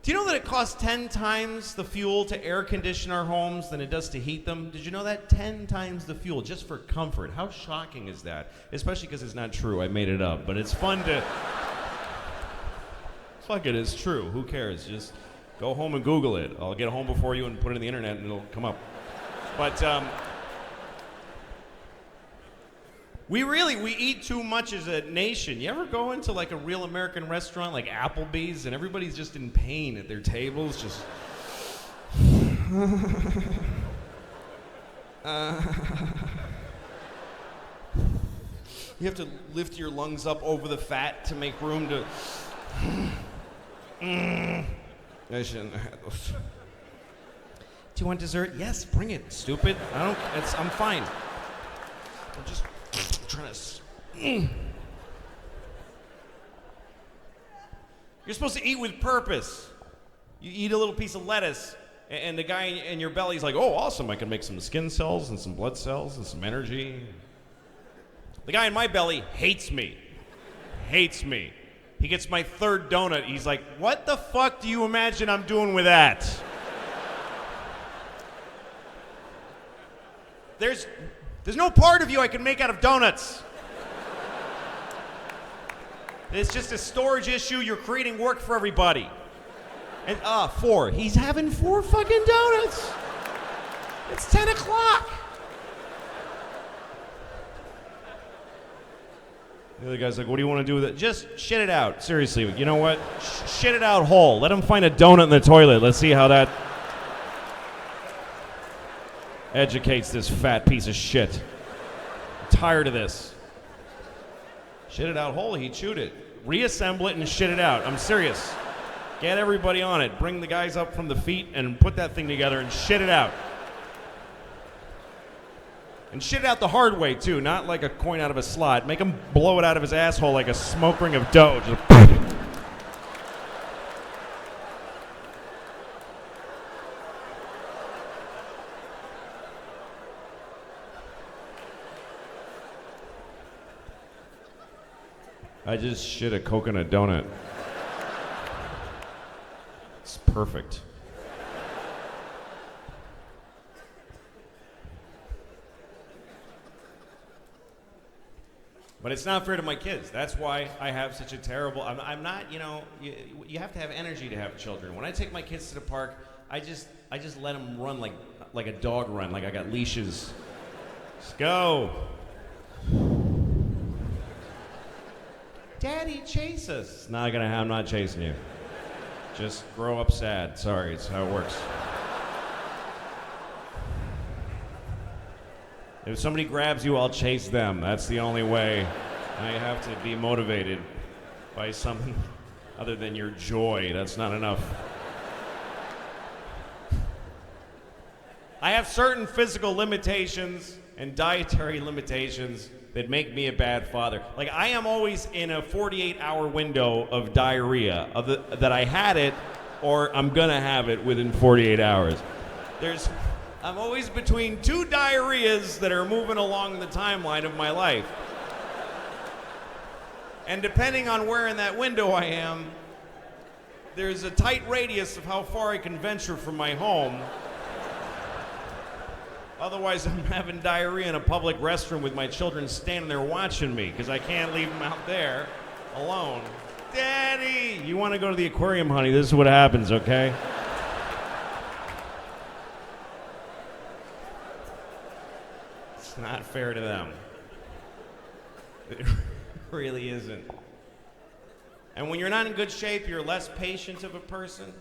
Speaker 3: Do you know that it costs 10 times the fuel to air condition our homes than it does to heat them? Did you know that? 10 times the fuel, just for comfort. How shocking is that? Especially because it's not true. I made it up, but it's fun to... Fuck it, it's true. Who cares? Just go home and Google it. I'll get home before you and put it in the internet and it'll come up. But, we eat too much as a nation. You ever go into like a real American restaurant like Applebee's and everybody's just in pain at their tables, just... You have to lift your lungs up over the fat to make room to... I shouldn't have had those. Do you want dessert? Yes, bring it, stupid. I'm fine. I'm just... trying to... You're supposed to eat with purpose. You eat a little piece of lettuce, and the guy in your belly's like, oh, awesome, I can make some skin cells and some blood cells and some energy. The guy in my belly hates me. Hates me. He gets my third donut. He's like, what the fuck do you imagine I'm doing with that? There's no part of you I can make out of donuts. It's just a storage issue. You're creating work for everybody. And 4. He's having 4 fucking donuts. It's 10 o'clock. The other guy's like, what do you want to do with it? Just shit it out. Seriously, you know what? Shit it out whole. Let him find a donut in the toilet. Let's see how that educates this fat piece of shit. I'm tired of this. Shit it out whole. He chewed it. Reassemble it and shit it out. I'm serious. Get everybody on it. Bring the guys up from the feet and put that thing together and shit it out. And shit it out the hard way, too, not like a coin out of a slot. Make him blow it out of his asshole like a smoke ring of dough. Just I just shit a coconut donut. It's perfect. But it's not fair to my kids. That's why I have such a terrible... I'm not, you know... You have to have energy to have children. When I take my kids to the park, I just let them run like a dog run, like I got leashes. Just go. Daddy, chase us. I'm not chasing you. Just grow up sad. Sorry, it's how it works. If somebody grabs you, I'll chase them. That's the only way. I have to be motivated by something other than your joy. That's not enough. I have certain physical limitations, and dietary limitations that make me a bad father. Like, I am always in a 48-hour window of diarrhea, that I had it or I'm gonna have it within 48 hours. I'm always between two diarrheas that are moving along the timeline of my life. And depending on where in that window I am, there's a tight radius of how far I can venture from my home. Otherwise, I'm having diarrhea in a public restroom with my children standing there watching me because I can't leave them out there alone. Daddy, you want to go to the aquarium, honey? This is what happens, okay? It's not fair to them. It really isn't. And when you're not in good shape, you're less patient of a person.